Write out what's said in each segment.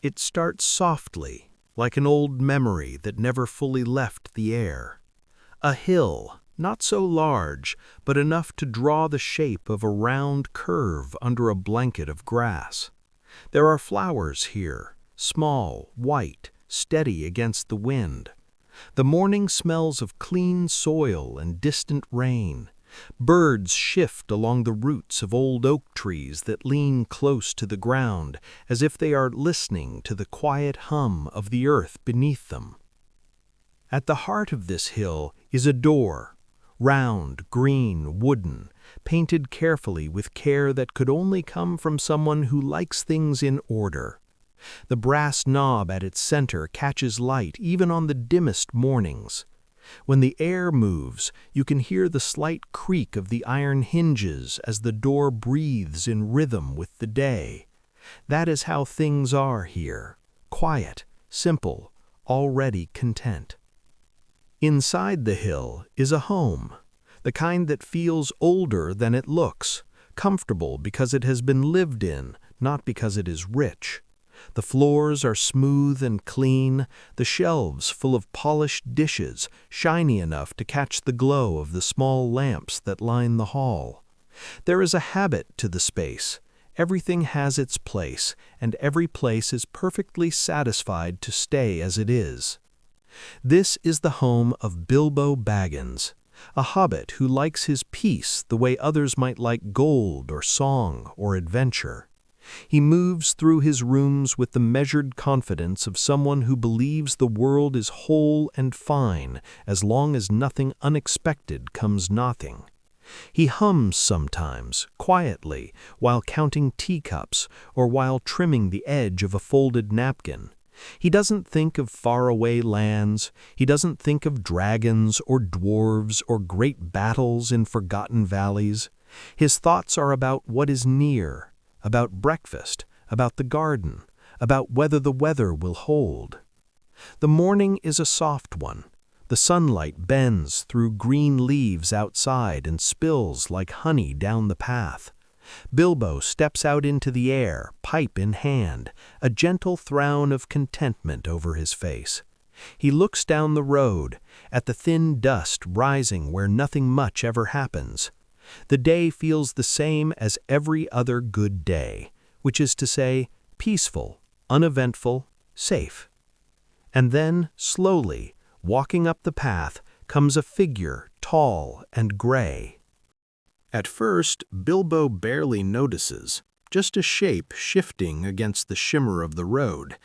It starts softly, like an old memory that never fully left the air. A hill, not so large, but enough to draw the shape of a round curve under a blanket of grass. There are flowers here, small, white, steady against the wind. The morning smells of clean soil and distant rain. Birds shift along the roots of old oak trees that lean close to the ground, as if they are listening to the quiet hum of the earth beneath them. At the heart of this hill is a door, round, green, wooden, painted carefully with care that could only come from someone who likes things in order. The brass knob at its center catches light even on the dimmest mornings. When the air moves, you can hear the slight creak of the iron hinges as the door breathes in rhythm with the day. That is how things are here, quiet, simple, already content. Inside the hill is a home, the kind that feels older than it looks, comfortable because it has been lived in, not because it is rich. The floors are smooth and clean, the shelves full of polished dishes, shiny enough to catch the glow of the small lamps that line the hall. There is a habit to the space. Everything has its place, and every place is perfectly satisfied to stay as it is. This is the home of Bilbo Baggins, a hobbit who likes his peace the way others might like gold or song or adventure. He moves through his rooms with the measured confidence of someone who believes the world is whole and fine as long as nothing unexpected comes knocking. He hums sometimes, quietly, while counting teacups or while trimming the edge of a folded napkin. He doesn't think of faraway lands, he doesn't think of dragons or dwarves or great battles in forgotten valleys. His thoughts are about what is near, about breakfast, about the garden, about whether the weather will hold. The morning is a soft one. The sunlight bends through green leaves outside and spills like honey down the path. Bilbo steps out into the air, pipe in hand, a gentle frown of contentment over his face. He looks down the road, at the thin dust rising where nothing much ever happens. The day feels the same as every other good day, which is to say, peaceful, uneventful, safe. And then, slowly, walking up the path, comes a figure tall and gray. At first, Bilbo barely notices, just a shape shifting against the shimmer of the road.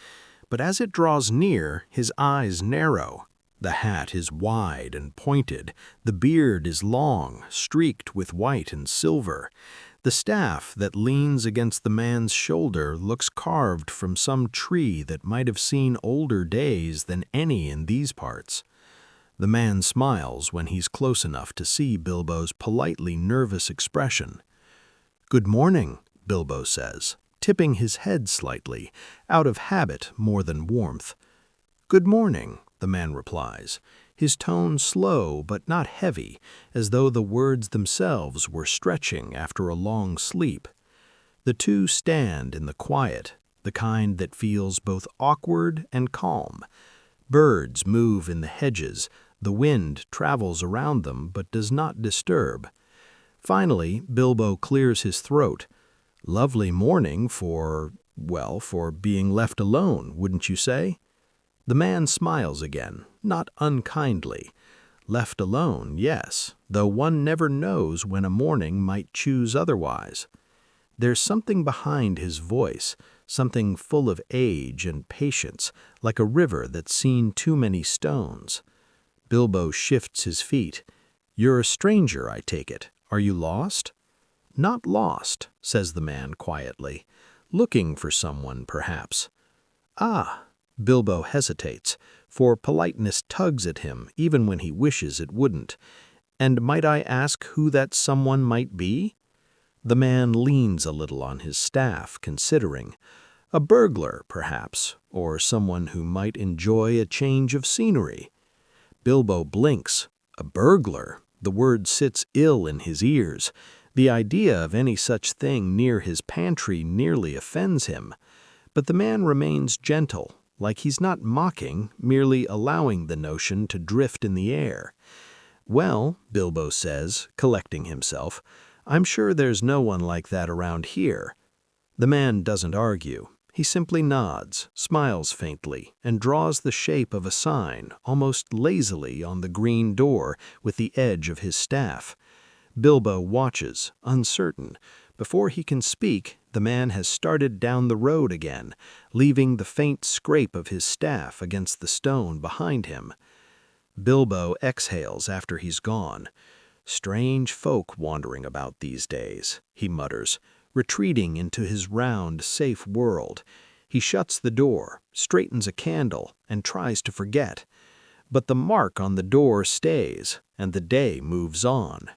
But as it draws near, his eyes narrow. The hat is wide and pointed, the beard is long, streaked with white and silver. The staff that leans against the man's shoulder looks carved from some tree that might have seen older days than any in these parts. The man smiles when he's close enough to see Bilbo's politely nervous expression. "Good morning," Bilbo says, tipping his head slightly, out of habit more than warmth. "Good morning," the man replies, his tone slow but not heavy, as though the words themselves were stretching after a long sleep. The two stand in the quiet, the kind that feels both awkward and calm. Birds move in the hedges, the wind travels around them but does not disturb. Finally, Bilbo clears his throat. "Lovely morning for being left alone, wouldn't you say?" The man smiles again, not unkindly. Left alone, yes, though one never knows when a morning might choose otherwise. There's something behind his voice, something full of age and patience, like a river that's seen too many stones. Bilbo shifts his feet. "You're a stranger, I take it. Are you lost?" "Not lost," says the man quietly. "Looking for someone, perhaps." "Ah." Bilbo hesitates, for politeness tugs at him even when he wishes it wouldn't. "And might I ask who that someone might be?" The man leans a little on his staff, considering. "A burglar, perhaps, or someone who might enjoy a change of scenery." Bilbo blinks. A burglar? The word sits ill in his ears. The idea of any such thing near his pantry nearly offends him. But the man remains gentle, like he's not mocking, merely allowing the notion to drift in the air. "Well," Bilbo says, collecting himself, "I'm sure there's no one like that around here." The man doesn't argue. He simply nods, smiles faintly, and draws the shape of a sign, almost lazily, on the green door with the edge of his staff. Bilbo watches, uncertain. Before he can speak, the man has started down the road again, leaving the faint scrape of his staff against the stone behind him. Bilbo exhales after he's gone. "Strange folk wandering about these days," he mutters, retreating into his round, safe world. He shuts the door, straightens a candle, and tries to forget. But the mark on the door stays, and the day moves on.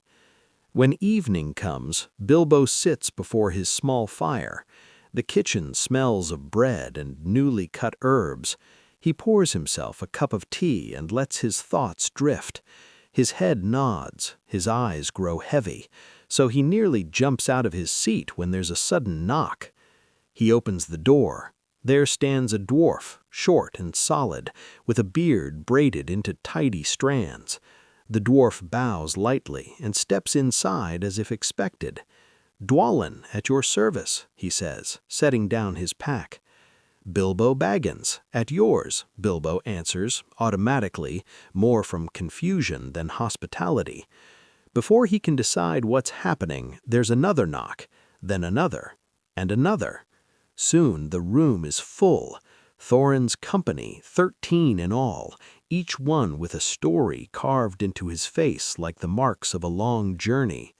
When evening comes, Bilbo sits before his small fire. The kitchen smells of bread and newly cut herbs. He pours himself a cup of tea and lets his thoughts drift. His head nods, his eyes grow heavy, so he nearly jumps out of his seat when there's a sudden knock. He opens the door. There stands a dwarf, short and solid, with a beard braided into tidy strands. The dwarf bows lightly and steps inside as if expected. "Dwalin, at your service," he says, setting down his pack. "Bilbo Baggins, at yours," Bilbo answers, automatically, more from confusion than hospitality. Before he can decide what's happening, there's another knock, then another, and another. Soon the room is full. Thorin's company, 13 in all, each one with a story carved into his face like the marks of a long journey.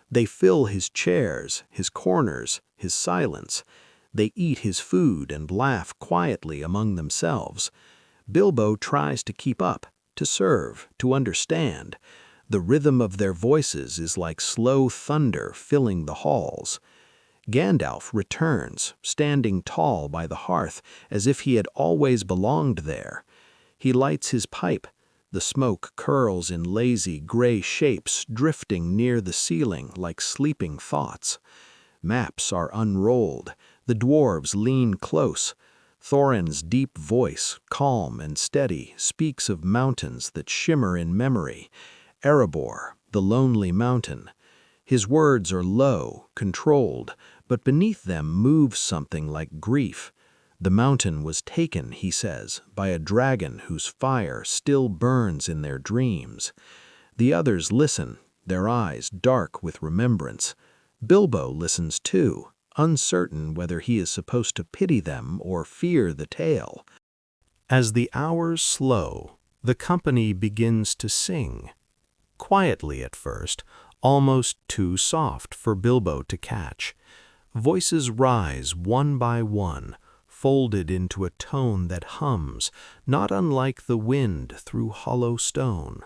They fill his chairs, his corners, his silence. They eat his food and laugh quietly among themselves. Bilbo tries to keep up, to serve, to understand. The rhythm of their voices is like slow thunder filling the halls. Gandalf returns, standing tall by the hearth, as if he had always belonged there. He lights his pipe. The smoke curls in lazy gray shapes, drifting near the ceiling like sleeping thoughts. Maps are unrolled. The dwarves lean close. Thorin's deep voice, calm and steady, speaks of mountains that shimmer in memory. Erebor, the lonely mountain. His words are low, controlled, but beneath them moves something like grief. The mountain was taken, he says, by a dragon whose fire still burns in their dreams. The others listen, their eyes dark with remembrance. Bilbo listens too, uncertain whether he is supposed to pity them or fear the tale. As the hours slow, the company begins to sing. Quietly at first, almost too soft for Bilbo to catch. Voices rise one by one, folded into a tone that hums, not unlike the wind through hollow stone.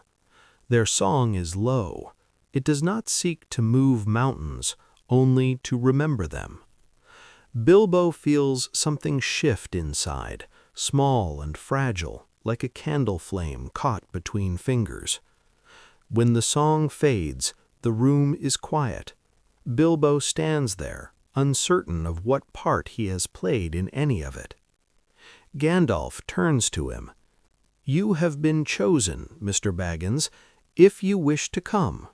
Their song is low. It does not seek to move mountains, only to remember them. Bilbo feels something shift inside, small and fragile, like a candle flame caught between fingers. When the song fades, the room is quiet. Bilbo stands there, uncertain of what part he has played in any of it. Gandalf turns to him. "You have been chosen, Mr. Baggins, if you wish to come."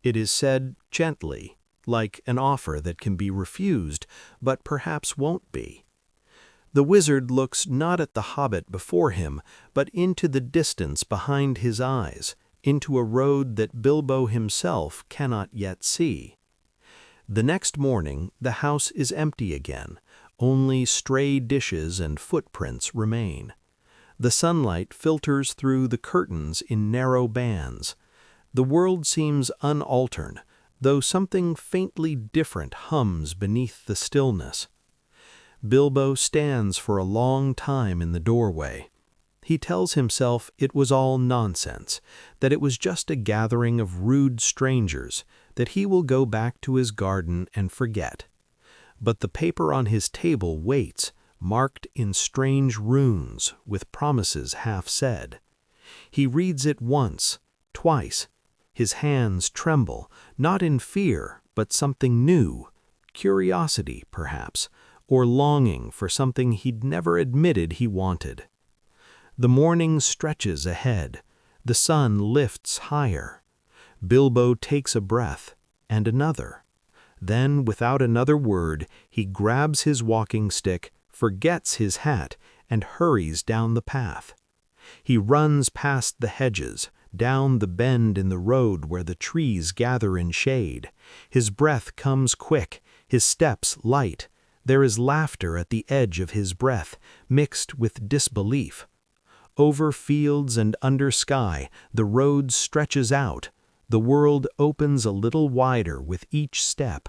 It is said gently, like an offer that can be refused, but perhaps won't be. The wizard looks not at the Hobbit before him, but into the distance behind his eyes, into a road that Bilbo himself cannot yet see. The next morning, the house is empty again. Only stray dishes and footprints remain. The sunlight filters through the curtains in narrow bands. The world seems unaltered, though something faintly different hums beneath the stillness. Bilbo stands for a long time in the doorway. He tells himself it was all nonsense, that it was just a gathering of rude strangers, that he will go back to his garden and forget. But the paper on his table waits, marked in strange runes, with promises half said. He reads it once, twice. His hands tremble, not in fear, but something new, curiosity, perhaps, or longing for something he'd never admitted he wanted. The morning stretches ahead. The sun lifts higher. Bilbo takes a breath, and another. Then, without another word, he grabs his walking stick, forgets his hat, and hurries down the path. He runs past the hedges, down the bend in the road where the trees gather in shade. His breath comes quick, his steps light. There is laughter at the edge of his breath, mixed with disbelief. Over fields and under sky, the road stretches out. The world opens a little wider with each step.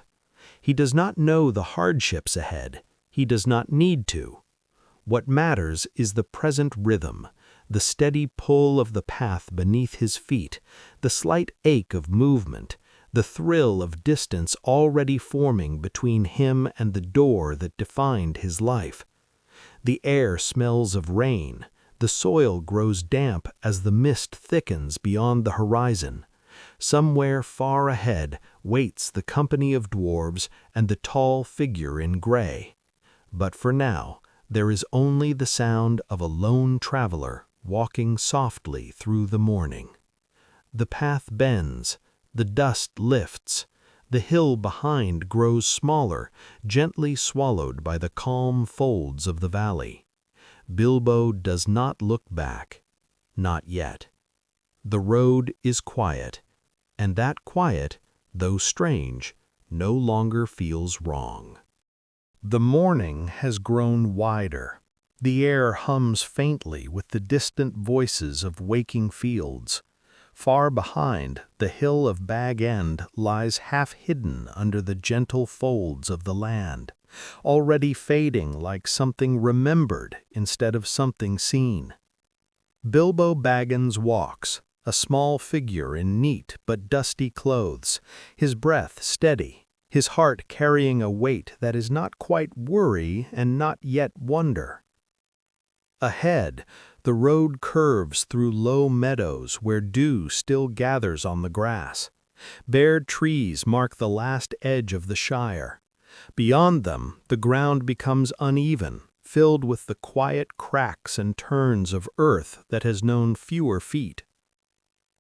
He does not know the hardships ahead. He does not need to. What matters is the present rhythm, the steady pull of the path beneath his feet, the slight ache of movement, the thrill of distance already forming between him and the door that defined his life. The air smells of rain. The soil grows damp as the mist thickens beyond the horizon. Somewhere far ahead waits the company of dwarves and the tall figure in gray. But for now, there is only the sound of a lone traveler walking softly through the morning. The path bends, the dust lifts, the hill behind grows smaller, gently swallowed by the calm folds of the valley. Bilbo does not look back, not yet. The road is quiet, and that quiet, though strange, no longer feels wrong. The morning has grown wider. The air hums faintly with the distant voices of waking fields. Far behind, the hill of Bag End lies half hidden under the gentle folds of the land, already fading like something remembered instead of something seen. Bilbo Baggins walks, a small figure in neat but dusty clothes, his breath steady, his heart carrying a weight that is not quite worry and not yet wonder. Ahead, the road curves through low meadows where dew still gathers on the grass. Bare trees mark the last edge of the Shire. Beyond them, the ground becomes uneven, filled with the quiet cracks and turns of earth that has known fewer feet.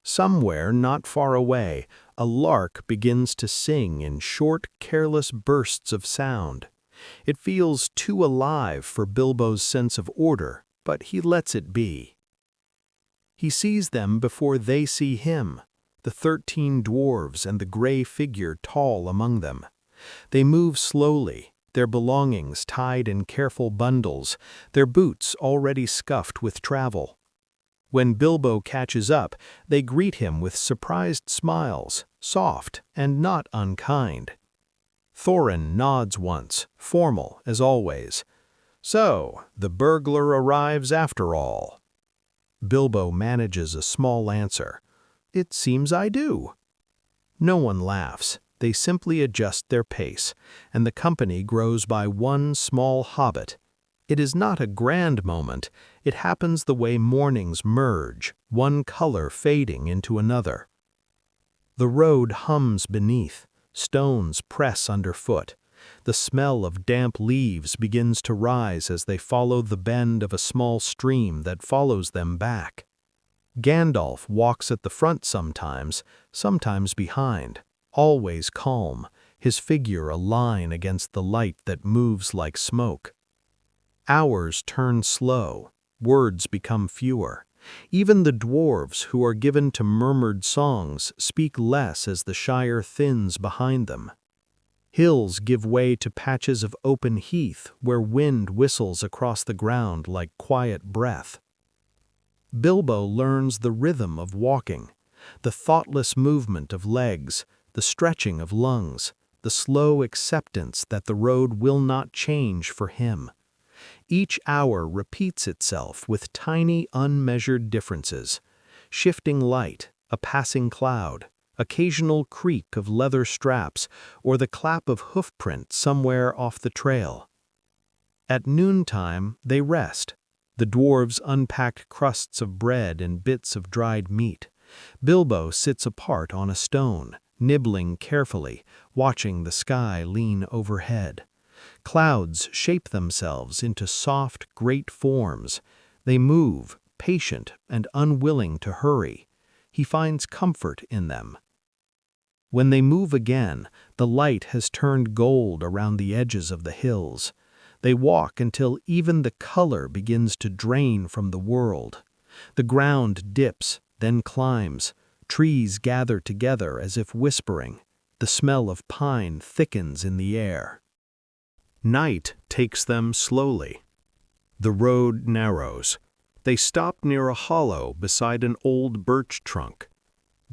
Somewhere not far away, a lark begins to sing in short, careless bursts of sound. It feels too alive for Bilbo's sense of order, but he lets it be. He sees them before they see him, the 13 dwarves and the gray figure tall among them. They move slowly, their belongings tied in careful bundles, their boots already scuffed with travel. When Bilbo catches up, they greet him with surprised smiles, soft and not unkind. Thorin nods once, formal as always. "So, the burglar arrives after all." Bilbo manages a small answer. "It seems I do." No one laughs. They simply adjust their pace, and the company grows by one small hobbit. It is not a grand moment. It happens the way mornings merge, one color fading into another. The road hums beneath. Stones press underfoot. The smell of damp leaves begins to rise as they follow the bend of a small stream that follows them back. Gandalf walks at the front sometimes behind, always calm, his figure a line against the light that moves like smoke. Hours turn slow, words become fewer. Even the dwarves, who are given to murmured songs, speak less as the Shire thins behind them. Hills give way to patches of open heath where wind whistles across the ground like quiet breath. Bilbo learns the rhythm of walking, the thoughtless movement of legs, the stretching of lungs, the slow acceptance that the road will not change for him. Each hour repeats itself with tiny, unmeasured differences: shifting light, a passing cloud, occasional creak of leather straps, or the clap of hoofprint somewhere off the trail. At noontime, they rest. The dwarves unpack crusts of bread and bits of dried meat. Bilbo sits apart on a stone, nibbling carefully, watching the sky lean overhead. Clouds shape themselves into soft, great forms. They move, patient and unwilling to hurry. He finds comfort in them. When they move again, the light has turned gold around the edges of the hills. They walk until even the color begins to drain from the world. The ground dips, then climbs. Trees gather together as if whispering. The smell of pine thickens in the air. Night takes them slowly. The road narrows. They stop near a hollow beside an old birch trunk.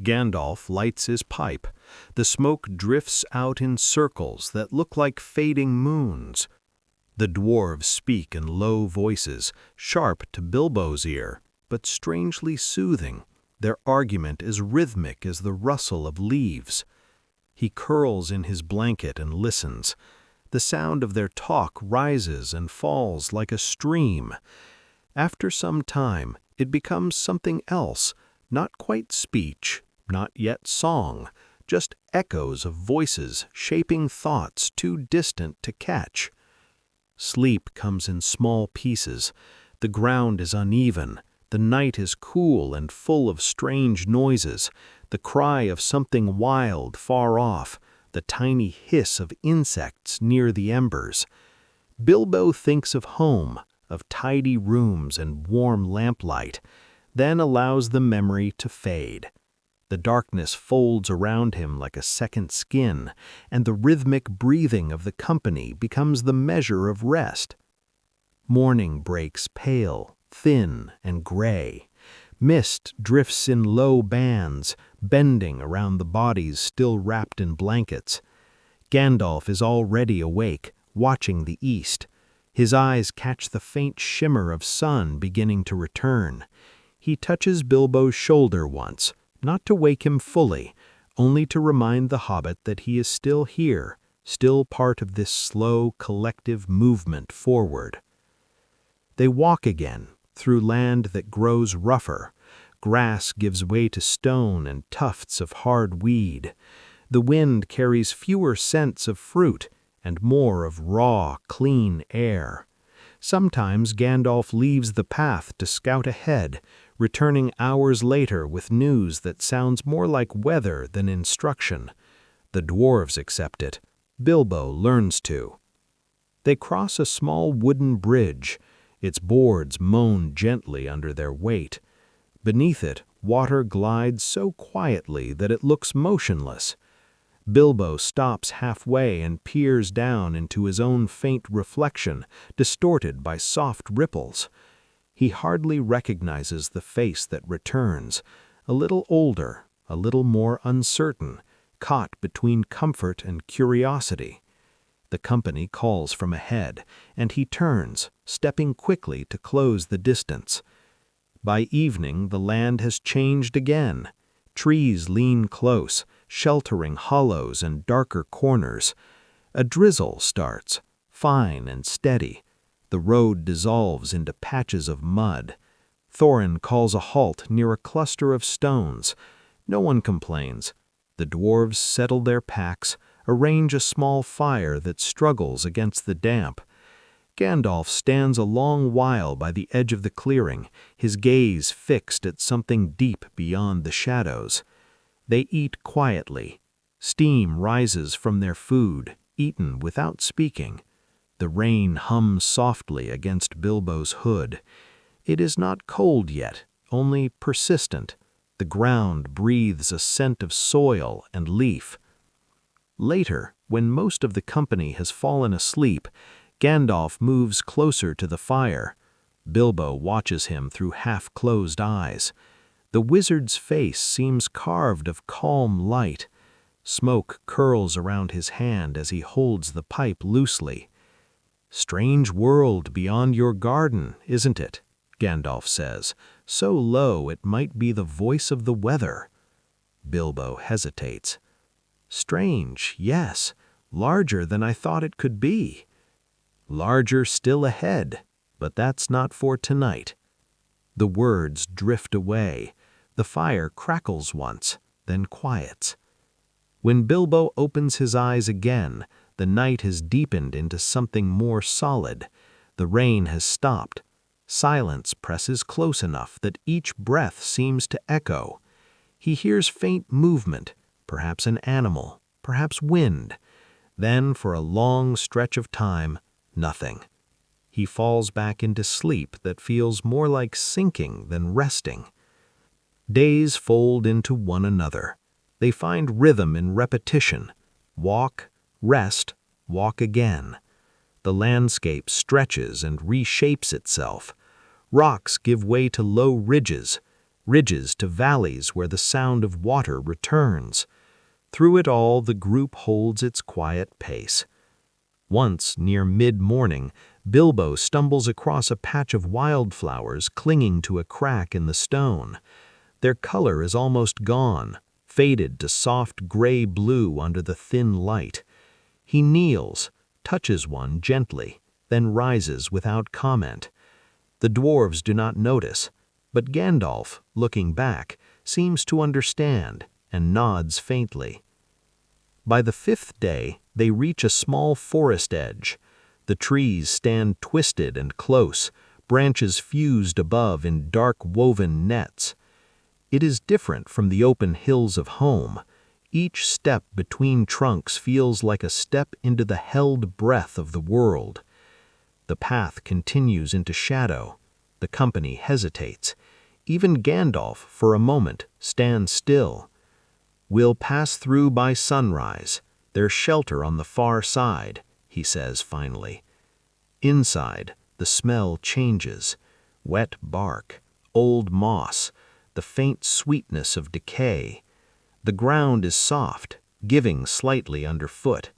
Gandalf lights his pipe. The smoke drifts out in circles that look like fading moons. The dwarves speak in low voices, sharp to Bilbo's ear, but strangely soothing. Their argument is rhythmic as the rustle of leaves. He curls in his blanket and listens. The sound of their talk rises and falls like a stream. After some time, it becomes something else, not quite speech, not yet song, just echoes of voices shaping thoughts too distant to catch. Sleep comes in small pieces. The ground is uneven. The night is cool and full of strange noises, the cry of something wild far off, the tiny hiss of insects near the embers. Bilbo thinks of home, of tidy rooms and warm lamplight, then allows the memory to fade. The darkness folds around him like a second skin, and the rhythmic breathing of the company becomes the measure of rest. Morning breaks pale, thin, and gray. Mist drifts in low bands, bending around the bodies still wrapped in blankets. Gandalf is already awake, watching the east. His eyes catch the faint shimmer of sun beginning to return. He touches Bilbo's shoulder once, not to wake him fully, only to remind the hobbit that he is still here, still part of this slow, collective movement forward. They walk again, through land that grows rougher. Grass gives way to stone and tufts of hard weed. The wind carries fewer scents of fruit and more of raw, clean air. Sometimes Gandalf leaves the path to scout ahead, returning hours later with news that sounds more like weather than instruction. The dwarves accept it. Bilbo learns to. They cross a small wooden bridge. Its boards moan gently under their weight. Beneath it, water glides so quietly that it looks motionless. Bilbo stops halfway and peers down into his own faint reflection, distorted by soft ripples. He hardly recognizes the face that returns, a little older, a little more uncertain, caught between comfort and curiosity. The company calls from ahead, and he turns, stepping quickly to close the distance. By evening, the land has changed again. Trees lean close, sheltering hollows and darker corners. A drizzle starts, fine and steady. The road dissolves into patches of mud. Thorin calls a halt near a cluster of stones. No one complains. The dwarves settle their packs, arrange a small fire that struggles against the damp. Gandalf stands a long while by the edge of the clearing, his gaze fixed at something deep beyond the shadows. They eat quietly. Steam rises from their food, eaten without speaking. The rain hums softly against Bilbo's hood. It is not cold yet, only persistent. The ground breathes a scent of soil and leaf. Later, when most of the company has fallen asleep, Gandalf moves closer to the fire. Bilbo watches him through half-closed eyes. The wizard's face seems carved of calm light. Smoke curls around his hand as he holds the pipe loosely. "Strange world beyond your garden, isn't it?" Gandalf says, so low it might be the voice of the weather. Bilbo hesitates. "Strange, yes, larger than I thought it could be." "Larger still ahead, but that's not for tonight." The words drift away. The fire crackles once, then quiets. When Bilbo opens his eyes again, The night has deepened into something more solid. The rain has stopped. Silence presses close enough that each breath seems to echo. He hears faint movement, perhaps an animal, perhaps wind. Then, for a long stretch of time, nothing. He falls back into sleep that feels more like sinking than resting. Days fold into one another. They find rhythm in repetition. Walk, rest, walk again. The landscape stretches and reshapes itself. Rocks give way to low ridges, ridges to valleys where the sound of water returns. Through it all, the group holds its quiet pace. Once, near mid-morning, Bilbo stumbles across a patch of wildflowers clinging to a crack in the stone. Their color is almost gone, faded to soft gray-blue under the thin light. He kneels, touches one gently, then rises without comment. The dwarves do not notice, but Gandalf, looking back, seems to understand and nods faintly. By the 5th day, they reach a small forest edge. The trees stand twisted and close, branches fused above in dark woven nets. It is different from the open hills of home. Each step between trunks feels like a step into the held breath of the world. The path continues into shadow. The company hesitates. Even Gandalf, for a moment, stands still. "We'll pass through by sunrise. There's shelter on the far side," he says finally. Inside, the smell changes. Wet bark, old moss, the faint sweetness of decay. The ground is soft, giving slightly underfoot.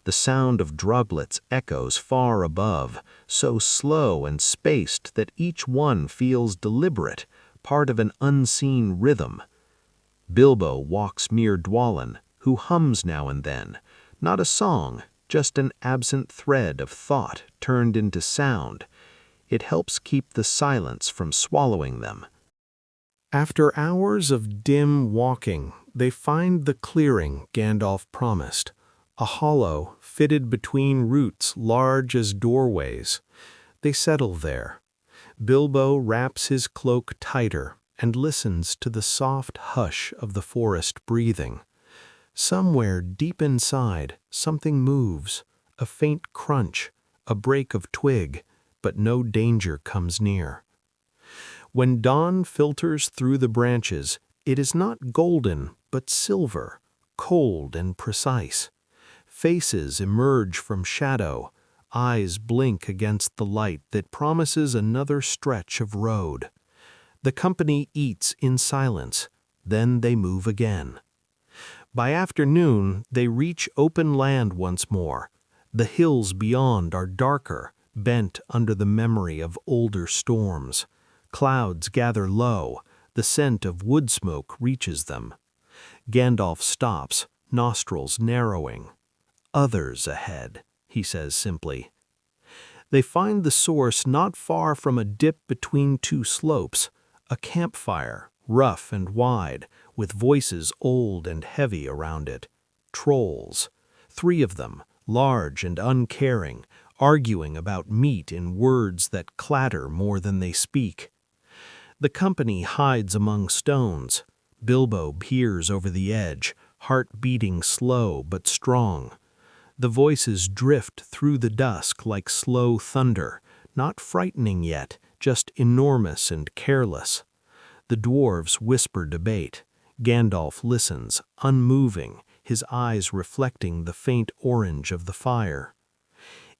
The sound of droplets echoes far above, so slow and spaced that each one feels deliberate, part of an unseen rhythm. Bilbo walks near Dwalin, who hums now and then, not a song, just an absent thread of thought turned into sound. It helps keep the silence from swallowing them. After hours of dim walking, they find the clearing Gandalf promised, a hollow fitted between roots large as doorways. They settle there. Bilbo wraps his cloak tighter and listens to the soft hush of the forest breathing. Somewhere deep inside, something moves, a faint crunch, a break of twig, but no danger comes near. When dawn filters through the branches, it is not golden, but silver, cold and precise. Faces emerge from shadow, eyes blink against the light that promises another stretch of road. The company eats in silence, then they move again. By afternoon, they reach open land once more. The hills beyond are darker, bent under the memory of older storms. Clouds gather low, the scent of wood smoke reaches them. Gandalf stops, nostrils narrowing. "Others ahead," he says simply. They find the source not far from a dip between two slopes, a campfire, rough and wide, with voices old and heavy around it. Trolls, 3 of them, large and uncaring, arguing about meat in words that clatter more than they speak. The company hides among stones. Bilbo peers over the edge, heart beating slow but strong. The voices drift through the dusk like slow thunder, not frightening yet, just enormous and careless. The dwarves whisper debate. Gandalf listens, unmoving, his eyes reflecting the faint orange of the fire.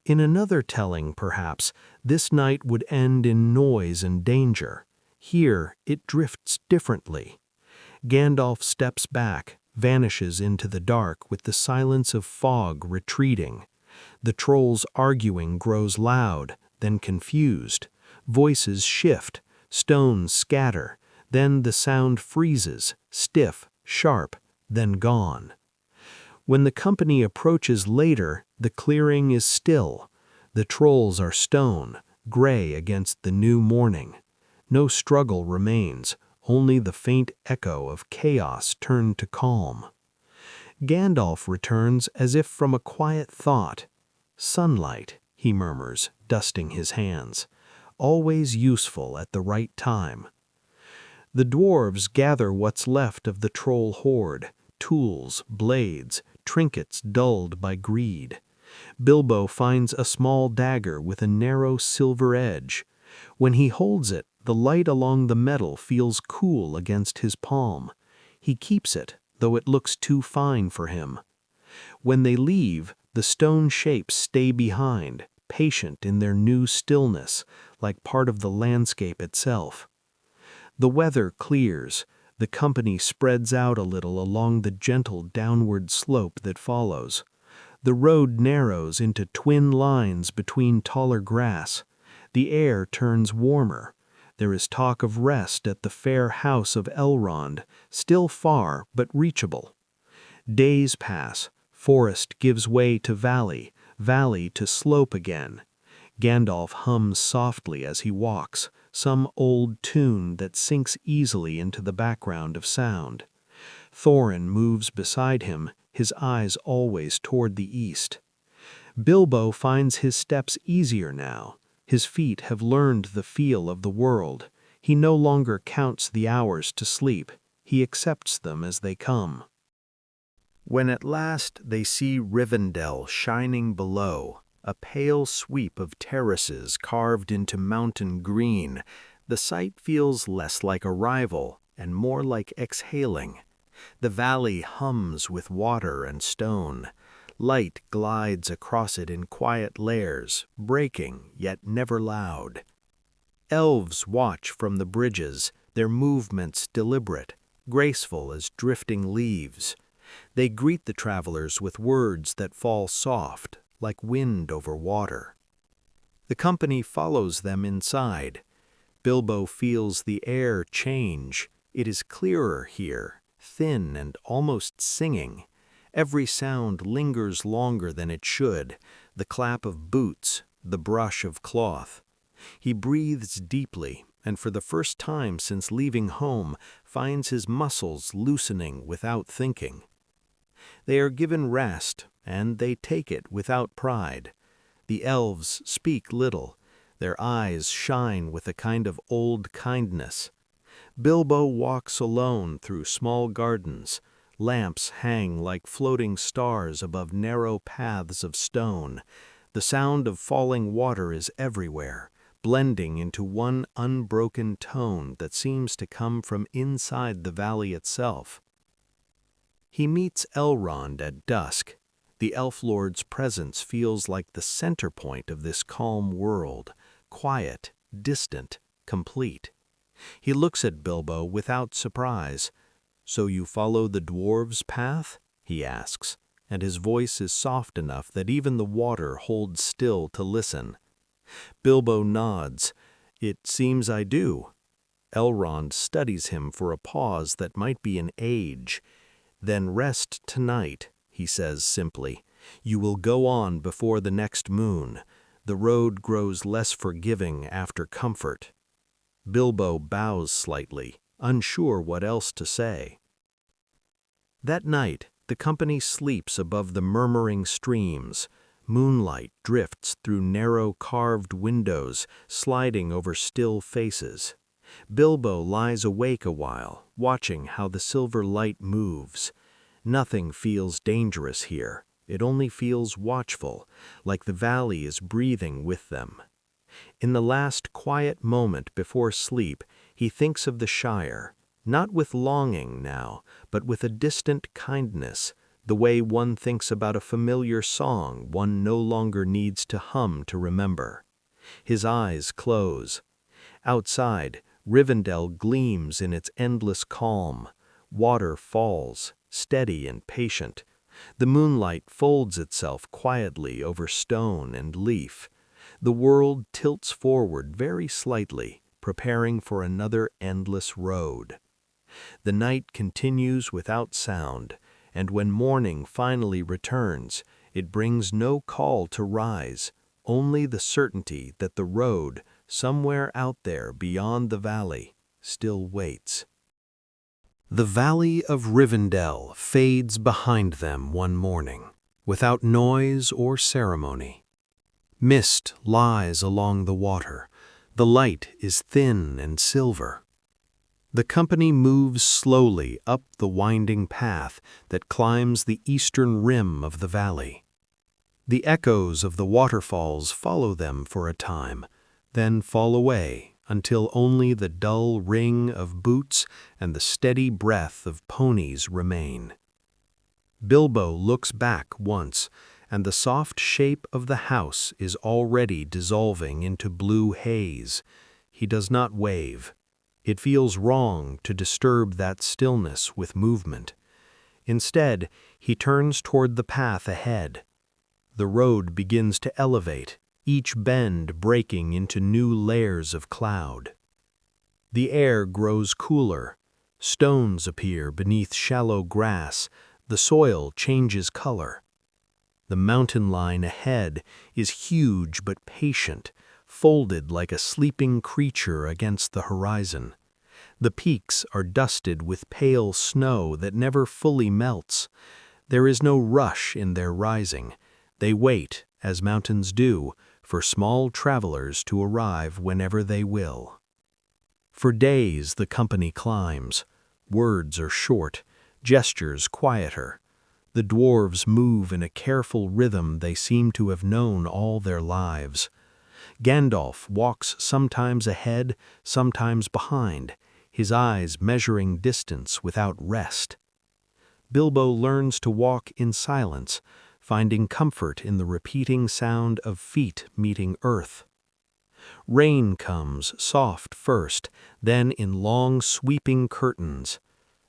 In another telling, perhaps, this night would end in noise and danger. Here, it drifts differently. Gandalf steps back, vanishes into the dark with the silence of fog retreating. The trolls' arguing grows loud, then confused. Voices shift, stones scatter, then the sound freezes, stiff, sharp, then gone. When the company approaches later, the clearing is still. The trolls are stone, gray against the new morning. No struggle remains, only the faint echo of chaos turned to calm. Gandalf returns as if from a quiet thought. "Sunlight," he murmurs, dusting his hands. "Always useful at the right time." The dwarves gather what's left of the troll horde, tools, blades, trinkets dulled by greed. Bilbo finds a small dagger with a narrow silver edge. When he holds it, the light along the metal feels cool against his palm. He keeps it, though it looks too fine for him. When they leave, the stone shapes stay behind, patient in their new stillness, like part of the landscape itself. The weather clears. The company spreads out a little along the gentle downward slope that follows. The road narrows into twin lines between taller grass. The air turns warmer. There is talk of rest at the fair house of Elrond, still far but reachable. Days pass. Forest gives way to valley, valley to slope again. Gandalf hums softly as he walks, some old tune that sinks easily into the background of sound. Thorin moves beside him, his eyes always toward the east. Bilbo finds his steps easier now. His feet have learned the feel of the world. He no longer counts the hours to sleep. He accepts them as they come. When at last they see Rivendell shining below, a pale sweep of terraces carved into mountain green, the sight feels less like arrival and more like exhaling. The valley hums with water and stone. Light glides across it in quiet layers, breaking yet never loud. Elves watch from the bridges, their movements deliberate, graceful as drifting leaves. They greet the travelers with words that fall soft, like wind over water. The company follows them inside. Bilbo feels the air change. It is clearer here, thin and almost singing. Every sound lingers longer than it should, the clap of boots, the brush of cloth. He breathes deeply, and for the first time since leaving home, finds his muscles loosening without thinking. They are given rest, and they take it without pride. The elves speak little. Their eyes shine with a kind of old kindness. Bilbo walks alone through small gardens. Lamps hang like floating stars above narrow paths of stone. The sound of falling water is everywhere, blending into one unbroken tone that seems to come from inside the valley itself. He meets Elrond at dusk. The Elf Lord's presence feels like the center point of this calm world, quiet, distant, complete. He looks at Bilbo without surprise. "So you follow the dwarves' path?" he asks, and his voice is soft enough that even the water holds still to listen. Bilbo nods. "It seems I do." Elrond studies him for a pause that might be an age. "Then rest tonight," he says simply. "You will go on before the next moon. The road grows less forgiving after comfort." Bilbo bows slightly, unsure what else to say. That night, the company sleeps above the murmuring streams. Moonlight drifts through narrow carved windows, sliding over still faces. Bilbo lies awake a while, watching how the silver light moves. Nothing feels dangerous here. It only feels watchful, like the valley is breathing with them. In the last quiet moment before sleep, he thinks of the Shire, not with longing now, but with a distant kindness, the way one thinks about a familiar song one no longer needs to hum to remember. His eyes close. Outside, Rivendell gleams in its endless calm. Water falls, steady and patient. The moonlight folds itself quietly over stone and leaf. The world tilts forward very slightly, preparing for another endless road. The night continues without sound, and when morning finally returns, it brings no call to rise, only the certainty that the road, somewhere out there beyond the valley, still waits. The valley of Rivendell fades behind them one morning, without noise or ceremony. Mist lies along the water. The light is thin and silver. The company moves slowly up the winding path that climbs the eastern rim of the valley. The echoes of the waterfalls follow them for a time, then fall away until only the dull ring of boots and the steady breath of ponies remain. Bilbo looks back once, and the soft shape of the house is already dissolving into blue haze. He does not wave. It feels wrong to disturb that stillness with movement. Instead, he turns toward the path ahead. The road begins to elevate, each bend breaking into new layers of cloud. The air grows cooler. Stones appear beneath shallow grass. The soil changes color. The mountain line ahead is huge but patient, folded like a sleeping creature against the horizon. The peaks are dusted with pale snow that never fully melts. There is no rush in their rising. They wait, as mountains do, for small travelers to arrive whenever they will. For days the company climbs. Words are short, gestures quieter. The dwarves move in a careful rhythm they seem to have known all their lives. Gandalf walks sometimes ahead, sometimes behind, his eyes measuring distance without rest. Bilbo learns to walk in silence, finding comfort in the repeating sound of feet meeting earth. Rain comes, soft first, then in long sweeping curtains.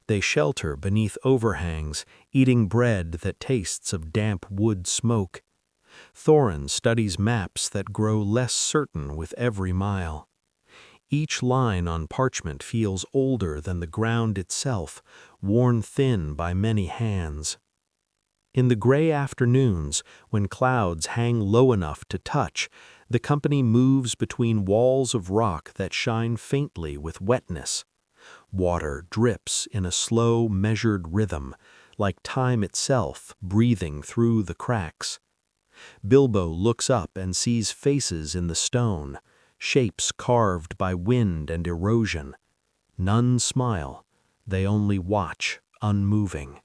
They shelter beneath overhangs, eating bread that tastes of damp wood smoke. Thorin studies maps that grow less certain with every mile. Each line on parchment feels older than the ground itself, worn thin by many hands. In the gray afternoons, when clouds hang low enough to touch, the company moves between walls of rock that shine faintly with wetness. Water drips in a slow, measured rhythm, like time itself breathing through the cracks. Bilbo looks up and sees faces in the stone, shapes carved by wind and erosion. None smile, they only watch, unmoving.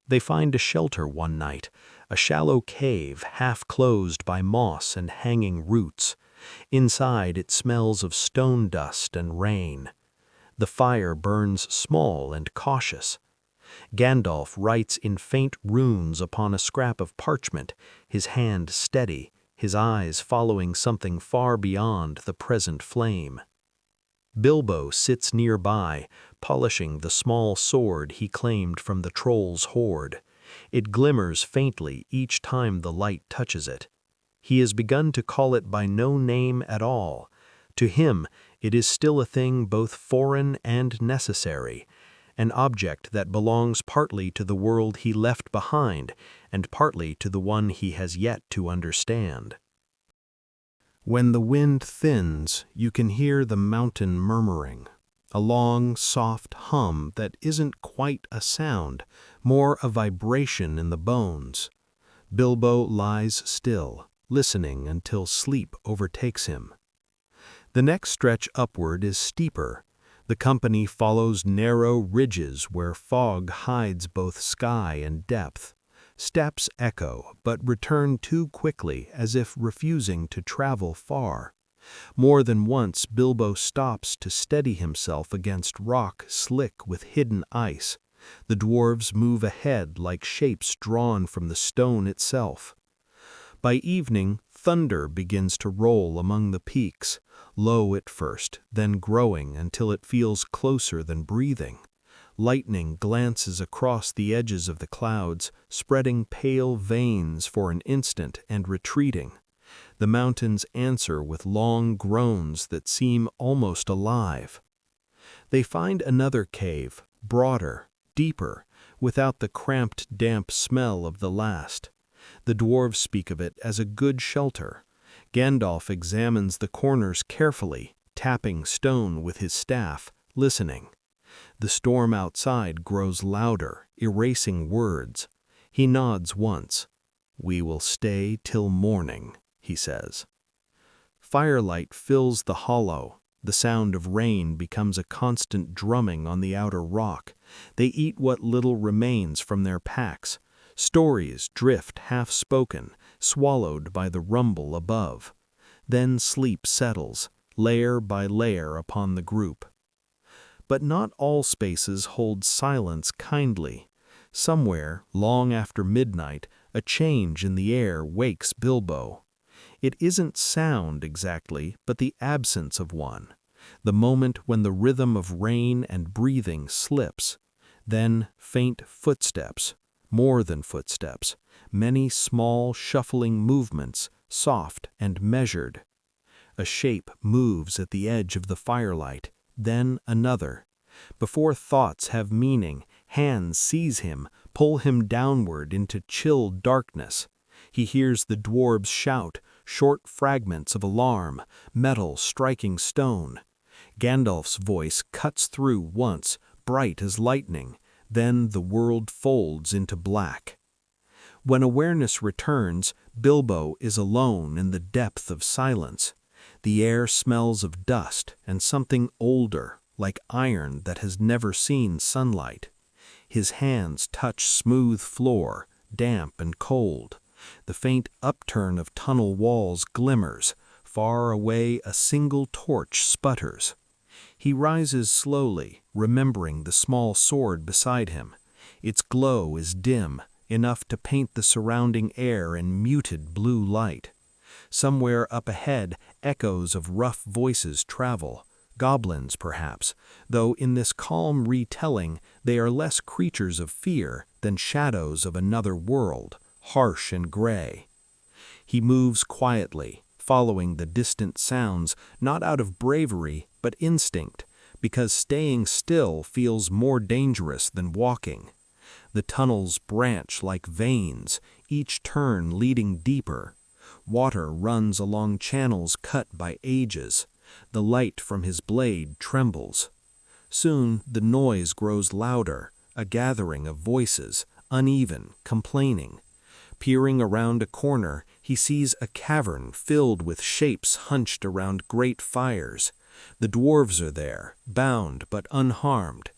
They find a shelter one night, a shallow cave half closed by moss and hanging roots. Inside it smells of stone dust and rain. The fire burns small and cautious. Gandalf writes in faint runes upon a scrap of parchment, his hand steady, his eyes following something far beyond the present flame. Bilbo sits nearby, polishing the small sword he claimed from the troll's hoard. It glimmers faintly each time the light touches it. He has begun to call it by no name at all. To him, it is still a thing both foreign and necessary, an object that belongs partly to the world he left behind and partly to the one he has yet to understand. When the wind thins, you can hear the mountain murmuring, a long, soft hum that isn't quite a sound, more a vibration in the bones. Bilbo lies still, listening until sleep overtakes him. The next stretch upward is steeper. The company follows narrow ridges where fog hides both sky and depth. Steps echo, but return too quickly as if refusing to travel far. More than once Bilbo stops to steady himself against rock slick with hidden ice. The dwarves move ahead like shapes drawn from the stone itself. By evening, thunder begins to roll among the peaks, low at first, then growing until it feels closer than breathing. Lightning glances across the edges of the clouds, spreading pale veins for an instant and retreating. The mountains answer with long groans that seem almost alive. They find another cave, broader, deeper, without the cramped, damp smell of the last. The dwarves speak of it as a good shelter. Gandalf examines the corners carefully, tapping stone with his staff, listening. The storm outside grows louder, erasing words. He nods once. "We will stay till morning," he says. Firelight fills the hollow. The sound of rain becomes a constant drumming on the outer rock. They eat what little remains from their packs. Stories drift half-spoken, swallowed by the rumble above. Then sleep settles, layer by layer upon the group. But not all spaces hold silence kindly. Somewhere, long after midnight, a change in the air wakes Bilbo. It isn't sound exactly, but the absence of one. The moment when the rhythm of rain and breathing slips. Then faint footsteps, more than footsteps, many small shuffling movements, soft and measured. A shape moves at the edge of the firelight, then another. Before thoughts have meaning, hands seize him, pull him downward into chill darkness. He hears the dwarves shout, short fragments of alarm, metal striking stone. Gandalf's voice cuts through once, bright as lightning, then the world folds into black. When awareness returns, Bilbo is alone in the depth of silence. The air smells of dust and something older, like iron that has never seen sunlight. His hands touch smooth floor, damp and cold. The faint upturn of tunnel walls glimmers. Far away a single torch sputters. He rises slowly, remembering the small sword beside him. Its glow is dim, enough to paint the surrounding air in muted blue light. Somewhere up ahead, echoes of rough voices travel. Goblins, perhaps, though in this calm retelling they are less creatures of fear than shadows of another world, harsh and gray. He moves quietly, following the distant sounds, not out of bravery, but instinct, because staying still feels more dangerous than walking. The tunnels branch like veins, each turn leading deeper. Water runs along channels cut by ages. The light from his blade trembles. Soon the noise grows louder, a gathering of voices, uneven, complaining. Peering around a corner, he sees a cavern filled with shapes hunched around great fires. The dwarves are there, bound but unharmed.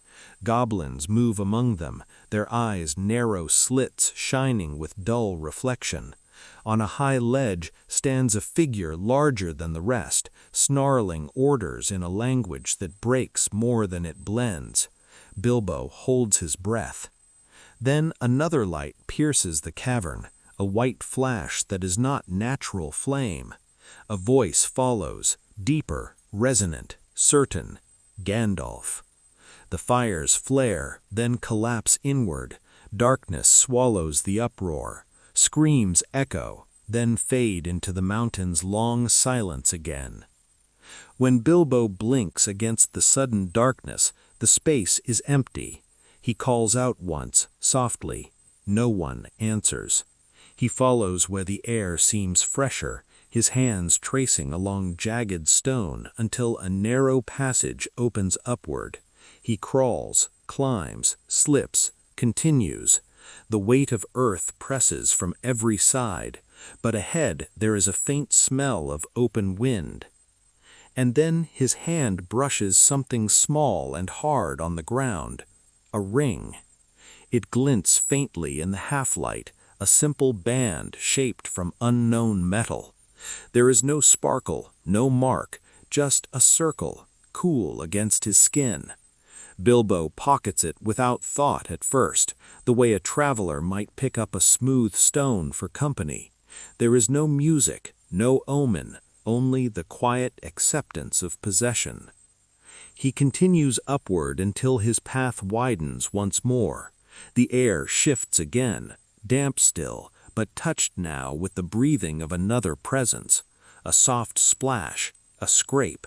Goblins move among them, their eyes narrow slits shining with dull reflection. On a high ledge stands a figure larger than the rest, snarling orders in a language that breaks more than it blends. Bilbo holds his breath. Then another light pierces the cavern, a white flash that is not natural flame. A voice follows, deeper, resonant, certain. Gandalf. The fires flare, then collapse inward. Darkness swallows the uproar. Screams echo, then fade into the mountain's long silence again. When Bilbo blinks against the sudden darkness, the space is empty. He calls out once, softly. No one answers. He follows where the air seems fresher, his hands tracing along jagged stone until a narrow passage opens upward. He crawls, climbs, slips, continues. The weight of earth presses from every side, but ahead there is a faint smell of open wind. And then his hand brushes something small and hard on the ground. A ring. It glints faintly in the half-light, a simple band shaped from unknown metal. There is no sparkle, no mark, just a circle, cool against his skin. Bilbo pockets it without thought at first, the way a traveler might pick up a smooth stone for company. There is no music, no omen, only the quiet acceptance of possession. He continues upward until his path widens once more. The air shifts again, damp still, but touched now with the breathing of another presence. A soft splash, a scrape.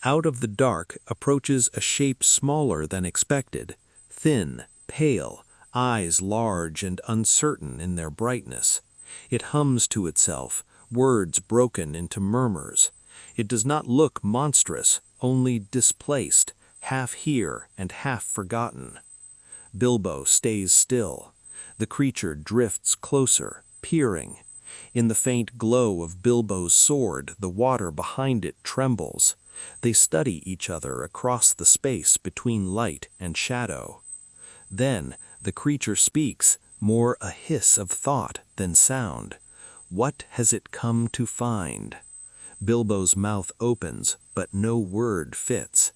Out of the dark approaches a shape smaller than expected, thin, pale, eyes large and uncertain in their brightness. It hums to itself, words broken into murmurs. It does not look monstrous, only displaced, half here and half forgotten. Bilbo stays still. The creature drifts closer, peering. In the faint glow of Bilbo's sword, the water behind it trembles. They study each other across the space between light and shadow. Then the creature speaks, more a hiss of thought than sound. What has it come to find? Bilbo's mouth opens, but no word fits.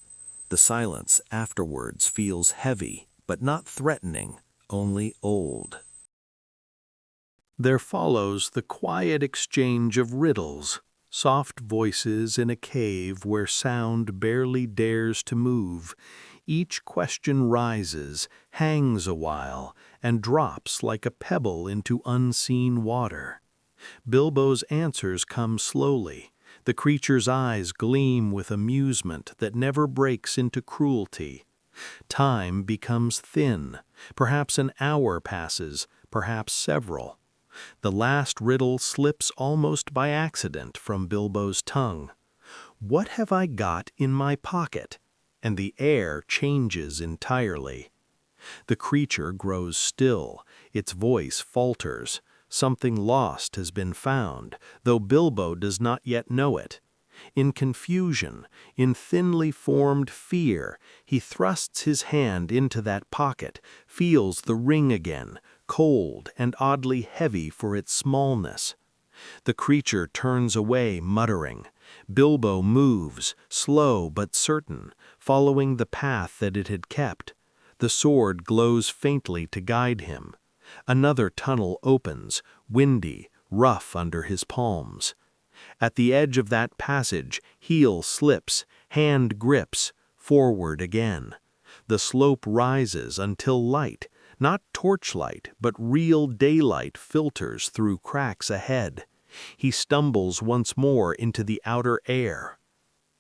The silence afterwards feels heavy, but not threatening, only old. There follows the quiet exchange of riddles, soft voices in a cave where sound barely dares to move. Each question rises, hangs a while, and drops like a pebble into unseen water. Bilbo's answers come slowly. The creature's eyes gleam with amusement that never breaks into cruelty. Time becomes thin. Perhaps an hour passes, perhaps several. The last riddle slips almost by accident from Bilbo's tongue. "What have I got in my pocket?" And the air changes entirely. The creature grows still. Its voice falters. Something lost has been found, though Bilbo does not yet know it. In confusion, in thinly formed fear, he thrusts his hand into that pocket, feels the ring again, cold and oddly heavy for its smallness. The creature turns away, muttering. Bilbo moves, slow but certain, following the path that it had kept. The sword glows faintly to guide him. Another tunnel opens, windy, rough under his palms. At the edge of that passage, heel slips, hand grips, forward again. The slope rises until light, not torchlight, but real daylight filters through cracks ahead. He stumbles once more into the outer air.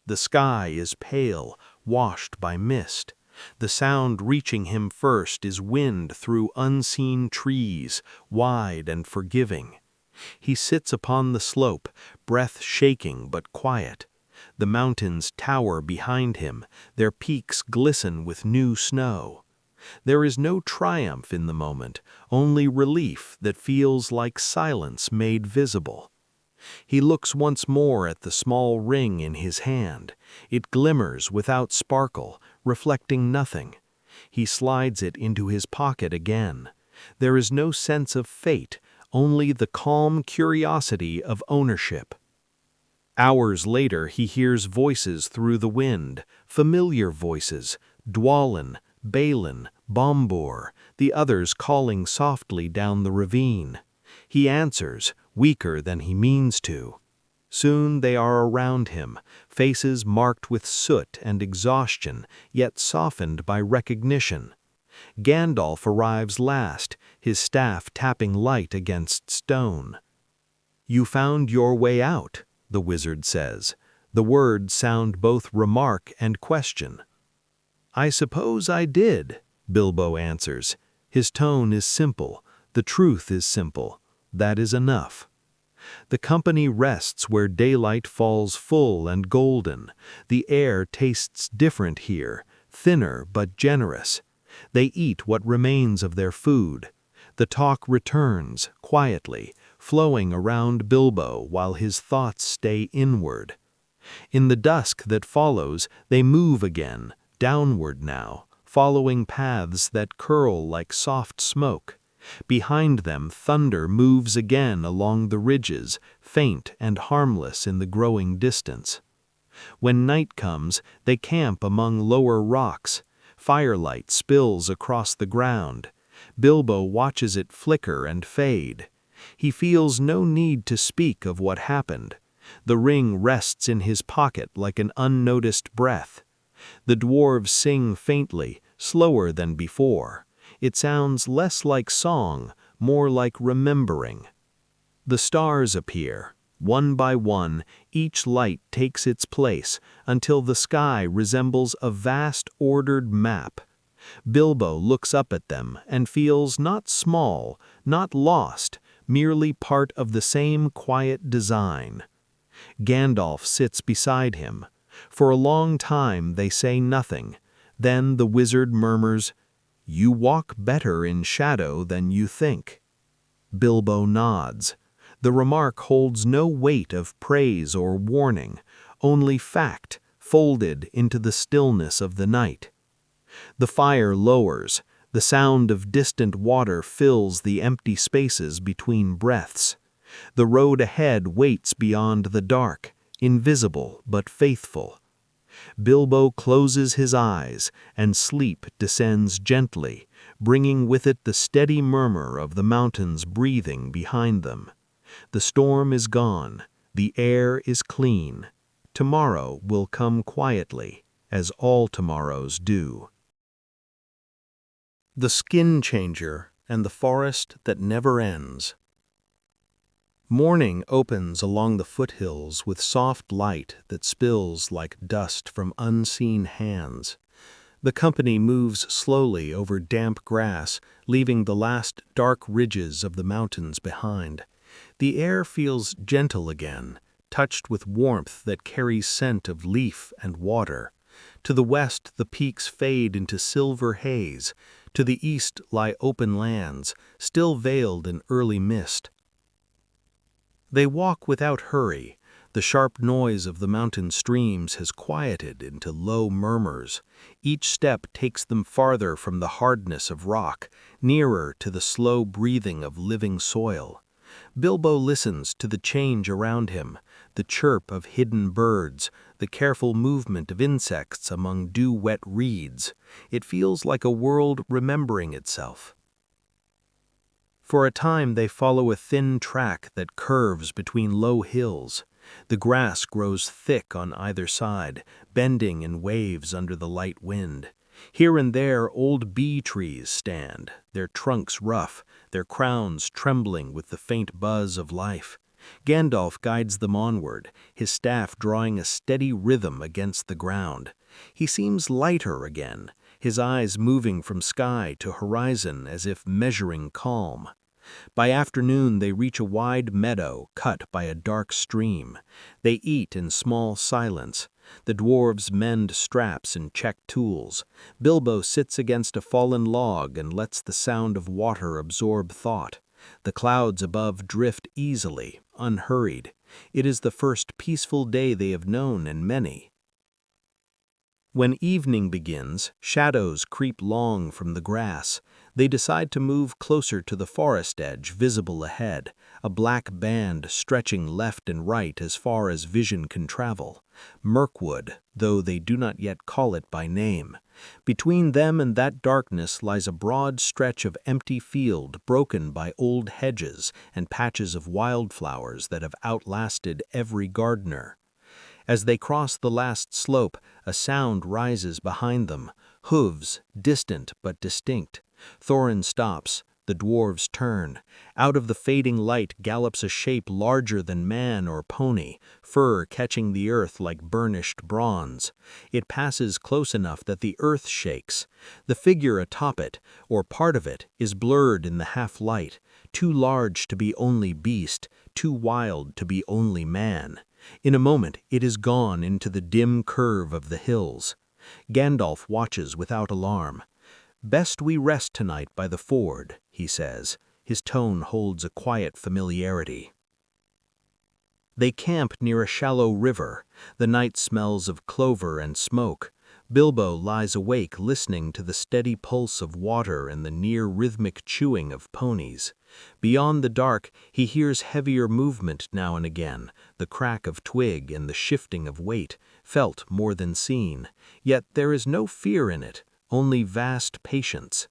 The sky is pale, washed by mist. The sound reaching him first is wind through unseen trees, wide and forgiving. He sits upon the slope, breath shaking but quiet. The mountains tower behind him, their peaks glisten with new snow. There is no triumph in the moment, only relief that feels like silence made visible. He looks once more at the small ring in his hand. It glimmers without sparkle, reflecting nothing. He slides it into his pocket again. There is no sense of fate, only the calm curiosity of ownership. Hours later he hears voices through the wind, familiar voices, Dwalin, Balin, Bombur, the others calling softly down the ravine. He answers, weaker than he means to. Soon they are around him, faces marked with soot and exhaustion, yet softened by recognition. Gandalf arrives last, his staff tapping light against stone. "You found your way out," the wizard says. The words sound both remark and question. "I suppose I did," Bilbo answers. His tone is simple, the truth is simple. That is enough. The company rests where daylight falls full and golden. The air tastes different here, thinner but generous. They eat what remains of their food. The talk returns, quietly, flowing around Bilbo while his thoughts stay inward. In the dusk that follows, they move again, downward now, following paths that curl like soft smoke. Behind them thunder moves again along the ridges, faint and harmless in the growing distance. When night comes, they camp among lower rocks. Firelight spills across the ground. Bilbo watches it flicker and fade. He feels no need to speak of what happened. The ring rests in his pocket like an unnoticed breath. The dwarves sing faintly, slower than before. It sounds less like song, more like remembering. The stars appear. One by one, each light takes its place until the sky resembles a vast ordered map. Bilbo looks up at them and feels not small, not lost, merely part of the same quiet design. Gandalf sits beside him. For a long time they say nothing. Then the wizard murmurs, "You walk better in shadow than you think." Bilbo nods. The remark holds no weight of praise or warning, only fact folded into the stillness of the night. The fire lowers. The sound of distant water fills the empty spaces between breaths. The road ahead waits beyond the dark, invisible but faithful. Bilbo closes his eyes, and sleep descends gently, bringing with it the steady murmur of the mountains breathing behind them. The storm is gone, the air is clean. Tomorrow will come quietly, as all tomorrows do. The Skin Changer and the Forest That Never Ends. Morning opens along the foothills with soft light that spills like dust from unseen hands. The company moves slowly over damp grass, leaving the last dark ridges of the mountains behind. The air feels gentle again, touched with warmth that carries scent of leaf and water. To the west the peaks fade into silver haze. To the east lie open lands, still veiled in early mist. They walk without hurry. The sharp noise of the mountain streams has quieted into low murmurs. Each step takes them farther from the hardness of rock, nearer to the slow breathing of living soil. Bilbo listens to the change around him, the chirp of hidden birds, the careful movement of insects among dew-wet reeds. It feels like a world remembering itself. For a time they follow a thin track that curves between low hills. The grass grows thick on either side, bending in waves under the light wind. Here and there old bee trees stand, their trunks rough, their crowns trembling with the faint buzz of life. Gandalf guides them onward, his staff drawing a steady rhythm against the ground. He seems lighter again, his eyes moving from sky to horizon as if measuring calm. By afternoon they reach a wide meadow cut by a dark stream. They eat in small silence. The dwarves mend straps and check tools. Bilbo sits against a fallen log and lets the sound of water absorb thought. The clouds above drift easily, unhurried. It is the first peaceful day they have known in many. When evening begins, shadows creep long from the grass. They decide to move closer to the forest edge visible ahead, a black band stretching left and right as far as vision can travel. Mirkwood, though they do not yet call it by name. Between them and that darkness lies a broad stretch of empty field broken by old hedges and patches of wildflowers that have outlasted every gardener. As they cross the last slope, a sound rises behind them, hooves, distant but distinct. Thorin stops. The dwarves turn. Out of the fading light gallops a shape larger than man or pony, fur catching the earth like burnished bronze. It passes close enough that the earth shakes. The figure atop it, or part of it, is blurred in the half-light, too large to be only beast, too wild to be only man. In a moment it is gone into the dim curve of the hills. Gandalf watches without alarm. "Best we rest tonight by the ford," he says. His tone holds a quiet familiarity. They camp near a shallow river. The night smells of clover and smoke. Bilbo lies awake listening to the steady pulse of water and the near-rhythmic chewing of ponies. Beyond the dark, he hears heavier movement now and again, the crack of twig and the shifting of weight, felt more than seen. Yet there is no fear in it, only vast patience.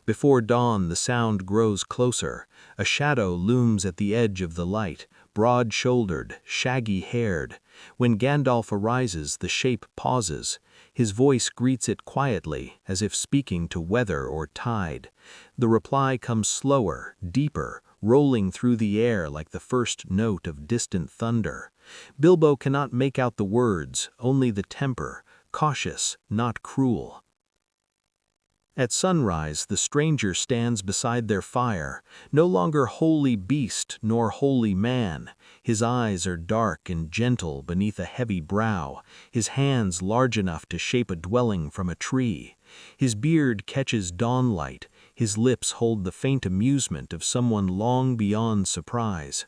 Before dawn the sound grows closer. A shadow looms at the edge of the light, broad-shouldered, shaggy-haired. When Gandalf arises, the shape pauses. His voice greets it quietly, as if speaking to weather or tide. The reply comes slower, deeper, rolling through the air like the first note of distant thunder. Bilbo cannot make out the words, only the temper, cautious, not cruel. At sunrise, the stranger stands beside their fire, no longer holy beast nor holy man. His eyes are dark and gentle beneath a heavy brow, his hands large enough to shape a dwelling from a tree. His beard catches dawnlight, his lips hold the faint amusement of someone long beyond surprise.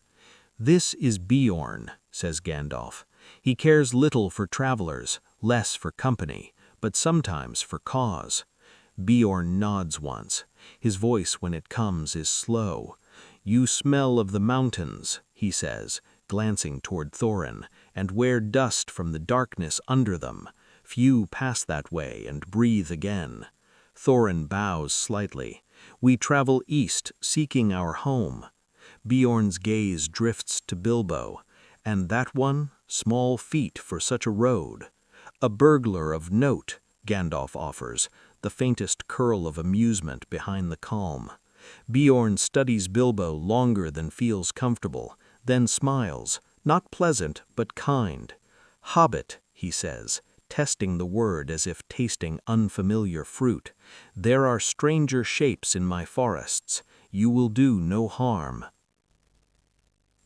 "This is Beorn," says Gandalf. "He cares little for travelers, less for company, but sometimes for cause." Beorn nods once. His voice when it comes is slow. "You smell of the mountains," he says, glancing toward Thorin, "and wear dust from the darkness under them. Few pass that way and breathe again." Thorin bows slightly. "We travel east, seeking our home." Beorn's gaze drifts to Bilbo. "And that one? Small feat for such a road." "A burglar of note," Gandalf offers, the faintest curl of amusement behind the calm. Beorn studies Bilbo longer than feels comfortable, then smiles, not pleasant but kind. "Hobbit," he says, testing the word as if tasting unfamiliar fruit. "There are stranger shapes in my forests. You will do no harm."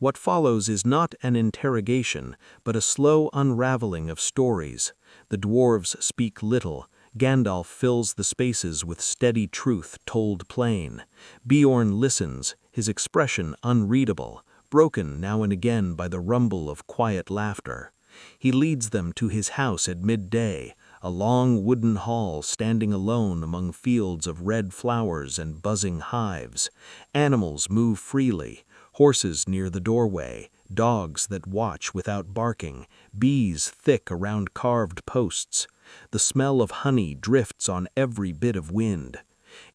What follows is not an interrogation, but a slow unraveling of stories. The dwarves speak little. Gandalf fills the spaces with steady truth told plain. Beorn listens, his expression unreadable, broken now and again by the rumble of quiet laughter. He leads them to his house at midday, a long wooden hall standing alone among fields of red flowers and buzzing hives. Animals move freely, horses near the doorway, dogs that watch without barking, bees thick around carved posts. The smell of honey drifts on every bit of wind.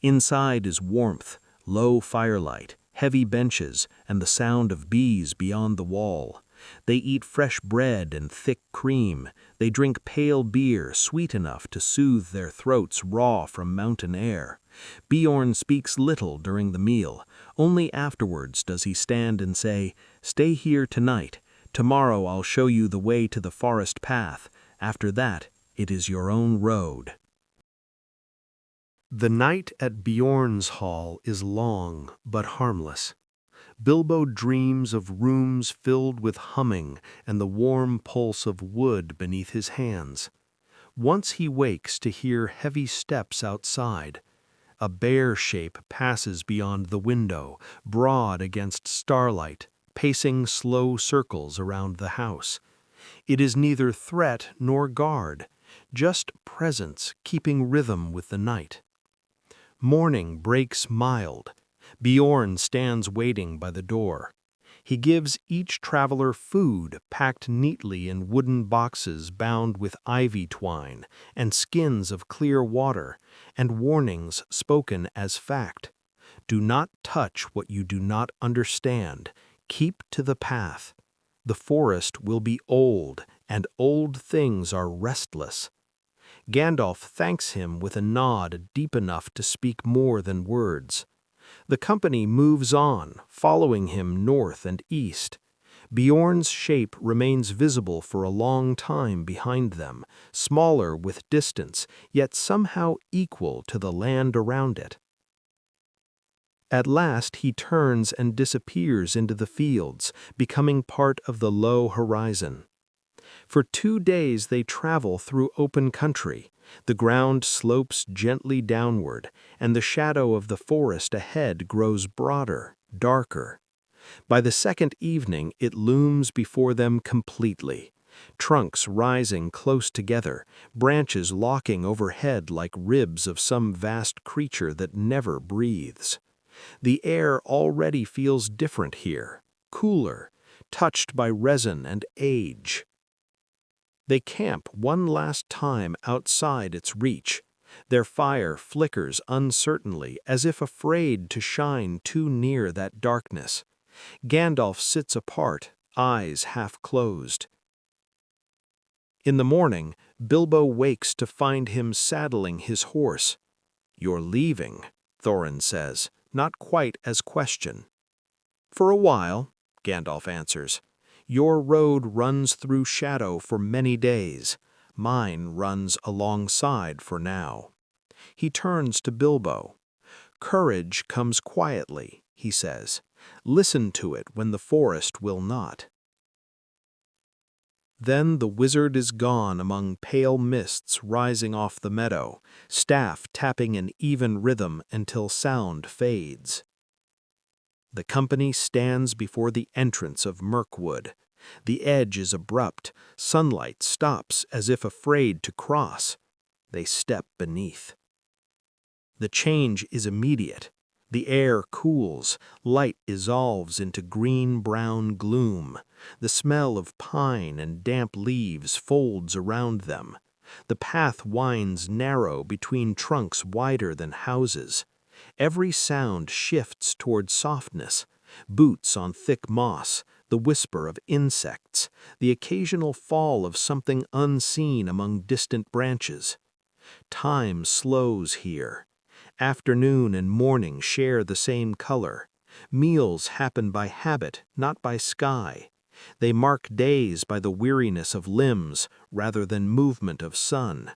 Inside is warmth, low firelight, heavy benches, and the sound of bees beyond the wall. They eat fresh bread and thick cream. They drink pale beer sweet enough to soothe their throats raw from mountain air. Beorn speaks little during the meal. Only afterwards does he stand and say, "Stay here tonight. Tomorrow I'll show you the way to the forest path. After that, it is your own road." The night at Beorn's hall is long but harmless. Bilbo dreams of rooms filled with humming and the warm pulse of wood beneath his hands. Once he wakes to hear heavy steps outside. A bear shape passes beyond the window, broad against starlight, pacing slow circles around the house. It is neither threat nor guard, just presence keeping rhythm with the night. Morning breaks mild. Beorn stands waiting by the door. He gives each traveler food packed neatly in wooden boxes bound with ivy twine and skins of clear water, and warnings spoken as fact. Do not touch what you do not understand. Keep to the path. The forest will be old, and old things are restless. Gandalf thanks him with a nod deep enough to speak more than words. The company moves on, following him north and east. Beorn's shape remains visible for a long time behind them, smaller with distance, yet somehow equal to the land around it. At last he turns and disappears into the fields, becoming part of the low horizon. For 2 days they travel through open country. The ground slopes gently downward, and the shadow of the forest ahead grows broader, darker. By the second evening it looms before them completely. Trunks rising close together, branches locking overhead like ribs of some vast creature that never breathes. The air already feels different here, cooler, touched by resin and age. They camp one last time outside its reach. Their fire flickers uncertainly, as if afraid to shine too near that darkness. Gandalf sits apart, eyes half closed. In the morning, Bilbo wakes to find him saddling his horse. "You're leaving," Thorin says, not quite as question. "For a while," Gandalf answers. "Your road runs through shadow for many days. Mine runs alongside for now." He turns to Bilbo. "Courage comes quietly," he says. "Listen to it when the forest will not." Then the wizard is gone among pale mists rising off the meadow, staff tapping an even rhythm until sound fades. The company stands before the entrance of Mirkwood. The edge is abrupt, sunlight stops as if afraid to cross. They step beneath. The change is immediate. The air cools, light dissolves into green-brown gloom. The smell of pine and damp leaves folds around them. The path winds narrow between trunks wider than houses. Every sound shifts toward softness. Boots on thick moss, the whisper of insects, the occasional fall of something unseen among distant branches. Time slows here. Afternoon and morning share the same color. Meals happen by habit, not by sky. They mark days by the weariness of limbs rather than movement of sun.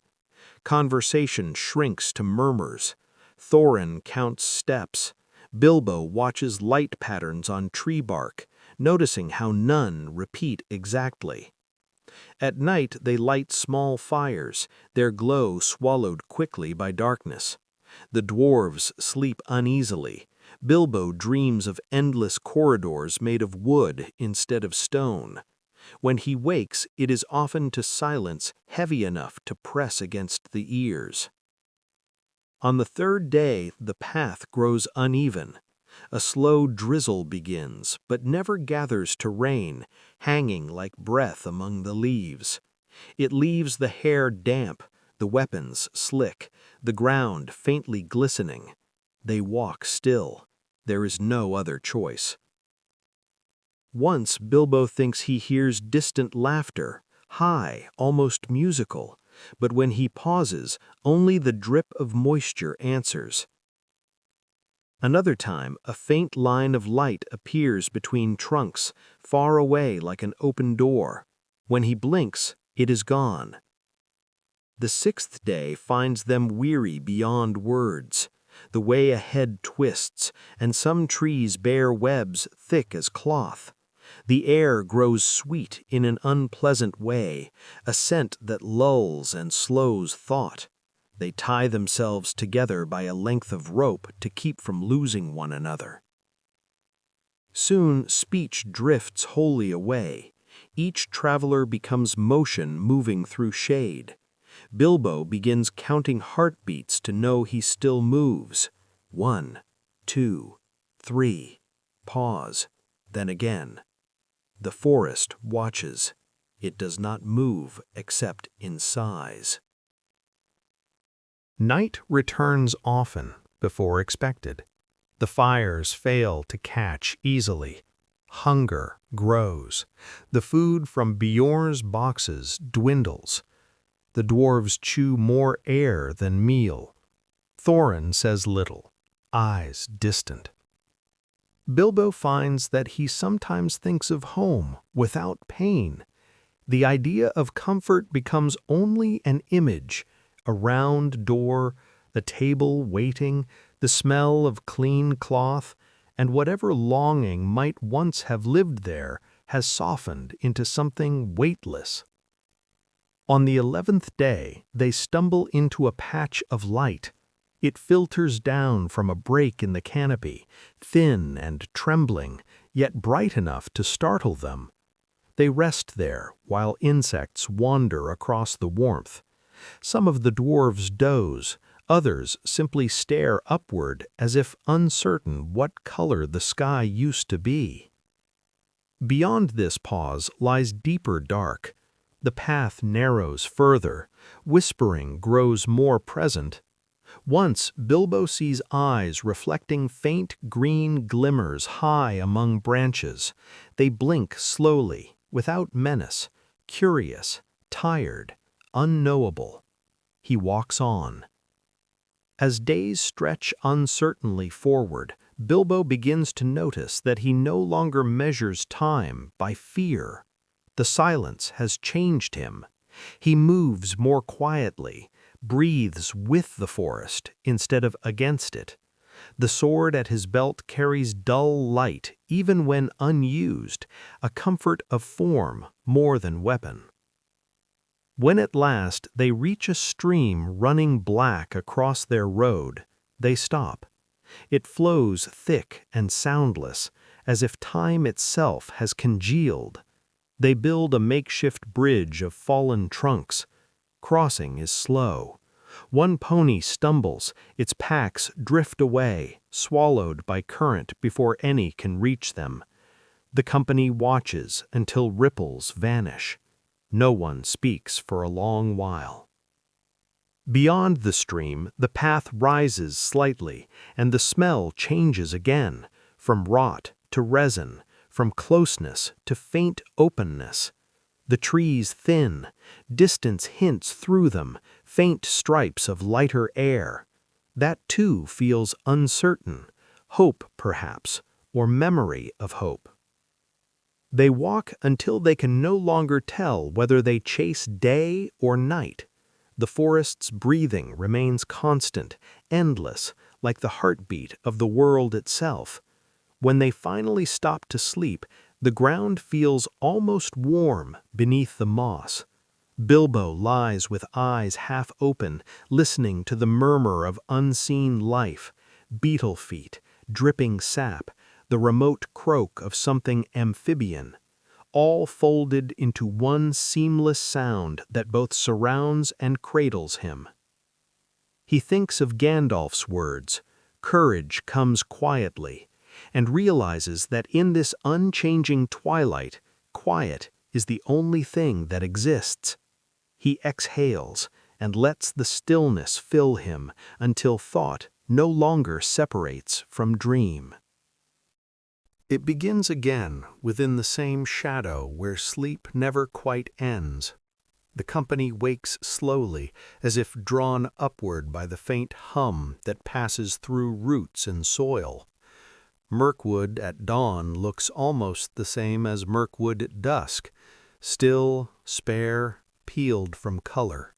Conversation shrinks to murmurs. Thorin counts steps. Bilbo watches light patterns on tree bark, noticing how none repeat exactly. At night they light small fires, their glow swallowed quickly by darkness. The dwarves sleep uneasily. Bilbo dreams of endless corridors made of wood instead of stone. When he wakes, it is often to silence heavy enough to press against the ears. On the third day, the path grows uneven. A slow drizzle begins, but never gathers to rain, hanging like breath among the leaves. It leaves the hair damp, the weapons slick, the ground faintly glistening. They walk still. There is no other choice. Once Bilbo thinks he hears distant laughter, high, almost musical, but when he pauses, only the drip of moisture answers. Another time, a faint line of light appears between trunks, far away like an open door. When he blinks, it is gone. The sixth day finds them weary beyond words. The way ahead twists, and some trees bear webs thick as cloth. The air grows sweet in an unpleasant way, a scent that lulls and slows thought. They tie themselves together by a length of rope to keep from losing one another. Soon speech drifts wholly away. Each traveler becomes motion moving through shade. Bilbo begins counting heartbeats to know he still moves. 1, 2, 3. Pause. Then again. The forest watches. It does not move except in sighs. Night returns often before expected. The fires fail to catch easily. Hunger grows. The food from Beorn's boxes dwindles. The dwarves chew more air than meal. Thorin says little, eyes distant. Bilbo finds that he sometimes thinks of home without pain. The idea of comfort becomes only an image, a round door, a table waiting, the smell of clean cloth, and whatever longing might once have lived there has softened into something weightless. On the 11th day, they stumble into a patch of light. It filters down from a break in the canopy, thin and trembling, yet bright enough to startle them. They rest there while insects wander across the warmth. Some of the dwarves doze, others simply stare upward as if uncertain what color the sky used to be. Beyond this pause lies deeper dark. The path narrows further, whispering grows more present. Once Bilbo sees eyes reflecting faint green glimmers high among branches. They blink slowly, without menace, curious, tired, unknowable. He walks on. As days stretch uncertainly forward, Bilbo begins to notice that he no longer measures time by fear. The silence has changed him. He moves more quietly, breathes with the forest instead of against it. The sword at his belt carries dull light even when unused, a comfort of form more than weapon. When at last they reach a stream running black across their road, they stop. It flows thick and soundless, as if time itself has congealed. They build a makeshift bridge of fallen trunks. Crossing is slow. One pony stumbles, its packs drift away, swallowed by current before any can reach them. The company watches until ripples vanish. No one speaks for a long while. Beyond the stream, the path rises slightly, and the smell changes again, from rot to resin, from closeness to faint openness. The trees thin, distance hints through them, faint stripes of lighter air. That too feels uncertain, hope perhaps, or memory of hope. They walk until they can no longer tell whether they chase day or night. The forest's breathing remains constant, endless, like the heartbeat of the world itself. When they finally stop to sleep, the ground feels almost warm beneath the moss. Bilbo lies with eyes half open, listening to the murmur of unseen life, beetle feet, dripping sap, the remote croak of something amphibian, all folded into one seamless sound that both surrounds and cradles him. He thinks of Gandalf's words, "Courage comes quietly," and realizes that in this unchanging twilight, quiet is the only thing that exists. He exhales and lets the stillness fill him until thought no longer separates from dream. It begins again within the same shadow where sleep never quite ends. The company wakes slowly, as if drawn upward by the faint hum that passes through roots and soil. Mirkwood at dawn looks almost the same as Mirkwood at dusk, still, spare, peeled from color.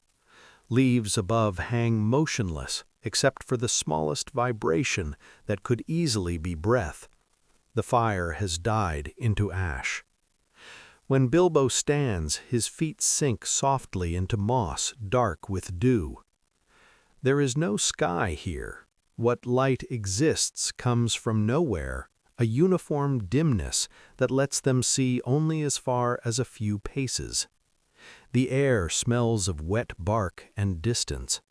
Leaves above hang motionless, except for the smallest vibration that could easily be breath. The fire has died into ash. When Bilbo stands, his feet sink softly into moss dark with dew. There is no sky here. What light exists comes from nowhere, a uniform dimness that lets them see only as far as a few paces. The air smells of wet bark and distance.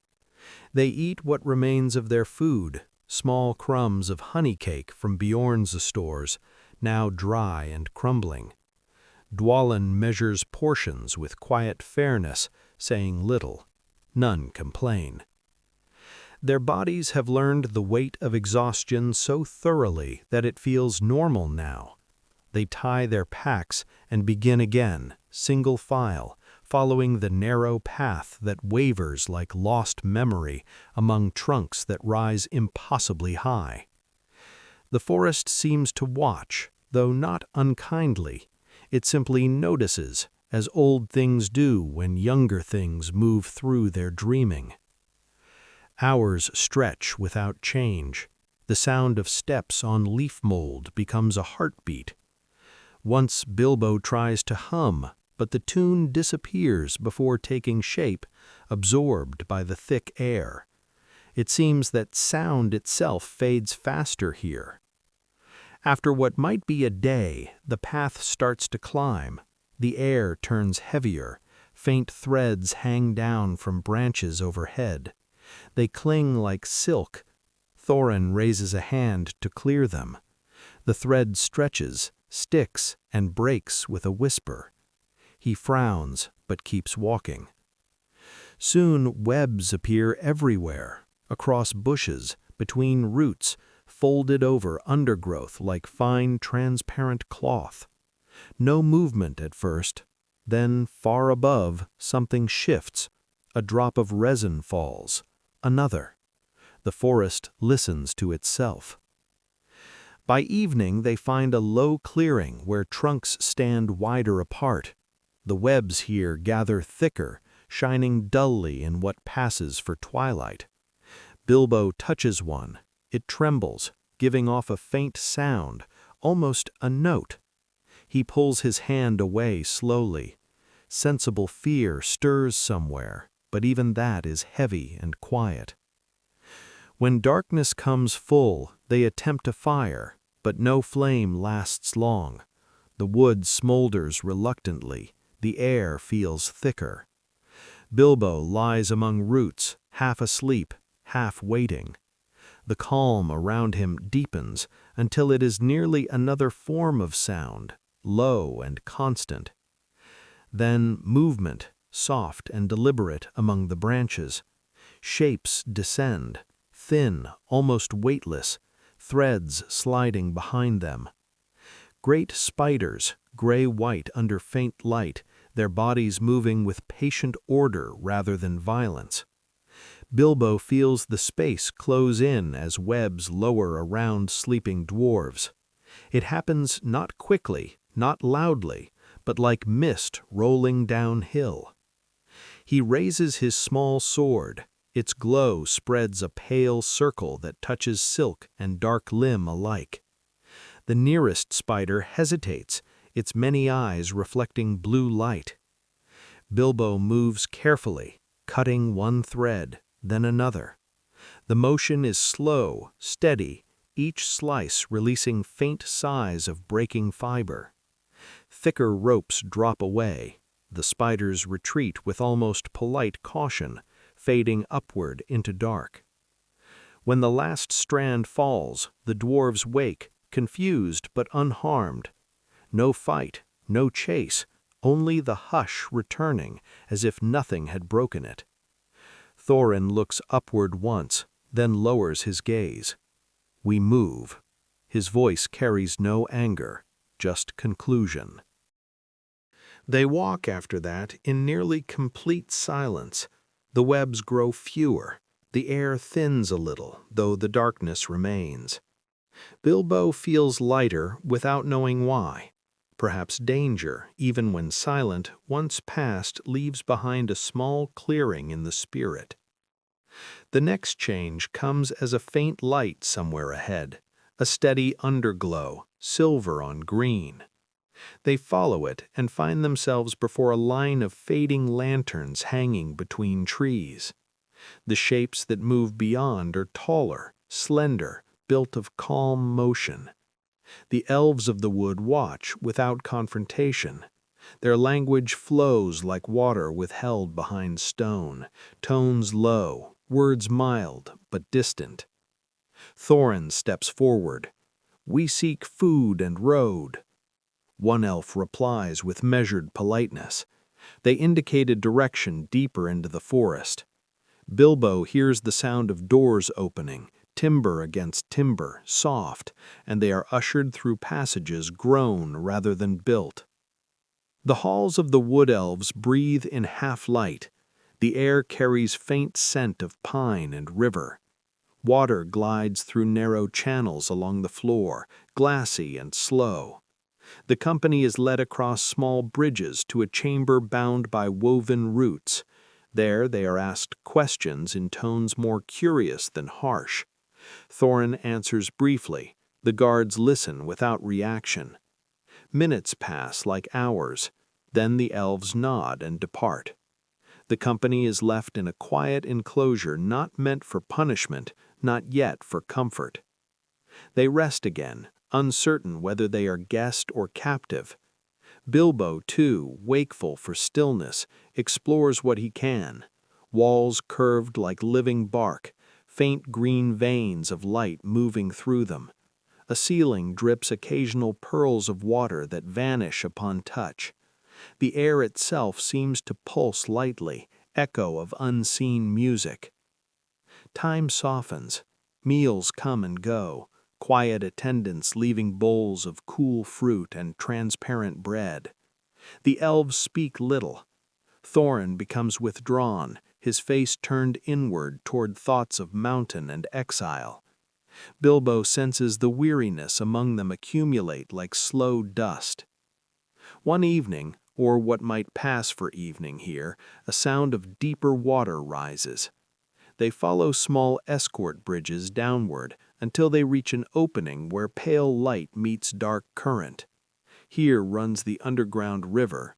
They eat what remains of their food, small crumbs of honey cake from Bjorn's stores, now dry and crumbling. Dwalin measures portions with quiet fairness, saying little. None complain. Their bodies have learned the weight of exhaustion so thoroughly that it feels normal now. They tie their packs and begin again, single file, following the narrow path that wavers like lost memory among trunks that rise impossibly high. The forest seems to watch, though not unkindly. It simply notices, as old things do when younger things move through their dreaming. Hours stretch without change. The sound of steps on leaf mold becomes a heartbeat. Once Bilbo tries to hum, but the tune disappears before taking shape, absorbed by the thick air. It seems that sound itself fades faster here. After what might be a day, the path starts to climb. The air turns heavier. Faint threads hang down from branches overhead. They cling like silk. Thorin raises a hand to clear them. The thread stretches, sticks, and breaks with a whisper. He frowns, but keeps walking. Soon webs appear everywhere, across bushes, between roots, folded over undergrowth like fine transparent cloth. No movement at first. Then, far above, something shifts. A drop of resin falls. Another. The forest listens to itself. By evening they find a low clearing where trunks stand wider apart. The webs here gather thicker, shining dully in what passes for twilight. Bilbo touches one. It trembles, giving off a faint sound, almost a note. He pulls his hand away slowly. Sensible fear stirs somewhere, but even that is heavy and quiet. When darkness comes full, they attempt a fire, but no flame lasts long. The wood smolders reluctantly. The air feels thicker. Bilbo lies among roots, half asleep, half waiting. The calm around him deepens until it is nearly another form of sound, low and constant. Then movement, soft and deliberate among the branches. Shapes descend, thin, almost weightless, threads sliding behind them. Great spiders, gray-white under faint light, their bodies moving with patient order rather than violence. Bilbo feels the space close in as webs lower around sleeping dwarves. It happens not quickly, not loudly, but like mist rolling downhill. He raises his small sword. Its glow spreads a pale circle that touches silk and dark limb alike. The nearest spider hesitates, its many eyes reflecting blue light. Bilbo moves carefully, cutting one thread, then another. The motion is slow, steady, each slice releasing faint sighs of breaking fiber. Thicker ropes drop away. The spiders retreat with almost polite caution, fading upward into dark. When the last strand falls, the dwarves wake, confused but unharmed. No fight, no chase, only the hush returning, as if nothing had broken it. Thorin looks upward once, then lowers his gaze. We move. His voice carries no anger, just conclusion. They walk after that in nearly complete silence. The webs grow fewer. The air thins a little, though the darkness remains. Bilbo feels lighter without knowing why. Perhaps danger, even when silent, once past leaves behind a small clearing in the spirit. The next change comes as a faint light somewhere ahead, a steady underglow, silver on green. They follow it and find themselves before a line of fading lanterns hanging between trees. The shapes that move beyond are taller, slender, built of calm motion. The elves of the wood watch without confrontation. Their language flows like water withheld behind stone, tones low, words mild but distant. Thorin steps forward. We seek food and road. One elf replies with measured politeness. They indicate a direction deeper into the forest. Bilbo hears the sound of doors opening, timber against timber, soft, and they are ushered through passages grown rather than built. The halls of the wood elves breathe in half-light. The air carries faint scent of pine and river. Water glides through narrow channels along the floor, glassy and slow. The company is led across small bridges to a chamber bound by woven roots. There they are asked questions in tones more curious than harsh. Thorin answers briefly. The guards listen without reaction. Minutes pass like hours. Then the elves nod and depart. The company is left in a quiet enclosure not meant for punishment, not yet for comfort. They rest again, uncertain whether they are guest or captive. Bilbo, too, wakeful for stillness, explores what he can. Walls curved like living bark, faint green veins of light moving through them. A ceiling drips occasional pearls of water that vanish upon touch. The air itself seems to pulse lightly, echo of unseen music. Time softens. Meals come and go, quiet attendants leaving bowls of cool fruit and transparent bread. The elves speak little. Thorin becomes withdrawn, his face turned inward toward thoughts of mountain and exile. Bilbo senses the weariness among them accumulate like slow dust. One evening, or what might pass for evening here, a sound of deeper water rises. They follow small escort bridges downward until they reach an opening where pale light meets dark current. Here runs the underground river.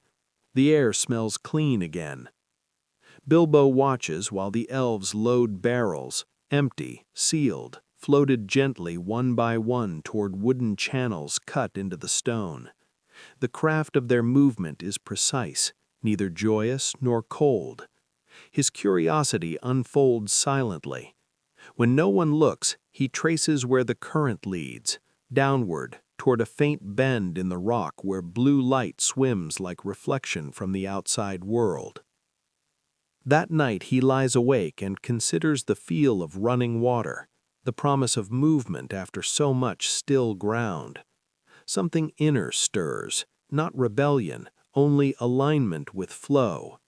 The air smells clean again. Bilbo watches while the elves load barrels, empty, sealed, floated gently one by one toward wooden channels cut into the stone. The craft of their movement is precise, neither joyous nor cold. His curiosity unfolds silently. When no one looks, he traces where the current leads, downward, toward a faint bend in the rock where blue light swims like reflection from the outside world. That night he lies awake and considers the feel of running water, the promise of movement after so much still ground. Something inner stirs, not rebellion, only alignment with flow.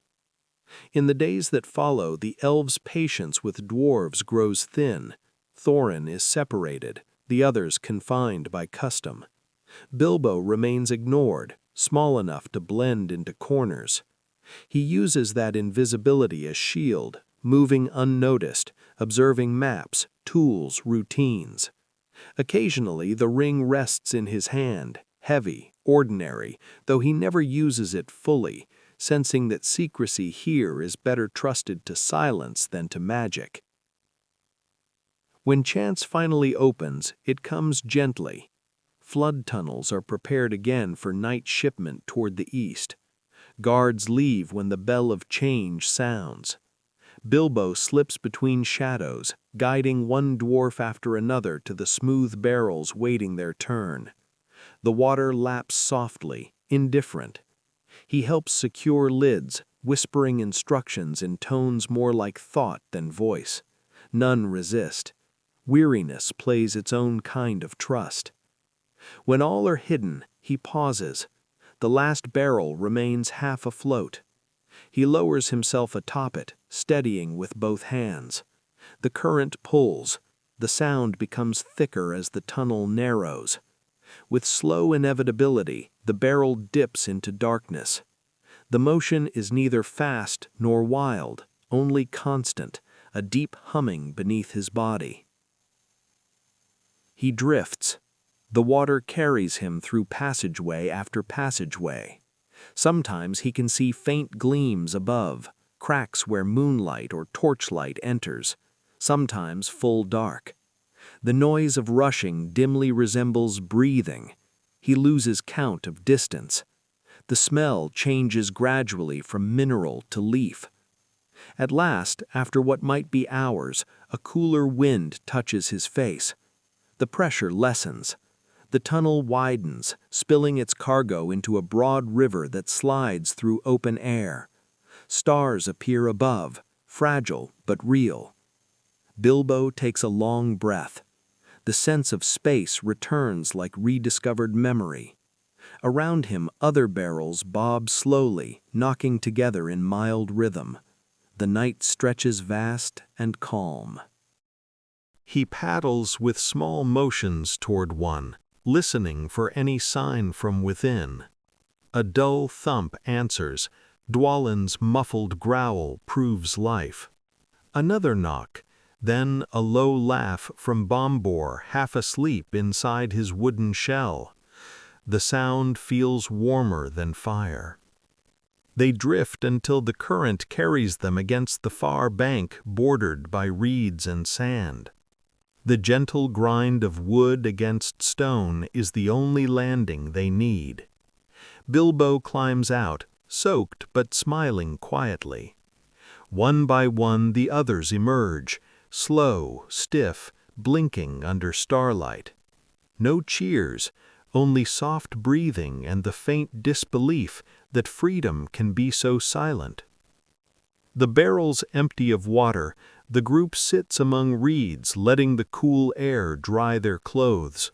In the days that follow, the elves' patience with dwarves grows thin. Thorin is separated, the others confined by custom. Bilbo remains ignored, small enough to blend into corners. He uses that invisibility as shield, moving unnoticed, observing maps, tools, routines. Occasionally, the ring rests in his hand, heavy, ordinary, though he never uses it fully, sensing that secrecy here is better trusted to silence than to magic. When chance finally opens, it comes gently. Flood tunnels are prepared again for night shipment toward the east. Guards leave when the bell of change sounds. Bilbo slips between shadows, guiding one dwarf after another to the smooth barrels waiting their turn. The water laps softly, indifferent. He helps secure lids, whispering instructions in tones more like thought than voice. None resist. Weariness plays its own kind of trust. When all are hidden, he pauses. The last barrel remains half afloat. He lowers himself atop it, steadying with both hands. The current pulls. The sound becomes thicker as the tunnel narrows. With slow inevitability, the barrel dips into darkness. The motion is neither fast nor wild, only constant, a deep humming beneath his body. He drifts. The water carries him through passageway after passageway. Sometimes he can see faint gleams above, cracks where moonlight or torchlight enters, sometimes full dark. The noise of rushing dimly resembles breathing. He loses count of distance. The smell changes gradually from mineral to leaf. At last, after what might be hours, a cooler wind touches his face. The pressure lessens. The tunnel widens, spilling its cargo into a broad river that slides through open air. Stars appear above, fragile but real. Bilbo takes a long breath. The sense of space returns like rediscovered memory. Around him, other barrels bob slowly, knocking together in mild rhythm. The night stretches vast and calm. He paddles with small motions toward one, listening for any sign from within. A dull thump answers. Dwalin's muffled growl proves life. Another knock, then a low laugh from Bombor, half asleep inside his wooden shell. The sound feels warmer than fire. They drift until the current carries them against the far bank bordered by reeds and sand. The gentle grind of wood against stone is the only landing they need. Bilbo climbs out, soaked but smiling quietly. One by one the others emerge, slow, stiff, blinking under starlight. No cheers, only soft breathing and the faint disbelief that freedom can be so silent. The barrels empty of water, the group sits among reeds, letting the cool air dry their clothes.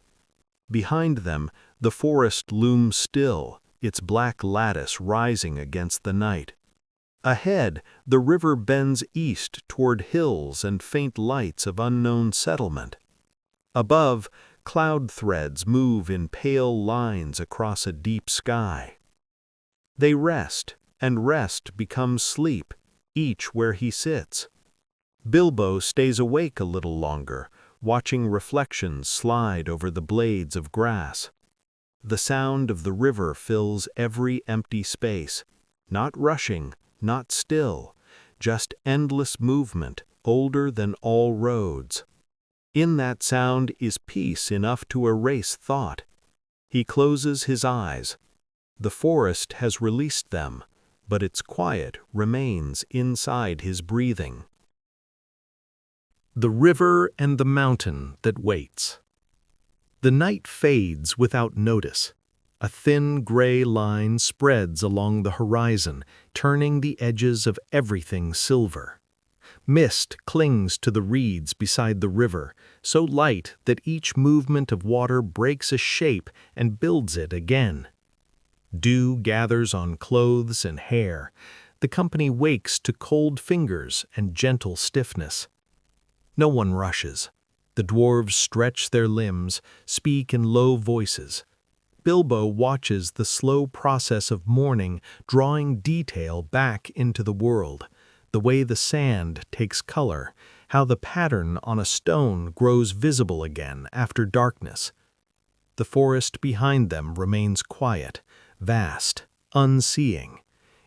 Behind them, the forest looms still, its black lattice rising against the night. Ahead, the river bends east toward hills and faint lights of unknown settlement. Above, cloud threads move in pale lines across a deep sky. They rest, and rest becomes sleep, each where he sits. Bilbo stays awake a little longer, watching reflections slide over the blades of grass. The sound of the river fills every empty space, not rushing, not still, just endless movement, older than all roads. In that sound is peace enough to erase thought. He closes his eyes. The forest has released them, but its quiet remains inside his breathing. The river and the mountain that waits. The night fades without notice. A thin gray line spreads along the horizon, turning the edges of everything silver. Mist clings to the reeds beside the river, so light that each movement of water breaks a shape and builds it again. Dew gathers on clothes and hair. The company wakes to cold fingers and gentle stiffness. No one rushes. The dwarves stretch their limbs, speak in low voices. Bilbo watches the slow process of morning drawing detail back into the world, the way the sand takes color, how the pattern on a stone grows visible again after darkness. The forest behind them remains quiet, vast, unseeing.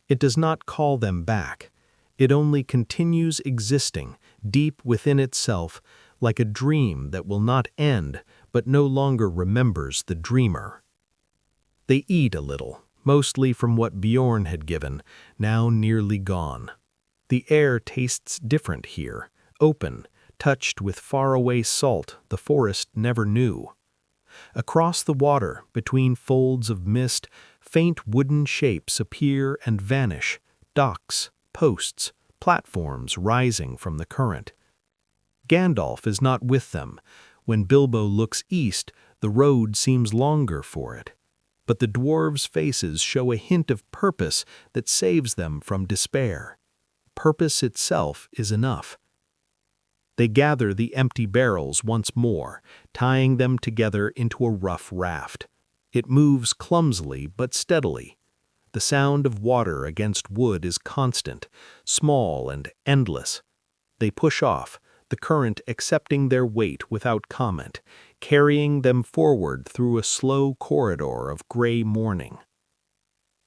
It does not call them back. It only continues existing, deep within itself, like a dream that will not end, but no longer remembers the dreamer. They eat a little, mostly from what Bjorn had given, now nearly gone. The air tastes different here, open, touched with faraway salt the forest never knew. Across the water, between folds of mist, faint wooden shapes appear and vanish, docks, posts, platforms rising from the current. Gandalf is not with them. When Bilbo looks east, the road seems longer for it. But the dwarves' faces show a hint of purpose that saves them from despair. Purpose itself is enough. They gather the empty barrels once more, tying them together into a rough raft. It moves clumsily but steadily. The sound of water against wood is constant, small and endless. They push off, the current accepting their weight without comment, carrying them forward through a slow corridor of gray morning.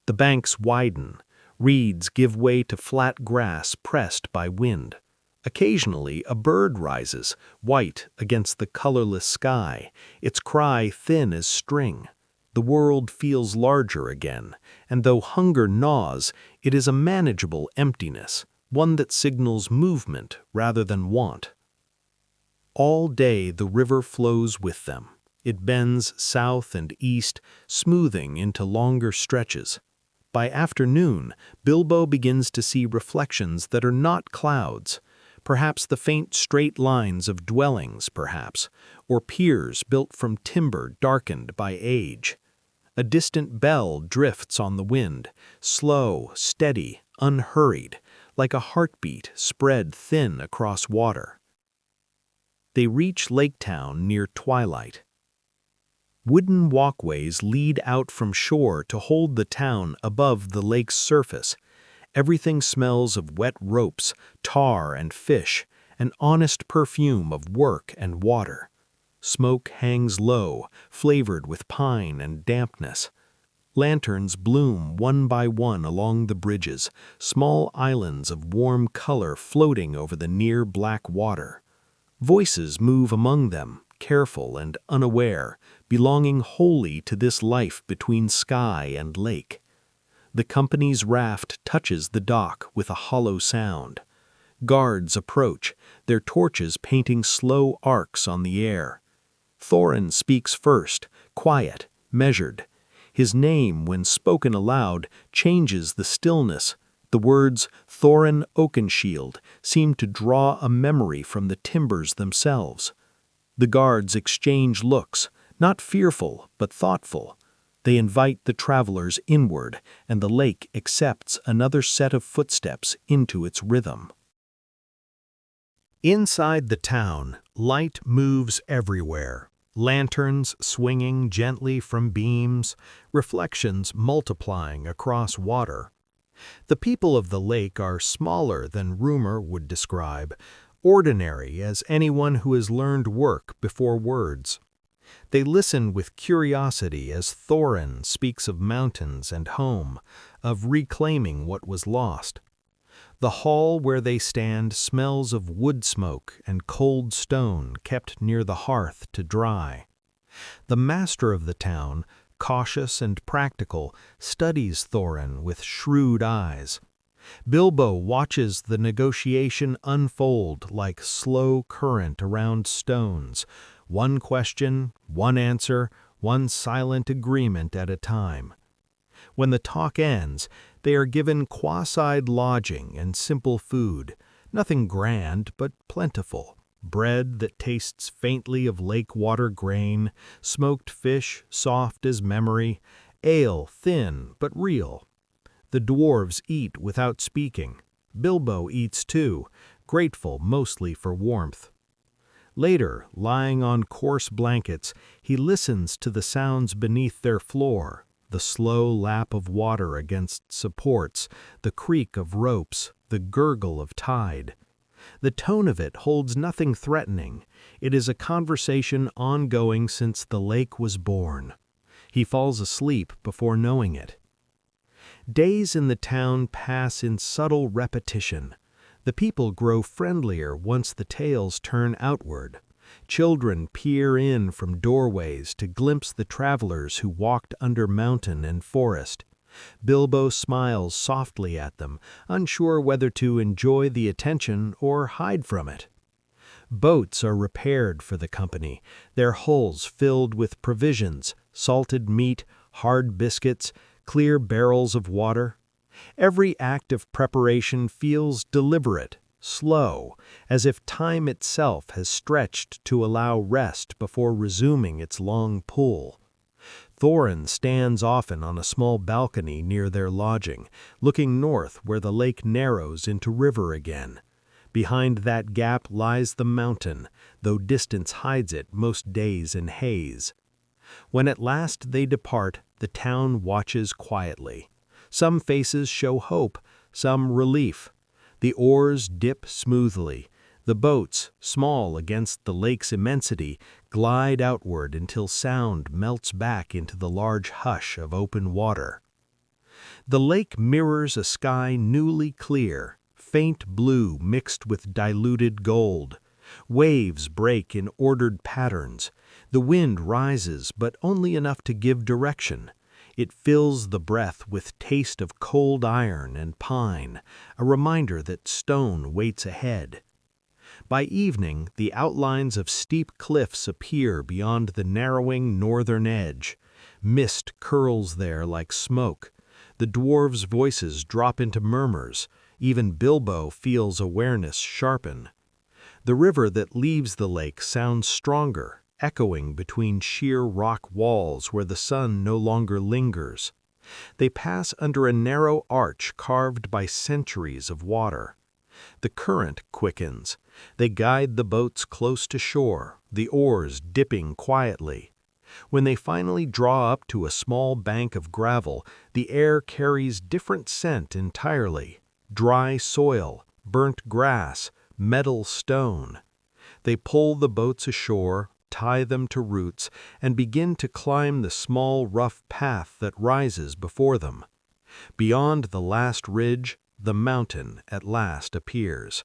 The banks widen. Reeds give way to flat grass pressed by wind. Occasionally a bird rises, white against the colorless sky, its cry thin as string. The world feels larger again, and though hunger gnaws, it is a manageable emptiness, one that signals movement rather than want. All day the river flows with them. It bends south and east, smoothing into longer stretches. By afternoon, Bilbo begins to see reflections that are not clouds, perhaps the faint straight lines of dwellings, perhaps, or piers built from timber darkened by age. A distant bell drifts on the wind, slow, steady, unhurried, like a heartbeat spread thin across water. They reach Lake Town near twilight. Wooden walkways lead out from shore to hold the town above the lake's surface. Everything smells of wet ropes, tar and fish, an honest perfume of work and water. Smoke hangs low, flavored with pine and dampness. Lanterns bloom one by one along the bridges, small islands of warm color floating over the near black water. Voices move among them, careful and unaware, belonging wholly to this life between sky and lake. The company's raft touches the dock with a hollow sound. Guards approach, their torches painting slow arcs on the air. Thorin speaks first, quiet, measured. His name, when spoken aloud, changes the stillness. The words Thorin Oakenshield seem to draw a memory from the timbers themselves. The guards exchange looks, not fearful but thoughtful. They invite the travelers inward, and the lake accepts another set of footsteps into its rhythm. Inside the town, light moves everywhere. lanterns swinging gently from beams, reflections multiplying across water. The people of the lake are smaller than rumor would describe, ordinary as anyone who has learned work before words. They listen with curiosity as Thorin speaks of mountains and home, of reclaiming what was lost. The hall where they stand smells of wood smoke and cold stone kept near the hearth to dry. The master of the town, cautious and practical, studies Thorin with shrewd eyes. Bilbo watches the negotiation unfold like slow current around stones, one question, one answer, one silent agreement at a time. When the talk ends, they are given quiet lodging and simple food, nothing grand but plentiful. Bread that tastes faintly of lake water grain, smoked fish soft as memory, ale thin but real. The dwarves eat without speaking. Bilbo eats too, grateful mostly for warmth. Later, lying on coarse blankets, he listens to the sounds beneath their floor, the slow lap of water against supports, the creak of ropes, the gurgle of tide. The tone of it holds nothing threatening. It is a conversation ongoing since the lake was born. He falls asleep before knowing it. Days in the town pass in subtle repetition. The people grow friendlier once the tales turn outward. Children peer in from doorways to glimpse the travelers who walked under mountain and forest. Bilbo smiles softly at them, unsure whether to enjoy the attention or hide from it. Boats are repaired for the company, their hulls filled with provisions, salted meat, hard biscuits, clear barrels of water. Every act of preparation feels deliberate, slow, as if time itself has stretched to allow rest before resuming its long pull. Thorin stands often on a small balcony near their lodging, looking north where the lake narrows into river again. Behind that gap lies the mountain, though distance hides it most days in haze. When at last they depart, the town watches quietly. Some faces show hope, some relief. The oars dip smoothly. The boats, small against the lake's immensity, glide outward until sound melts back into the large hush of open water. The lake mirrors a sky newly clear, faint blue mixed with diluted gold. Waves break in ordered patterns. The wind rises, but only enough to give direction. It fills the breath with taste of cold iron and pine, a reminder that stone waits ahead. By evening, the outlines of steep cliffs appear beyond the narrowing northern edge. Mist curls there like smoke. The dwarves' voices drop into murmurs. Even Bilbo feels awareness sharpen. The river that leaves the lake sounds stronger, echoing between sheer rock walls where the sun no longer lingers. They pass under a narrow arch carved by centuries of water. The current quickens. They guide the boats close to shore, the oars dipping quietly. When they finally draw up to a small bank of gravel, the air carries different scent entirely. Dry soil, burnt grass, metal stone. They pull the boats ashore, tie them to roots, and begin to climb the small rough path that rises before them. Beyond the last ridge, the mountain at last appears.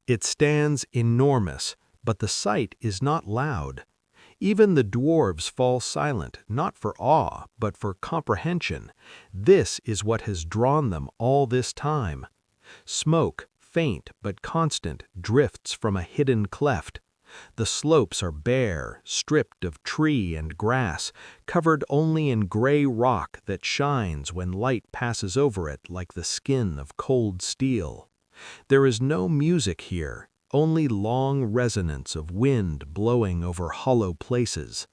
It stands enormous, but the sight is not loud. Even the dwarves fall silent, not for awe, but for comprehension. This is what has drawn them all this time. Smoke, faint but constant, drifts from a hidden cleft. The slopes are bare, stripped of tree and grass, covered only in gray rock that shines when light passes over it like the skin of cold steel. There is no music here, only long resonance of wind blowing over hollow places.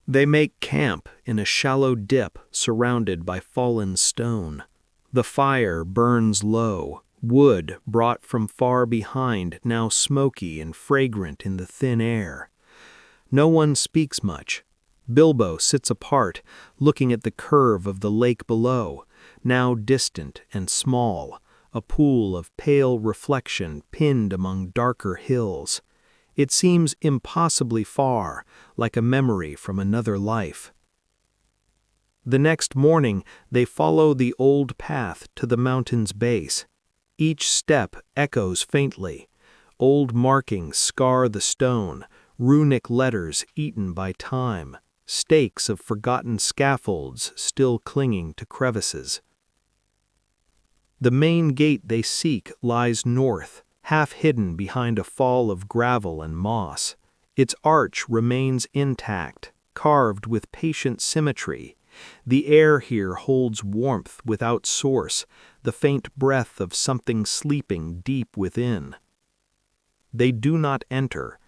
They make camp in a shallow dip surrounded by fallen stone. The fire burns low, wood brought from far behind now smoky and fragrant in the thin air. No one speaks much. Bilbo sits apart, looking at the curve of the lake below, now distant and small, a pool of pale reflection pinned among darker hills. It seems impossibly far, like a memory from another life. The next morning, they follow the old path to the mountain's base. Each step echoes faintly. Old markings scar the stone, runic letters eaten by time, stakes of forgotten scaffolds still clinging to crevices. The main gate they seek lies north, half hidden behind a fall of gravel and moss. Its arch remains intact, carved with patient symmetry. The air here holds warmth without source, the faint breath of something sleeping deep within. They do not enter.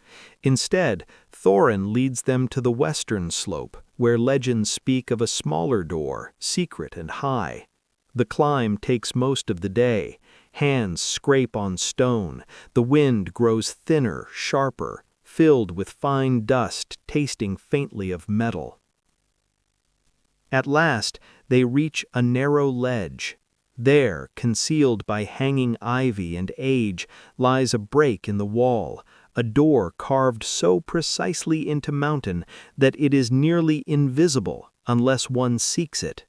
Instead, Thorin leads them to the western slope, where legends speak of a smaller door, secret and high. The climb takes most of the day. Hands scrape on stone. The wind grows thinner, sharper, filled with fine dust tasting faintly of metal. At last, they reach a narrow ledge. There, concealed by hanging ivy and age, lies a break in the wall, a door carved so precisely into mountain that it is nearly invisible unless one seeks it.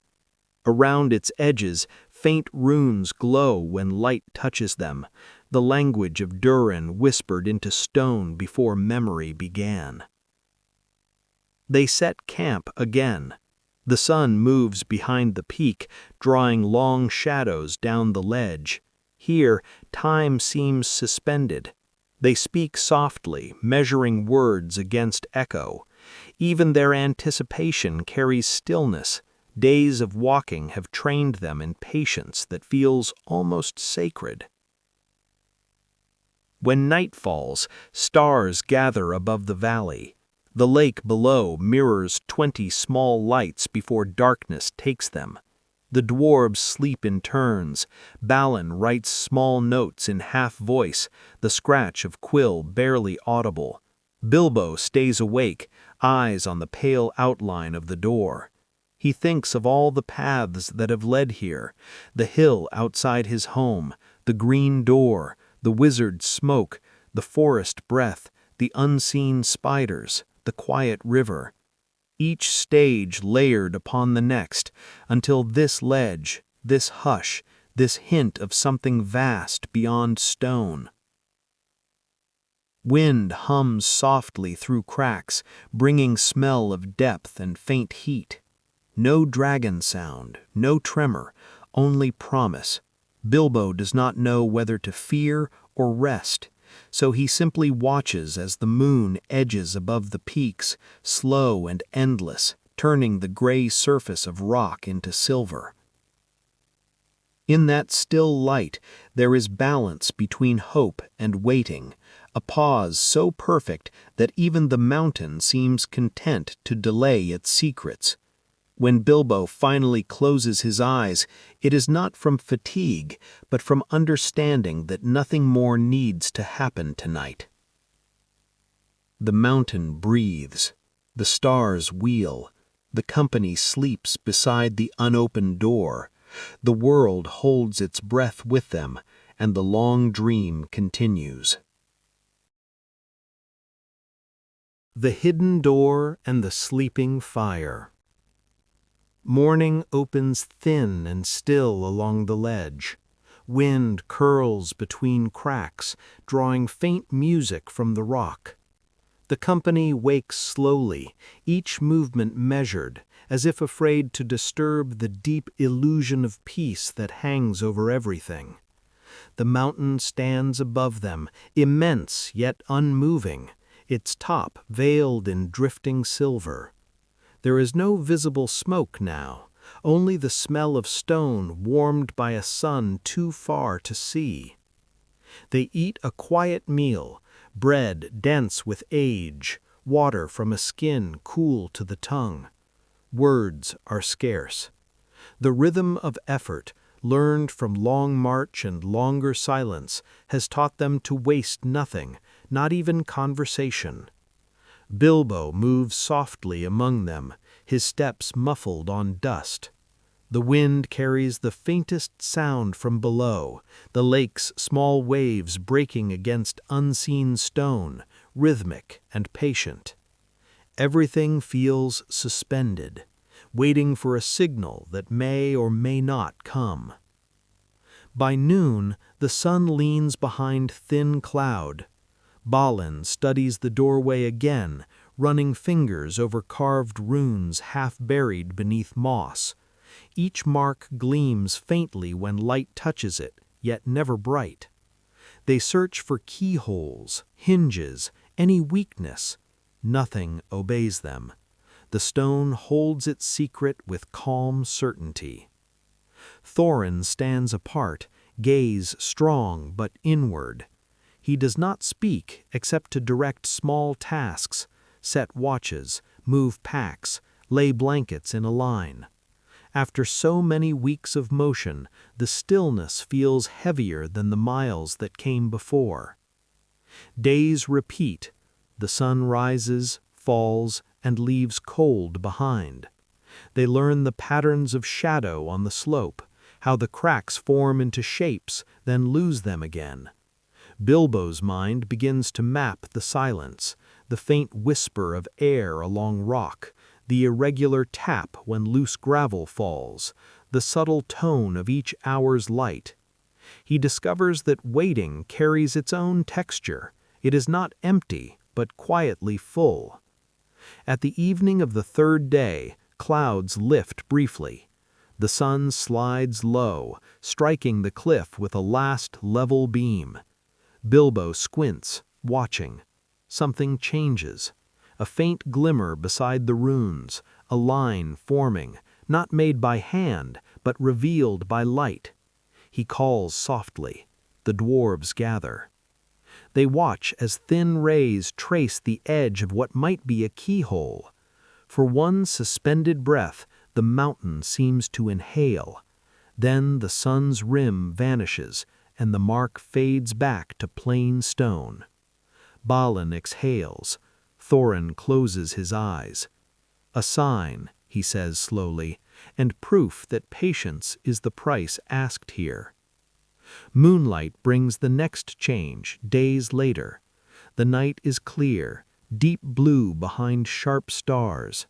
Around its edges, faint runes glow when light touches them, the language of Durin whispered into stone before memory began. They set camp again. The sun moves behind the peak, drawing long shadows down the ledge. Here, time seems suspended. They speak softly, measuring words against echo. Even their anticipation carries stillness. Days of walking have trained them in patience that feels almost sacred. When night falls, stars gather above the valley. The lake below mirrors 20 small lights before darkness takes them. The dwarves sleep in turns. Balin writes small notes in half-voice, the scratch of quill barely audible. Bilbo stays awake, eyes on the pale outline of the door. He thinks of all the paths that have led here, the hill outside his home, the green door, the wizard's smoke, the forest breath, the unseen spiders, the quiet river. Each stage layered upon the next, until this ledge, this hush, this hint of something vast beyond stone. Wind hums softly through cracks, bringing smell of depth and faint heat. No dragon sound, no tremor, only promise. Bilbo does not know whether to fear or rest, so he simply watches as the moon edges above the peaks, slow and endless, turning the gray surface of rock into silver. In that still light, there is balance between hope and waiting, a pause so perfect that even the mountain seems content to delay its secrets. When Bilbo finally closes his eyes, it is not from fatigue, but from understanding that nothing more needs to happen tonight. The mountain breathes. The stars wheel. The company sleeps beside the unopened door. The world holds its breath with them, and the long dream continues. The Hidden Door and the Sleeping Fire. Morning opens thin and still along the ledge. Wind curls between cracks, drawing faint music from the rock. The company wakes slowly, each movement measured, as if afraid to disturb the deep illusion of peace that hangs over everything. The mountain stands above them, immense yet unmoving, its top veiled in drifting silver. There is no visible smoke now, only the smell of stone warmed by a sun too far to see. They eat a quiet meal, bread dense with age, water from a skin cool to the tongue. Words are scarce. The rhythm of effort, learned from long march and longer silence, has taught them to waste nothing, not even conversation. Bilbo moves softly among them, his steps muffled on dust. The wind carries the faintest sound from below, the lake's small waves breaking against unseen stone, rhythmic and patient. Everything feels suspended, waiting for a signal that may or may not come. By noon, the sun leans behind thin cloud. Balin studies the doorway again, running fingers over carved runes half buried beneath moss. Each mark gleams faintly when light touches it, yet never bright. They search for keyholes, hinges, any weakness. Nothing obeys them. The stone holds its secret with calm certainty. Thorin stands apart, gaze strong but inward. He does not speak except to direct small tasks, set watches, move packs, lay blankets in a line. After so many weeks of motion, the stillness feels heavier than the miles that came before. Days repeat. The sun rises, falls, and leaves cold behind. They learn the patterns of shadow on the slope, how the cracks form into shapes, then lose them again. Bilbo's mind begins to map the silence, the faint whisper of air along rock, the irregular tap when loose gravel falls, the subtle tone of each hour's light. He discovers that waiting carries its own texture. It is not empty, but quietly full. At the evening of the third day, clouds lift briefly. The sun slides low, striking the cliff with a last level beam. Bilbo squints, watching. Something changes. A faint glimmer beside the runes, a line forming, not made by hand, but revealed by light. He calls softly. The dwarves gather. They watch as thin rays trace the edge of what might be a keyhole. For one suspended breath, the mountain seems to inhale. Then the sun's rim vanishes, and the mark fades back to plain stone. Balin exhales. Thorin closes his eyes. A sign, he says slowly, and proof that patience is the price asked here. Moonlight brings the next change, days later. The night is clear, deep blue behind sharp stars.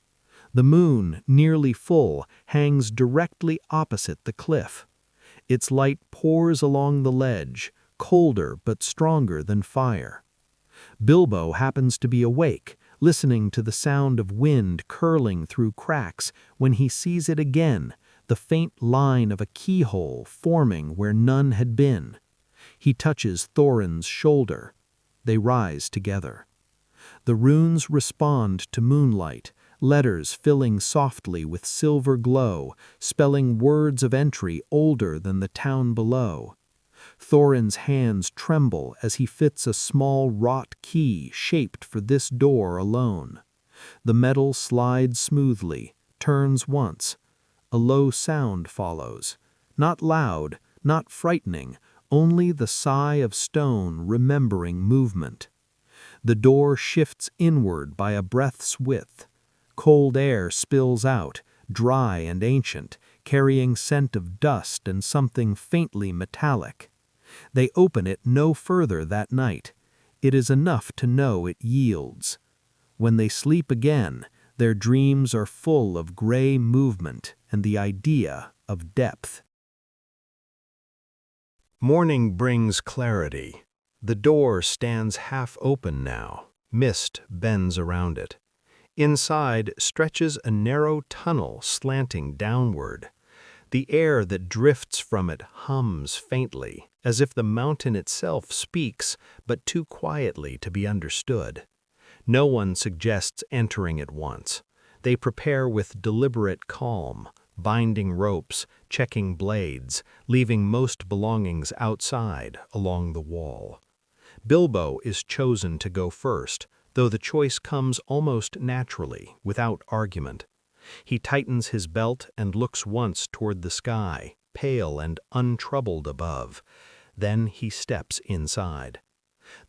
The moon, nearly full, hangs directly opposite the cliff. Its light pours along the ledge, colder but stronger than fire. Bilbo happens to be awake, listening to the sound of wind curling through cracks when he sees it again, the faint line of a keyhole forming where none had been. He touches Thorin's shoulder. They rise together. The runes respond to moonlight, letters filling softly with silver glow, spelling words of entry older than the town below. Thorin's hands tremble as he fits a small wrought key shaped for this door alone. The metal slides smoothly, turns once. A low sound follows. Not loud, not frightening, only the sigh of stone remembering movement. The door shifts inward by a breath's width. Cold air spills out, dry and ancient, carrying scent of dust and something faintly metallic. They open it no further that night. It is enough to know it yields. When they sleep again, their dreams are full of gray movement and the idea of depth. Morning brings clarity. The door stands half open now. Mist bends around it. Inside stretches a narrow tunnel slanting downward. The air that drifts from it hums faintly, as if the mountain itself speaks, but too quietly to be understood. No one suggests entering at once. They prepare with deliberate calm, binding ropes, checking blades, leaving most belongings outside along the wall. Bilbo is chosen to go first, though the choice comes almost naturally, without argument. He tightens his belt and looks once toward the sky, pale and untroubled above. Then he steps inside.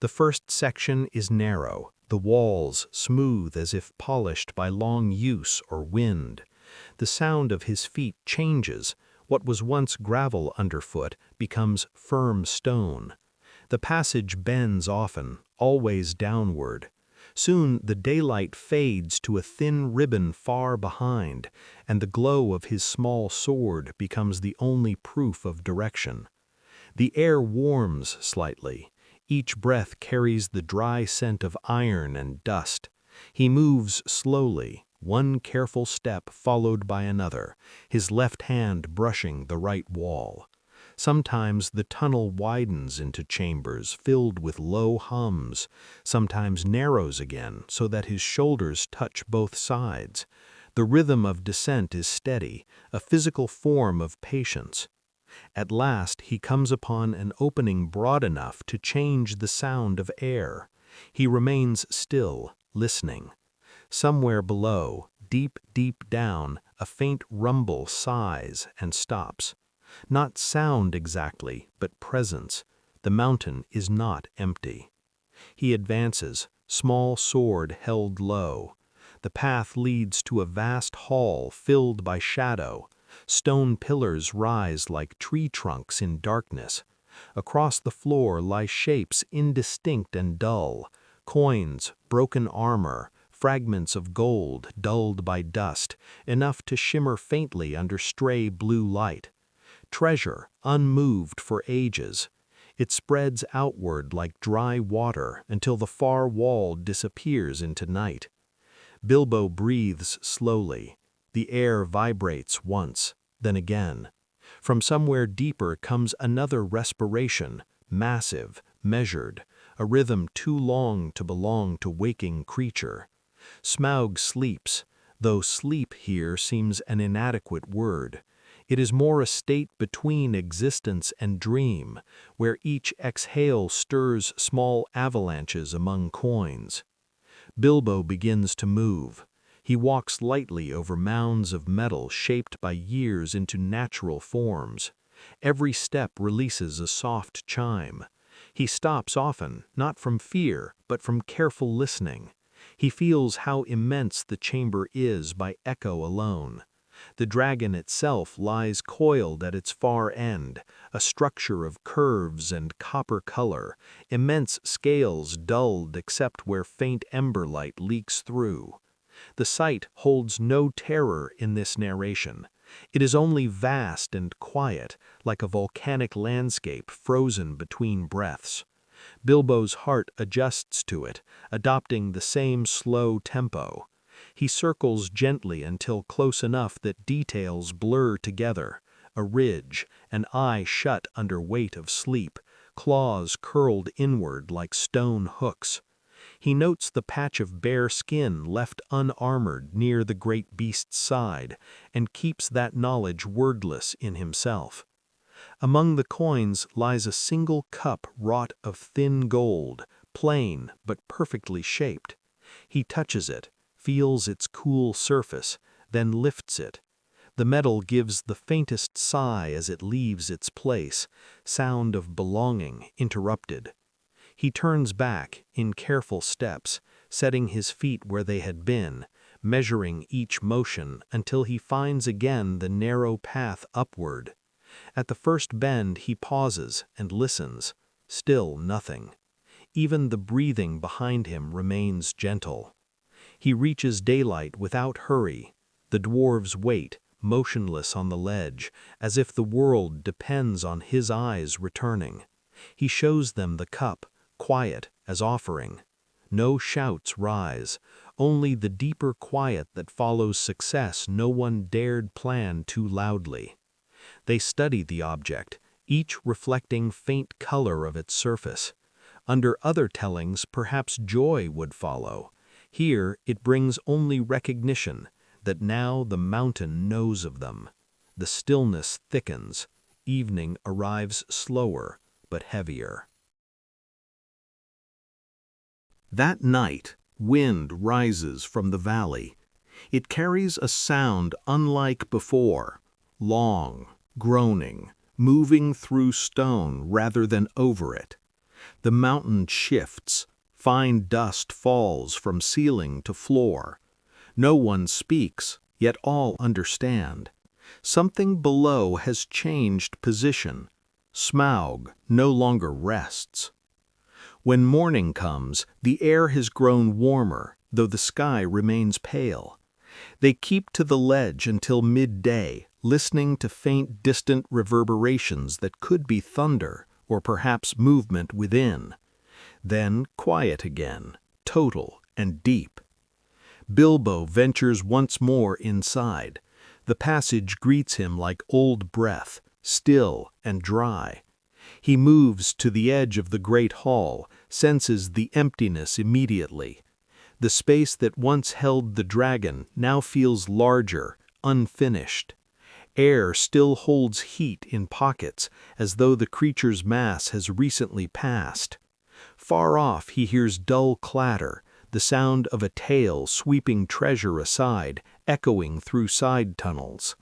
The first section is narrow, the walls smooth as if polished by long use or wind. The sound of his feet changes. What was once gravel underfoot becomes firm stone. The passage bends often, always downward. Soon the daylight fades to a thin ribbon far behind, and the glow of his small sword becomes the only proof of direction. The air warms slightly. Each breath carries the dry scent of iron and dust. He moves slowly, one careful step followed by another, his left hand brushing the right wall. Sometimes the tunnel widens into chambers filled with low hums, sometimes narrows again so that his shoulders touch both sides. The rhythm of descent is steady, a physical form of patience. At last he comes upon an opening broad enough to change the sound of air. He remains still, listening. Somewhere below, deep, deep down, a faint rumble sighs and stops. Not sound exactly, but presence. The mountain is not empty. He advances, small sword held low. The path leads to a vast hall filled by shadow. Stone pillars rise like tree trunks in darkness. Across the floor lie shapes indistinct and dull. Coins, broken armor, fragments of gold dulled by dust, enough to shimmer faintly under stray blue light. Treasure, unmoved for ages. It spreads outward like dry water until the far wall disappears into night. Bilbo breathes slowly. The air vibrates once, then again. From somewhere deeper comes another respiration, massive, measured, a rhythm too long to belong to waking creature. Smaug sleeps, though sleep here seems an inadequate word. It is more a state between existence and dream, where each exhale stirs small avalanches among coins. Bilbo begins to move. He walks lightly over mounds of metal shaped by years into natural forms. Every step releases a soft chime. He stops often, not from fear, but from careful listening. He feels how immense the chamber is by echo alone. The dragon itself lies coiled at its far end, a structure of curves and copper color, immense scales dulled except where faint ember light leaks through. The sight holds no terror in this narration. It is only vast and quiet, like a volcanic landscape frozen between breaths. Bilbo's heart adjusts to it, adopting the same slow tempo. He circles gently until close enough that details blur together. A ridge, an eye shut under weight of sleep, claws curled inward like stone hooks. He notes the patch of bare skin left unarmored near the great beast's side, and keeps that knowledge wordless in himself. Among the coins lies a single cup wrought of thin gold, plain but perfectly shaped. He touches it, feels its cool surface, then lifts it. The metal gives the faintest sigh as it leaves its place, sound of belonging interrupted. He turns back in careful steps, setting his feet where they had been, measuring each motion until he finds again the narrow path upward. At the first bend he pauses and listens, still nothing. Even the breathing behind him remains gentle. He reaches daylight without hurry. The dwarves wait, motionless on the ledge, as if the world depends on his eyes returning. He shows them the cup, quiet as offering. No shouts rise, only the deeper quiet that follows success no one dared plan too loudly. They study the object, each reflecting faint color of its surface. Under other tellings, perhaps joy would follow. Here it brings only recognition that now the mountain knows of them. The stillness thickens. Evening arrives slower, but heavier. That night, wind rises from the valley. It carries a sound unlike before, long, groaning, moving through stone rather than over it. The mountain shifts. Fine dust falls from ceiling to floor. No one speaks, yet all understand. Something below has changed position. Smaug no longer rests. When morning comes, the air has grown warmer, though the sky remains pale. They keep to the ledge until midday, listening to faint, distant reverberations that could be thunder or perhaps movement within. Then quiet again, total and deep. Bilbo ventures once more inside. The passage greets him like old breath, still and dry. He moves to the edge of the great hall, senses the emptiness immediately. The space that once held the dragon now feels larger, unfinished. Air still holds heat in pockets, as though the creature's mass has recently passed. Far off he hears dull clatter, the sound of a tail sweeping treasure aside, echoing through side tunnels.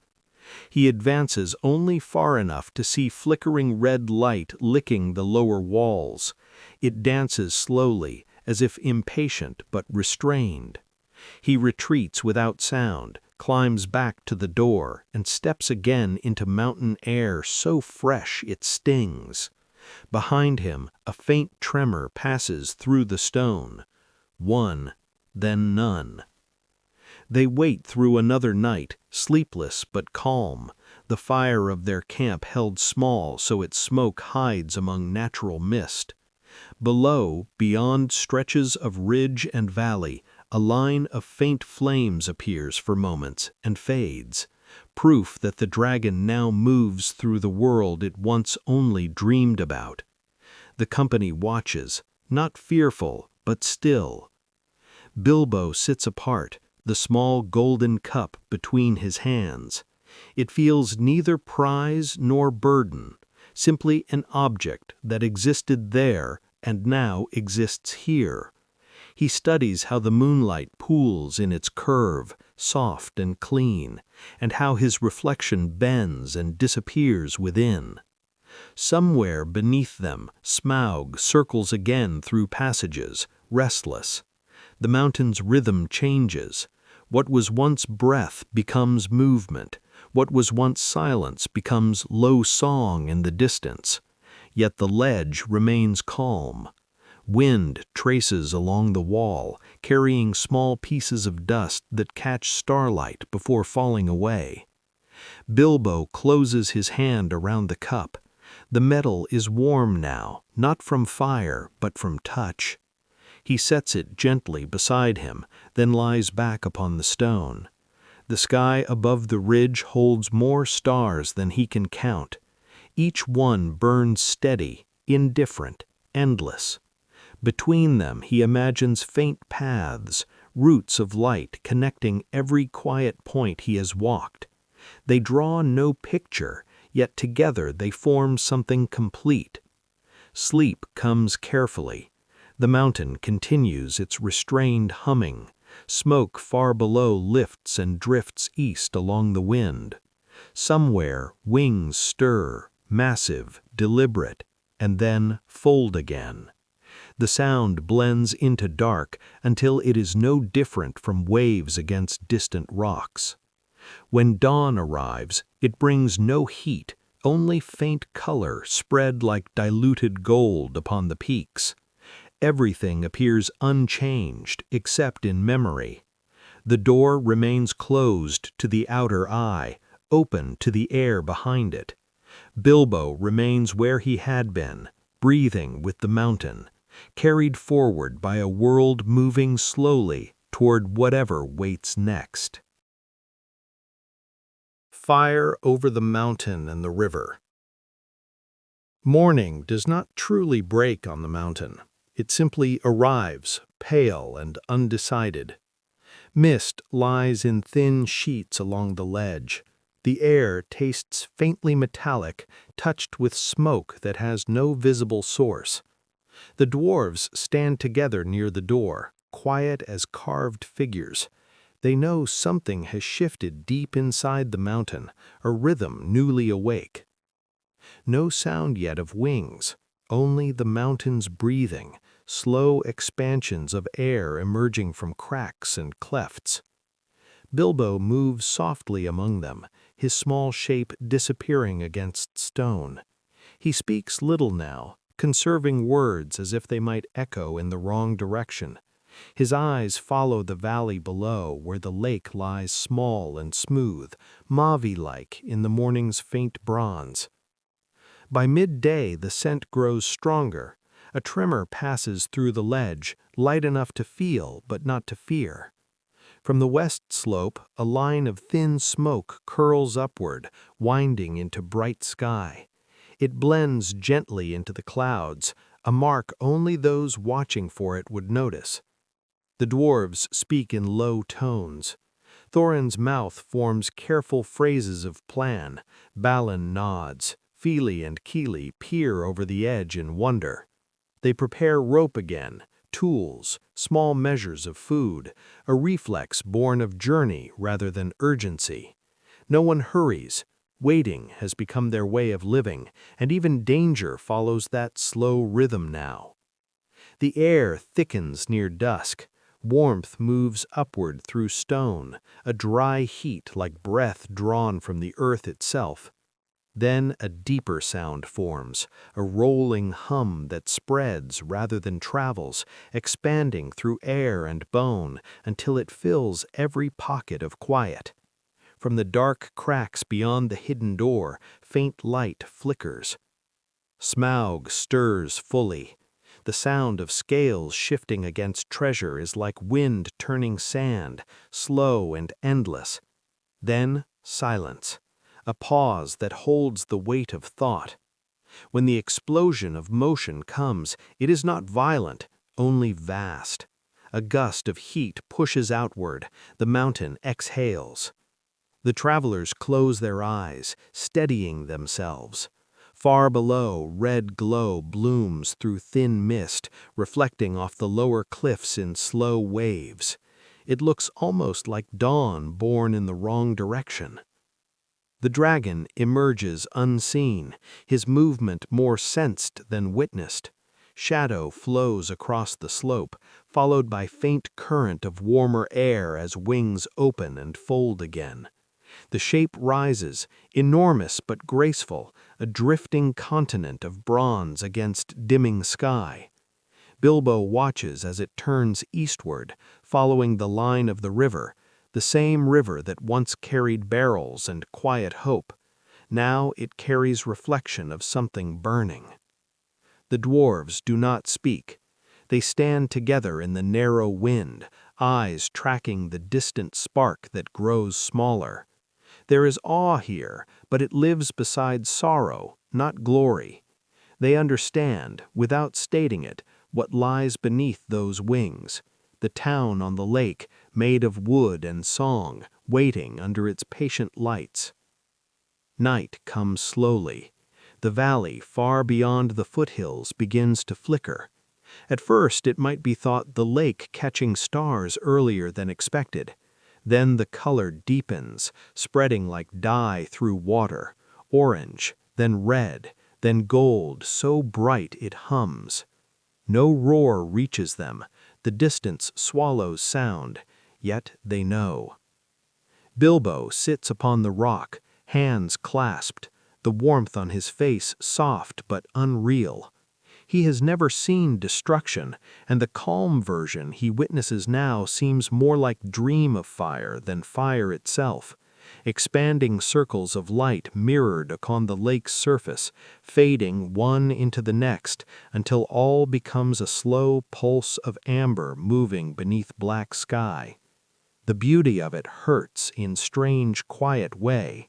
He advances only far enough to see flickering red light licking the lower walls. It dances slowly, as if impatient but restrained. He retreats without sound, climbs back to the door, and steps again into mountain air so fresh it stings. Behind him, a faint tremor passes through the stone. One, then none. They wait through another night, sleepless but calm, the fire of their camp held small so its smoke hides among natural mist. Below, beyond stretches of ridge and valley, a line of faint flames appears for moments and fades, proof that the dragon now moves through the world it once only dreamed about. The company watches, not fearful, but still. Bilbo sits apart, the small golden cup between his hands. It feels neither prize nor burden, simply an object that existed there and now exists here. He studies how the moonlight pools in its curve, soft and clean, and how his reflection bends and disappears within. Somewhere beneath them, Smaug circles again through passages, restless. The mountain's rhythm changes. What was once breath becomes movement. What was once silence becomes low song in the distance. Yet the ledge remains calm. Wind traces along the wall, carrying small pieces of dust that catch starlight before falling away. Bilbo closes his hand around the cup. The metal is warm now, not from fire, but from touch. He sets it gently beside him, then lies back upon the stone. The sky above the ridge holds more stars than he can count. Each one burns steady, indifferent, endless. Between them he imagines faint paths, roots of light connecting every quiet point he has walked. They draw no picture, yet together they form something complete. Sleep comes carefully. The mountain continues its restrained humming. Smoke far below lifts and drifts east along the wind. Somewhere wings stir, massive, deliberate, and then fold again. The sound blends into dark until it is no different from waves against distant rocks. When dawn arrives, it brings no heat, only faint color spread like diluted gold upon the peaks. Everything appears unchanged except in memory. The door remains closed to the outer eye, open to the air behind it. Bilbo remains where he had been, breathing with the mountain, carried forward by a world moving slowly toward whatever waits next. Fire over the mountain and the river. Morning does not truly break on the mountain. It simply arrives, pale and undecided. Mist lies in thin sheets along the ledge. The air tastes faintly metallic, touched with smoke that has no visible source. The dwarves stand together near the door, quiet as carved figures. They know something has shifted deep inside the mountain, a rhythm newly awake. No sound yet of wings, only the mountains breathing, slow expansions of air emerging from cracks and clefts. Bilbo moves softly among them, his small shape disappearing against stone. He speaks little now, conserving words as if they might echo in the wrong direction. His eyes follow the valley below where the lake lies small and smooth, mauve-like in the morning's faint bronze. By midday the scent grows stronger. A tremor passes through the ledge, light enough to feel but not to fear. From the west slope, a line of thin smoke curls upward, winding into bright sky. It blends gently into the clouds, a mark only those watching for it would notice. The dwarves speak in low tones. Thorin's mouth forms careful phrases of plan. Balin nods. Fili and Kili peer over the edge in wonder. They prepare rope again, tools, small measures of food, a reflex born of journey rather than urgency. No one hurries. Waiting has become their way of living, and even danger follows that slow rhythm now. The air thickens near dusk. Warmth moves upward through stone, a dry heat like breath drawn from the earth itself. Then a deeper sound forms, a rolling hum that spreads rather than travels, expanding through air and bone until it fills every pocket of quiet. From the dark cracks beyond the hidden door, faint light flickers. Smaug stirs fully. The sound of scales shifting against treasure is like wind turning sand, slow and endless. Then silence, a pause that holds the weight of thought. When the explosion of motion comes, it is not violent, only vast. A gust of heat pushes outward, the mountain exhales. The travelers close their eyes, steadying themselves. Far below, red glow blooms through thin mist, reflecting off the lower cliffs in slow waves. It looks almost like dawn born in the wrong direction. The dragon emerges unseen, his movement more sensed than witnessed. Shadow flows across the slope, followed by faint current of warmer air as wings open and fold again. The shape rises, enormous but graceful, a drifting continent of bronze against dimming sky. Bilbo watches as it turns eastward, following the line of the same river that once carried barrels and quiet hope. Now it carries reflection of something burning. The dwarves do not speak. They stand together in the narrow wind, eyes tracking the distant spark that grows smaller. There is awe here, but it lives beside sorrow, not glory. They understand, without stating it, what lies beneath those wings. The town on the lake, made of wood and song, waiting under its patient lights. Night comes slowly. The valley, far beyond the foothills, begins to flicker. At first it might be thought the lake catching stars earlier than expected. Then the color deepens, spreading like dye through water, orange, then red, then gold, so bright it hums. No roar reaches them, the distance swallows sound, yet they know. Bilbo sits upon the rock, hands clasped, the warmth on his face soft but unreal. He has never seen destruction, and the calm version he witnesses now seems more like dream of fire than fire itself. Expanding circles of light mirrored upon the lake's surface, fading one into the next until all becomes a slow pulse of amber moving beneath black sky. The beauty of it hurts in strange, quiet way.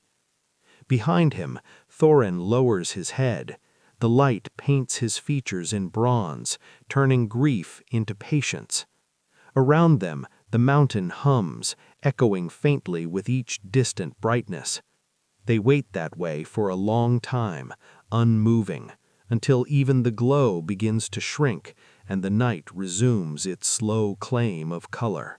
Behind him, Thorin lowers his head. The light paints his features in bronze, turning grief into patience. Around them, the mountain hums, echoing faintly with each distant brightness. They wait that way for a long time, unmoving, until even the glow begins to shrink and the night resumes its slow claim of color.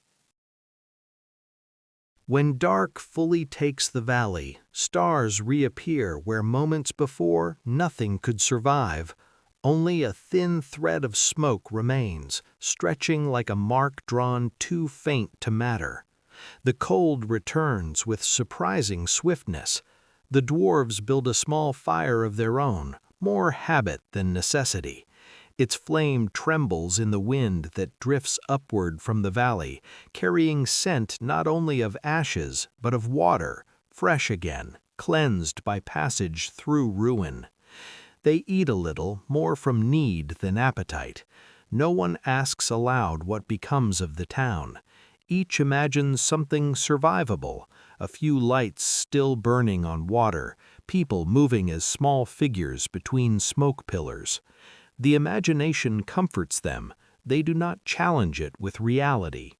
When dark fully takes the valley, stars reappear where moments before nothing could survive. Only a thin thread of smoke remains, stretching like a mark drawn too faint to matter. The cold returns with surprising swiftness. The dwarves build a small fire of their own, more habit than necessity. Its flame trembles in the wind that drifts upward from the valley, carrying scent not only of ashes, but of water, fresh again, cleansed by passage through ruin. They eat a little, more from need than appetite. No one asks aloud what becomes of the town. Each imagines something survivable, a few lights still burning on water, people moving as small figures between smoke pillars. The imagination comforts them, they do not challenge it with reality.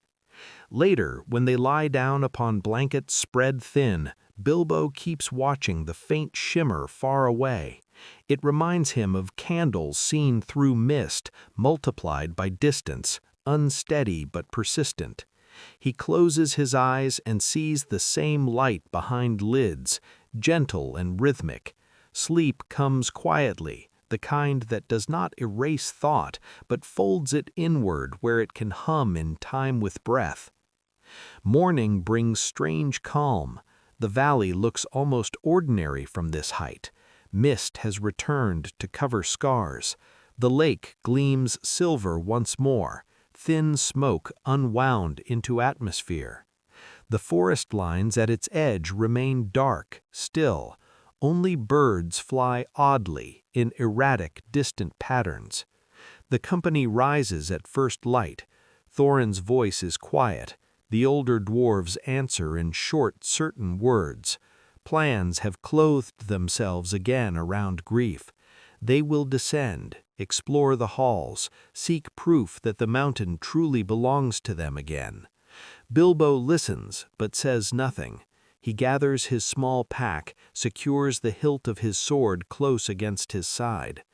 Later, when they lie down upon blankets spread thin, Bilbo keeps watching the faint shimmer far away. It reminds him of candles seen through mist, multiplied by distance, unsteady but persistent. He closes his eyes and sees the same light behind lids, gentle and rhythmic. Sleep comes quietly, the kind that does not erase thought, but folds it inward where it can hum in time with breath. Morning brings strange calm. The valley looks almost ordinary from this height. Mist has returned to cover scars. The lake gleams silver once more, thin smoke unwound into atmosphere. The forest lines at its edge remain dark, still. Only birds fly oddly, in erratic, distant patterns. The company rises at first light. Thorin's voice is quiet. The older dwarves answer in short, certain words. Plans have clothed themselves again around grief. They will descend, explore the halls, seek proof that the mountain truly belongs to them again. Bilbo listens, but says nothing. He gathers his small pack, secures the hilt of his sword close against his side.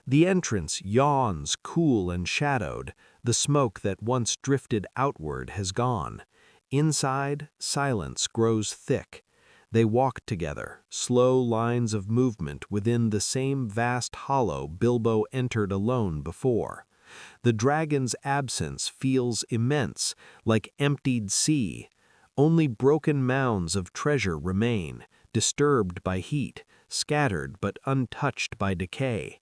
The entrance yawns, cool and shadowed. The smoke that once drifted outward has gone. Inside, silence grows thick. They walk together, slow lines of movement within the same vast hollow Bilbo entered alone before. The dragon's absence feels immense, like emptied sea. Only broken mounds of treasure remain, disturbed by heat, scattered but untouched by decay.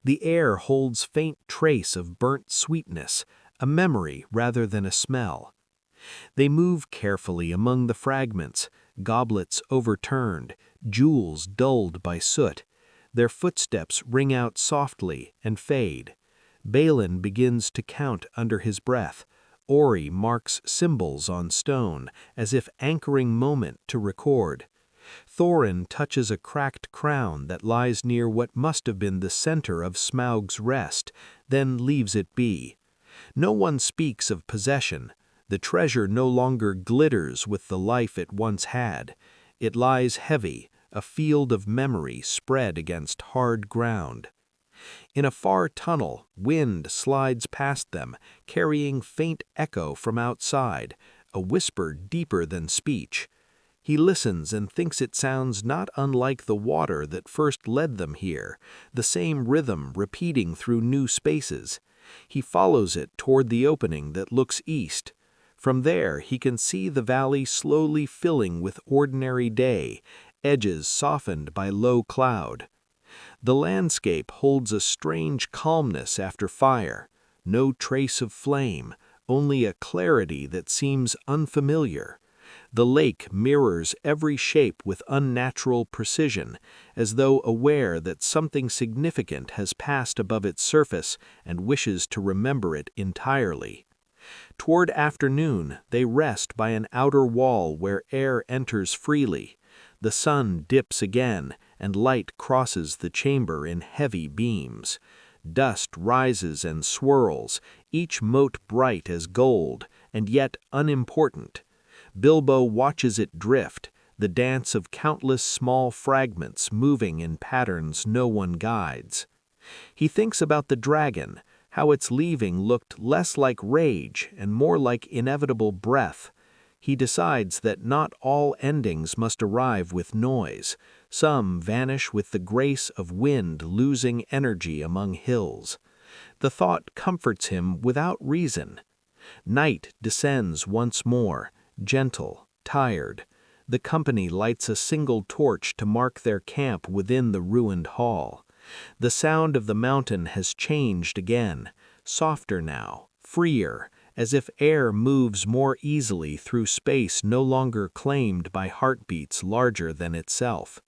The air holds faint trace of burnt sweetness, a memory rather than a smell. They move carefully among the fragments, goblets overturned, jewels dulled by soot. Their footsteps ring out softly and fade. Balin begins to count under his breath. Ori marks symbols on stone, as if anchoring moment to record. Thorin touches a cracked crown that lies near what must have been the center of Smaug's rest, then leaves it be. No one speaks of possession. The treasure no longer glitters with the life it once had. It lies heavy, a field of memory spread against hard ground. In a far tunnel, wind slides past them, carrying faint echo from outside, a whisper deeper than speech. He listens and thinks it sounds not unlike the water that first led them here, the same rhythm repeating through new spaces. He follows it toward the opening that looks east. From there he can see the valley slowly filling with ordinary day, edges softened by low cloud. The landscape holds a strange calmness after fire, no trace of flame, only a clarity that seems unfamiliar. The lake mirrors every shape with unnatural precision, as though aware that something significant has passed above its surface and wishes to remember it entirely. Toward afternoon, they rest by an outer wall where air enters freely. The sun dips again, and light crosses the chamber in heavy beams. Dust rises and swirls, each mote bright as gold, and yet unimportant. Bilbo watches it drift, the dance of countless small fragments moving in patterns no one guides. He thinks about the dragon, how its leaving looked less like rage and more like inevitable breath. He decides that not all endings must arrive with noise. Some vanish with the grace of wind losing energy among hills. The thought comforts him without reason. Night descends once more, gentle, tired. The company lights a single torch to mark their camp within the ruined hall. The sound of the mountain has changed again, softer now, freer, as if air moves more easily through space no longer claimed by heartbeats larger than itself.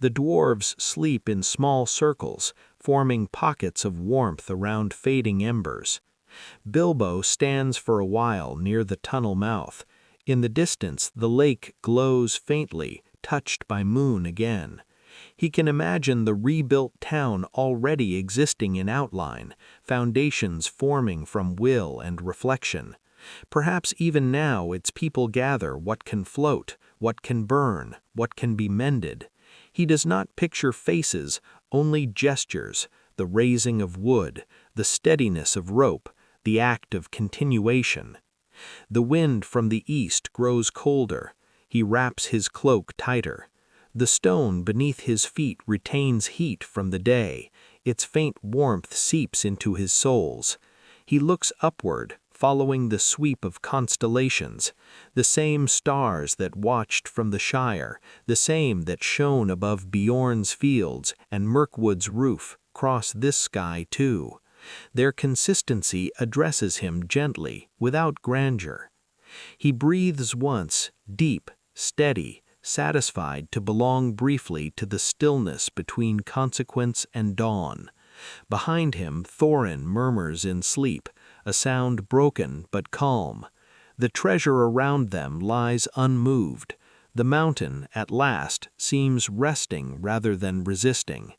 The dwarves sleep in small circles, forming pockets of warmth around fading embers. Bilbo stands for a while near the tunnel mouth. In the distance, the lake glows faintly, touched by moon again. He can imagine the rebuilt town already existing in outline, foundations forming from will and reflection. Perhaps even now its people gather what can float, what can burn, what can be mended. He does not picture faces, only gestures, the raising of wood, the steadiness of rope, the act of continuation. The wind from the east grows colder. He wraps his cloak tighter. The stone beneath his feet retains heat from the day. Its faint warmth seeps into his soles. He looks upward, following the sweep of constellations, the same stars that watched from the Shire, the same that shone above Beorn's fields and Mirkwood's roof, cross this sky too. Their consistency addresses him gently, without grandeur. He breathes once, deep, steady, satisfied to belong briefly to the stillness between consequence and dawn. Behind him, Thorin murmurs in sleep, a sound broken but calm. The treasure around them lies unmoved. The mountain, at last, seems resting rather than resisting.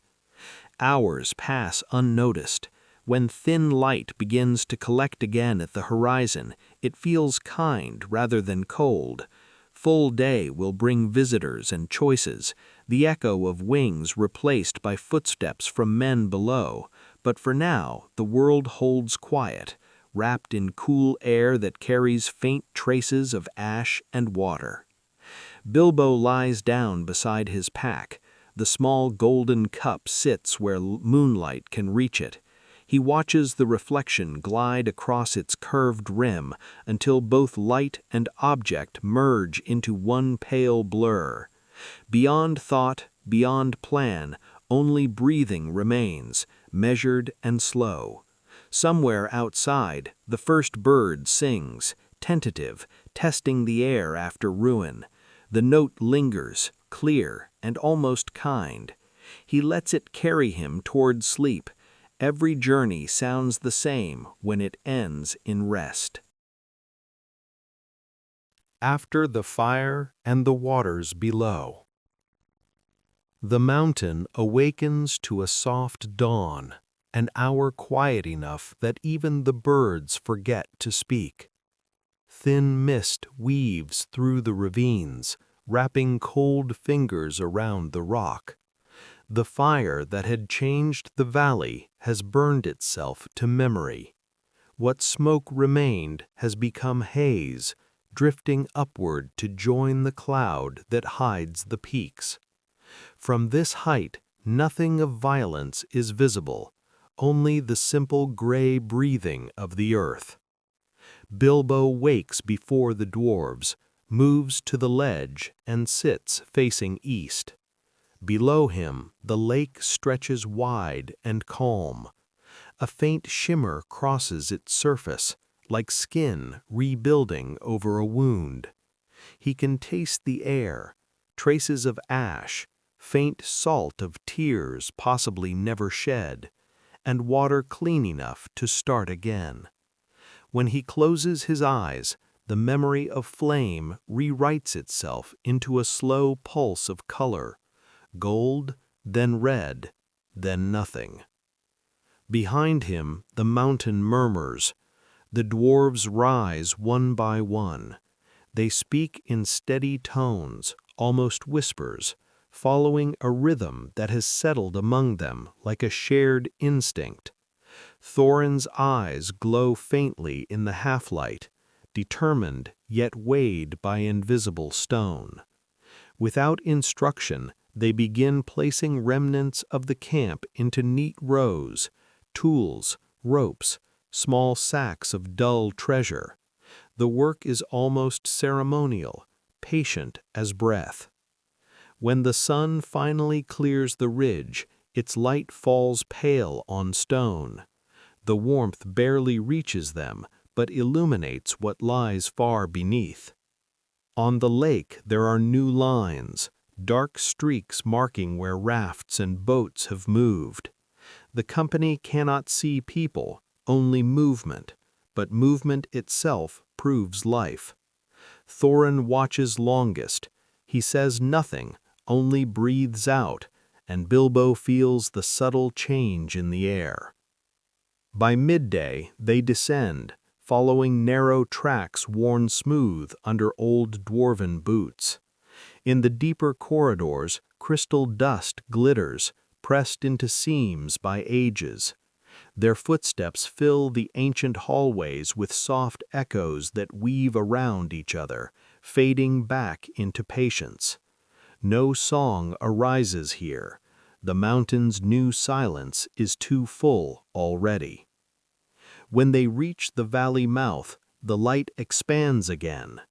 Hours pass unnoticed. When thin light begins to collect again at the horizon, it feels kind rather than cold. Full day will bring visitors and choices, the echo of wings replaced by footsteps from men below, but for now the world holds quiet, wrapped in cool air that carries faint traces of ash and water. Bilbo lies down beside his pack. The small golden cup sits where moonlight can reach it. He watches the reflection glide across its curved rim until both light and object merge into one pale blur. Beyond thought, beyond plan, only breathing remains, measured and slow. Somewhere outside, the first bird sings, tentative, testing the air after ruin. The note lingers, clear and almost kind. He lets it carry him toward sleep. Every journey sounds the same when it ends in rest. After the fire and the waters below. The mountain awakens to a soft dawn, an hour quiet enough that even the birds forget to speak. Thin mist weaves through the ravines, wrapping cold fingers around the rock. The fire that had changed the valley has burned itself to memory. What smoke remained has become haze, drifting upward to join the cloud that hides the peaks. From this height, nothing of violence is visible, only the simple gray breathing of the earth. Bilbo wakes before the dwarves, moves to the ledge, and sits facing east. Below him, the lake stretches wide and calm. A faint shimmer crosses its surface, like skin rebuilding over a wound. He can taste the air, traces of ash, faint salt of tears possibly never shed, and water clean enough to start again. When he closes his eyes, the memory of flame rewrites itself into a slow pulse of color, gold, then red, then nothing. Behind him, the mountain murmurs. The dwarves rise one by one. They speak in steady tones, almost whispers, following a rhythm that has settled among them like a shared instinct. Thorin's eyes glow faintly in the half-light, determined yet weighed by invisible stone. Without instruction, They begin placing remnants of the camp into neat rows, tools, ropes, small sacks of dull treasure. The work is almost ceremonial, patient as breath. When the sun finally clears the ridge, its light falls pale on stone. The warmth barely reaches them, but illuminates what lies far beneath. On the lake there are new lines, dark streaks marking where rafts and boats have moved. The company cannot see people, only movement, but movement itself proves life. Thorin watches longest. He says nothing, only breathes out, and Bilbo feels the subtle change in the air. By midday, they descend, following narrow tracks worn smooth under old dwarven boots. In the deeper corridors, crystal dust glitters, pressed into seams by ages. Their footsteps fill the ancient hallways with soft echoes that weave around each other, fading back into patience. No song arises here. The mountain's new silence is too full already. When they reach the valley mouth, the light expands again.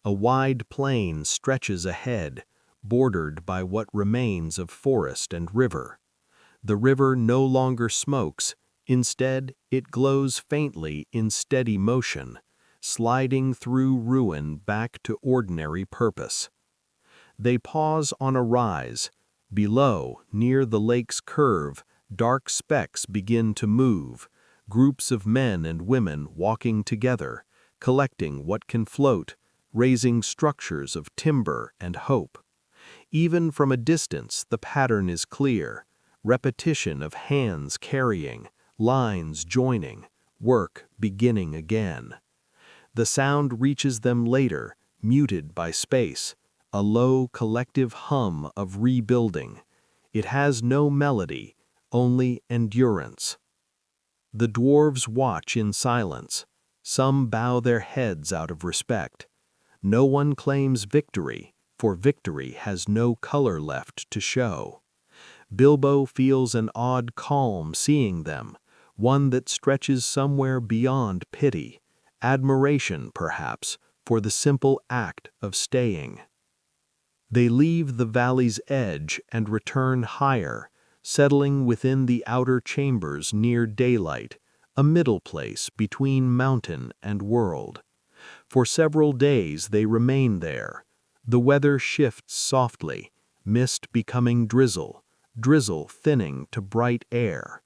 A wide plain stretches ahead, bordered by what remains of forest and river. The river no longer smokes, instead it glows faintly in steady motion, sliding through ruin back to ordinary purpose. They pause on a rise. Below, near the lake's curve, dark specks begin to move, groups of men and women walking together, collecting what can float, raising structures of timber and hope. Even from a distance, the pattern is clear: repetition of hands carrying, lines joining, work beginning again. The sound reaches them later, muted by space, a low collective hum of rebuilding. It has no melody, only endurance. The dwarves watch in silence. Some bow their heads out of respect. No one claims victory, for victory has no color left to show. Bilbo feels an odd calm seeing them, one that stretches somewhere beyond pity, admiration perhaps, for the simple act of staying. They leave the valley's edge and return higher, settling within the outer chambers near daylight, a middle place between mountain and world. For several days they remain there. The weather shifts softly, mist becoming drizzle, drizzle thinning to bright air.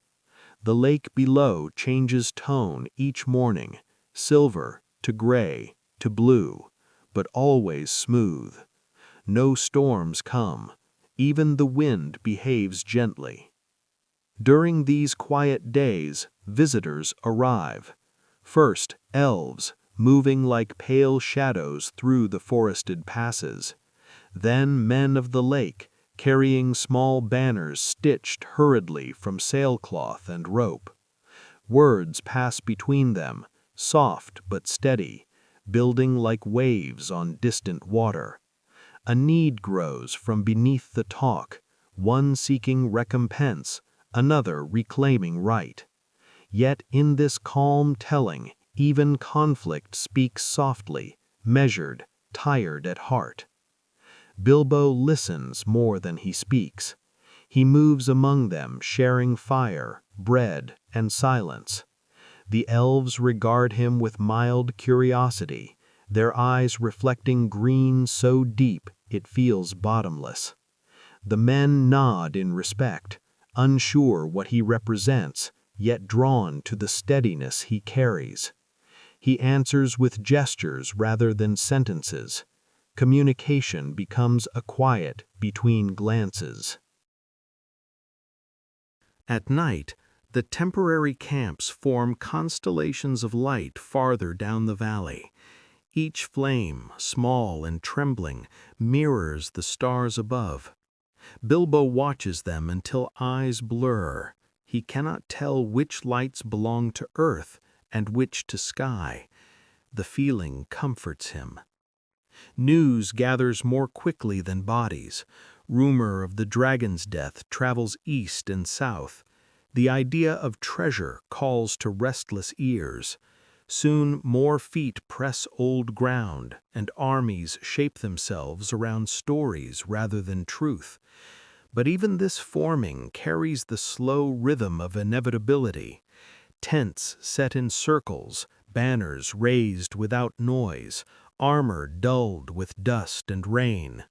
The lake below changes tone each morning, silver to gray to blue, but always smooth. No storms come. Even the wind behaves gently. During these quiet days, visitors arrive. First, elves, moving like pale shadows through the forested passes. Then men of the lake, carrying small banners stitched hurriedly from sailcloth and rope. Words pass between them, soft but steady, building like waves on distant water. A need grows from beneath the talk, one seeking recompense, another reclaiming right. Yet in this calm telling, even conflict speaks softly, measured, tired at heart. Bilbo listens more than he speaks. He moves among them, sharing fire, bread, and silence. The elves regard him with mild curiosity, their eyes reflecting green so deep it feels bottomless. The men nod in respect, unsure what he represents, yet drawn to the steadiness he carries. He answers with gestures rather than sentences. Communication becomes a quiet between glances. At night, the temporary camps form constellations of light farther down the valley. Each flame, small and trembling, mirrors the stars above. Bilbo watches them until eyes blur. He cannot tell which lights belong to earth and which to sky. The feeling comforts him. News gathers more quickly than bodies. Rumor of the dragon's death travels east and south. The idea of treasure calls to restless ears. Soon more feet press old ground, and armies shape themselves around stories rather than truth. But even this forming carries the slow rhythm of inevitability. Tents set in circles, banners raised without noise, armor dulled with dust and rain.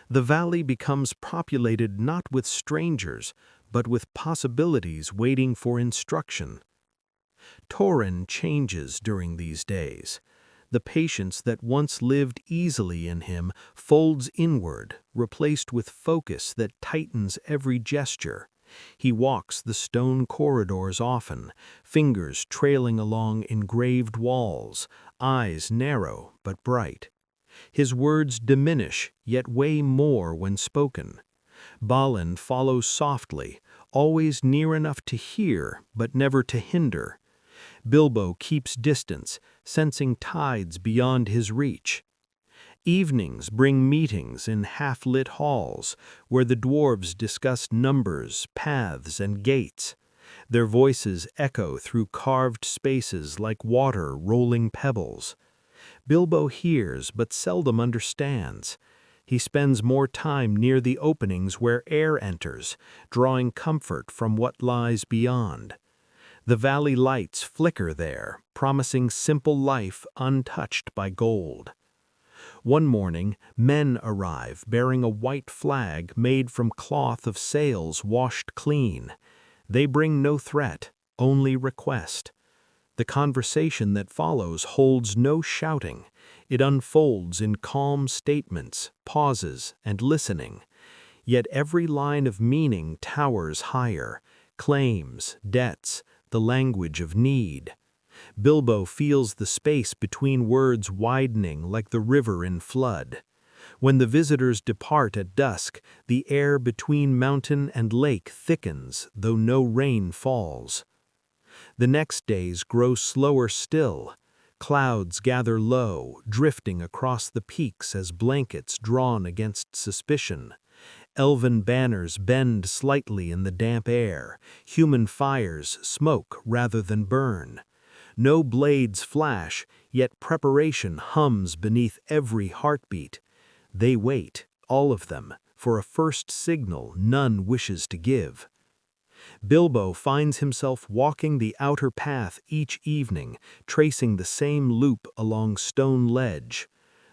The valley becomes populated not with strangers, but with possibilities waiting for instruction. Torin changes during these days. The patience that once lived easily in him folds inward, replaced with focus that tightens every gesture. He walks the stone corridors often, fingers trailing along engraved walls, eyes narrow but bright. His words diminish, yet weigh more when spoken. Balin follows softly, always near enough to hear, but never to hinder. Bilbo keeps distance, sensing tides beyond his reach. Evenings bring meetings in half-lit halls, where the dwarves discuss numbers, paths, and gates. Their voices echo through carved spaces like water rolling pebbles. Bilbo hears but seldom understands. He spends more time near the openings where air enters, drawing comfort from what lies beyond. The valley lights flicker there, promising simple life untouched by gold. One morning, men arrive bearing a white flag made from cloth of sails washed clean. They bring no threat, only request. The conversation that follows holds no shouting. It unfolds in calm statements, pauses, and listening. Yet every line of meaning towers higher, claims, debts, the language of need. Bilbo feels the space between words widening like the river in flood. When the visitors depart at dusk, the air between mountain and lake thickens, though no rain falls. The next days grow slower still. Clouds gather low, drifting across the peaks as blankets drawn against suspicion. Elven banners bend slightly in the damp air. Human fires smoke rather than burn. No blades flash, yet preparation hums beneath every heartbeat. They wait, all of them, for a first signal none wishes to give. Bilbo finds himself walking the outer path each evening, tracing the same loop along stone ledge.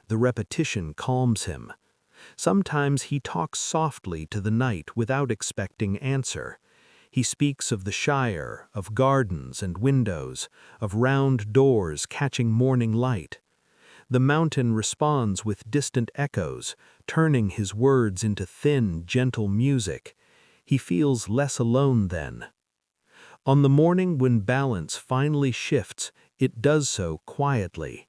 The repetition calms him. Sometimes he talks softly to the night without expecting answer. He speaks of the Shire, of gardens and windows, of round doors catching morning light. The mountain responds with distant echoes, turning his words into thin, gentle music. He feels less alone then. On the morning when balance finally shifts, it does so quietly.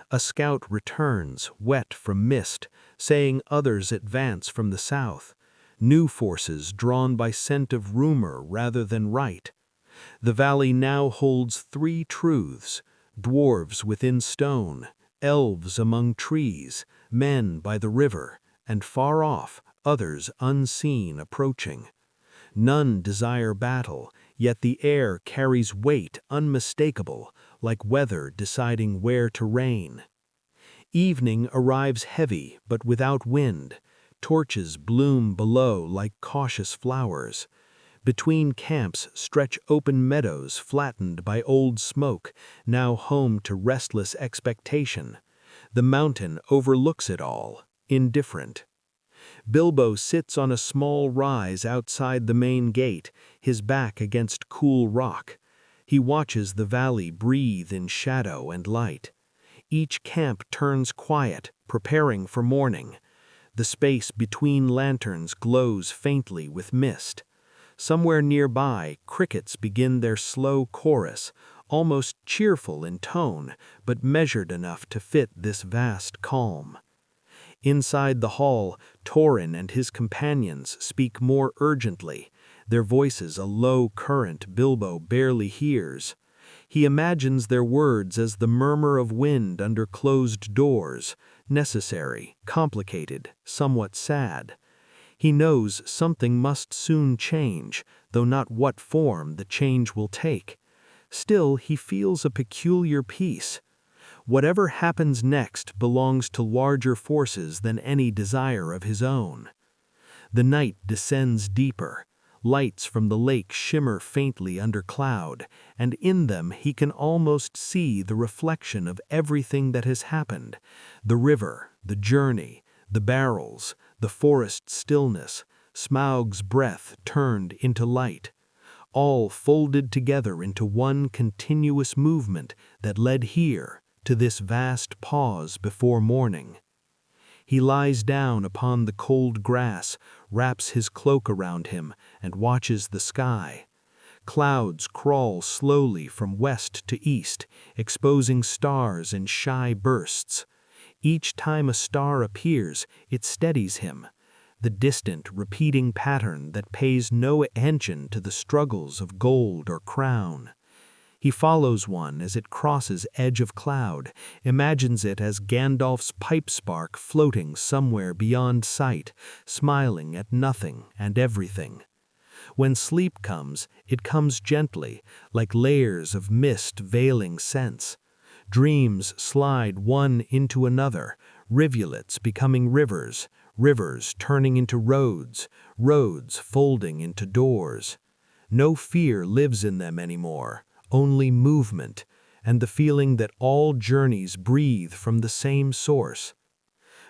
A scout returns, wet from mist, saying others advance from the south. New forces drawn by scent of rumor rather than right. The valley now holds three truths: dwarves within stone, elves among trees, men by the river, and far off, others unseen approaching. None desire battle, yet the air carries weight unmistakable, like weather deciding where to reign. Evening arrives heavy, but without wind. Torches bloom below like cautious flowers. Between camps stretch open meadows flattened by old smoke, now home to restless expectation. The mountain overlooks it all, indifferent. Bilbo sits on a small rise outside the main gate, his back against cool rock. He watches the valley breathe in shadow and light. Each camp turns quiet, preparing for morning. The space between lanterns glows faintly with mist. Somewhere nearby, crickets begin their slow chorus, almost cheerful in tone, but measured enough to fit this vast calm. Inside the hall, Torin and his companions speak more urgently, their voices a low current Bilbo barely hears. He imagines their words as the murmur of wind under closed doors, necessary, complicated, somewhat sad. He knows something must soon change, though not what form the change will take. Still, he feels a peculiar peace. Whatever happens next belongs to larger forces than any desire of his own. The night descends deeper. Lights from the lake shimmer faintly under cloud, and in them he can almost see the reflection of everything that has happened: the river, the journey, the barrels, the forest stillness, Smaug's breath turned into light, all folded together into one continuous movement that led here, to this vast pause before morning. He lies down upon the cold grass, wraps his cloak around him, and watches the sky. Clouds crawl slowly from west to east, exposing stars in shy bursts. Each time a star appears, it steadies him, the distant, repeating pattern that pays no attention to the struggles of gold or crown. He follows one as it crosses edge of cloud, imagines it as Gandalf's pipe spark floating somewhere beyond sight, smiling at nothing and everything. When sleep comes, it comes gently, like layers of mist veiling sense. Dreams slide one into another, rivulets becoming rivers, rivers turning into roads, roads folding into doors. No fear lives in them anymore, only movement, and the feeling that all journeys breathe from the same source.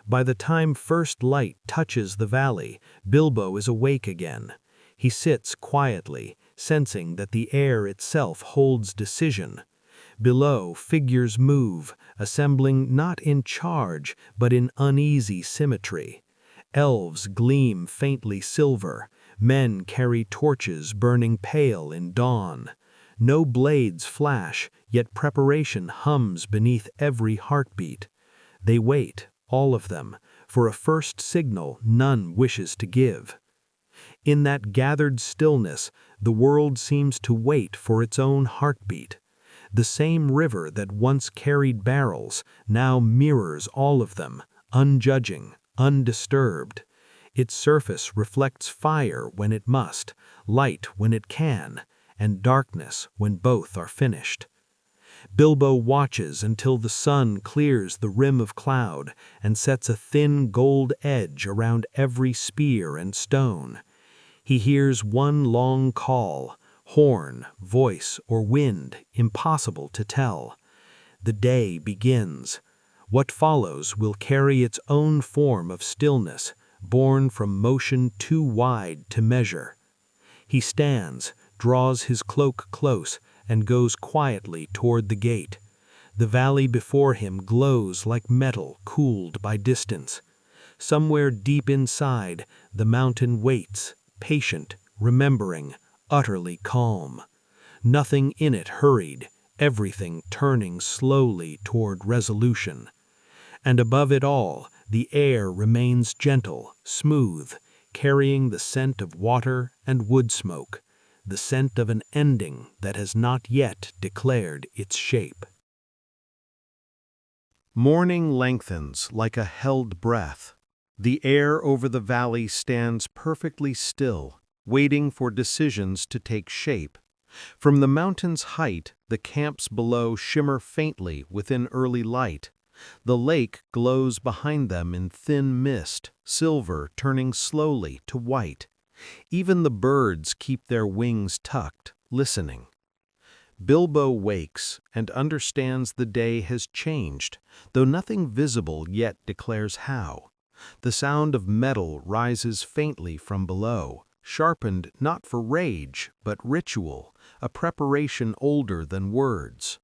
By the time first light touches the valley, Bilbo is awake again. He sits quietly, sensing that the air itself holds decision. Below, figures move, assembling not in charge, but in uneasy symmetry. Elves gleam faintly silver, men carry torches burning pale in dawn. No blades flash, yet preparation hums beneath every heartbeat. They wait, all of them, for a first signal none wishes to give. In that gathered stillness, the world seems to wait for its own heartbeat. The same river that once carried barrels now mirrors all of them, unjudging, undisturbed. Its surface reflects fire when it must, light when it can, and darkness when both are finished. Bilbo watches until the sun clears the rim of cloud and sets a thin gold edge around every spear and stone. He hears one long call, horn, voice, or wind, impossible to tell. The day begins. What follows will carry its own form of stillness, born from motion too wide to measure. He stands, draws his cloak close, and goes quietly toward the gate. The valley before him glows like metal cooled by distance. Somewhere deep inside, the mountain waits, patient, remembering, utterly calm. Nothing in it hurried, everything turning slowly toward resolution. And above it all, the air remains gentle, smooth, carrying the scent of water and wood smoke, the scent of an ending that has not yet declared its shape. Morning lengthens like a held breath. The air over the valley stands perfectly still, waiting for decisions to take shape. From the mountain's height, the camps below shimmer faintly within early light. The lake glows behind them in thin mist, silver turning slowly to white. Even the birds keep their wings tucked, listening. Bilbo wakes and understands the day has changed, though nothing visible yet declares how. The sound of metal rises faintly from below, sharpened not for rage, but ritual, a preparation older than words.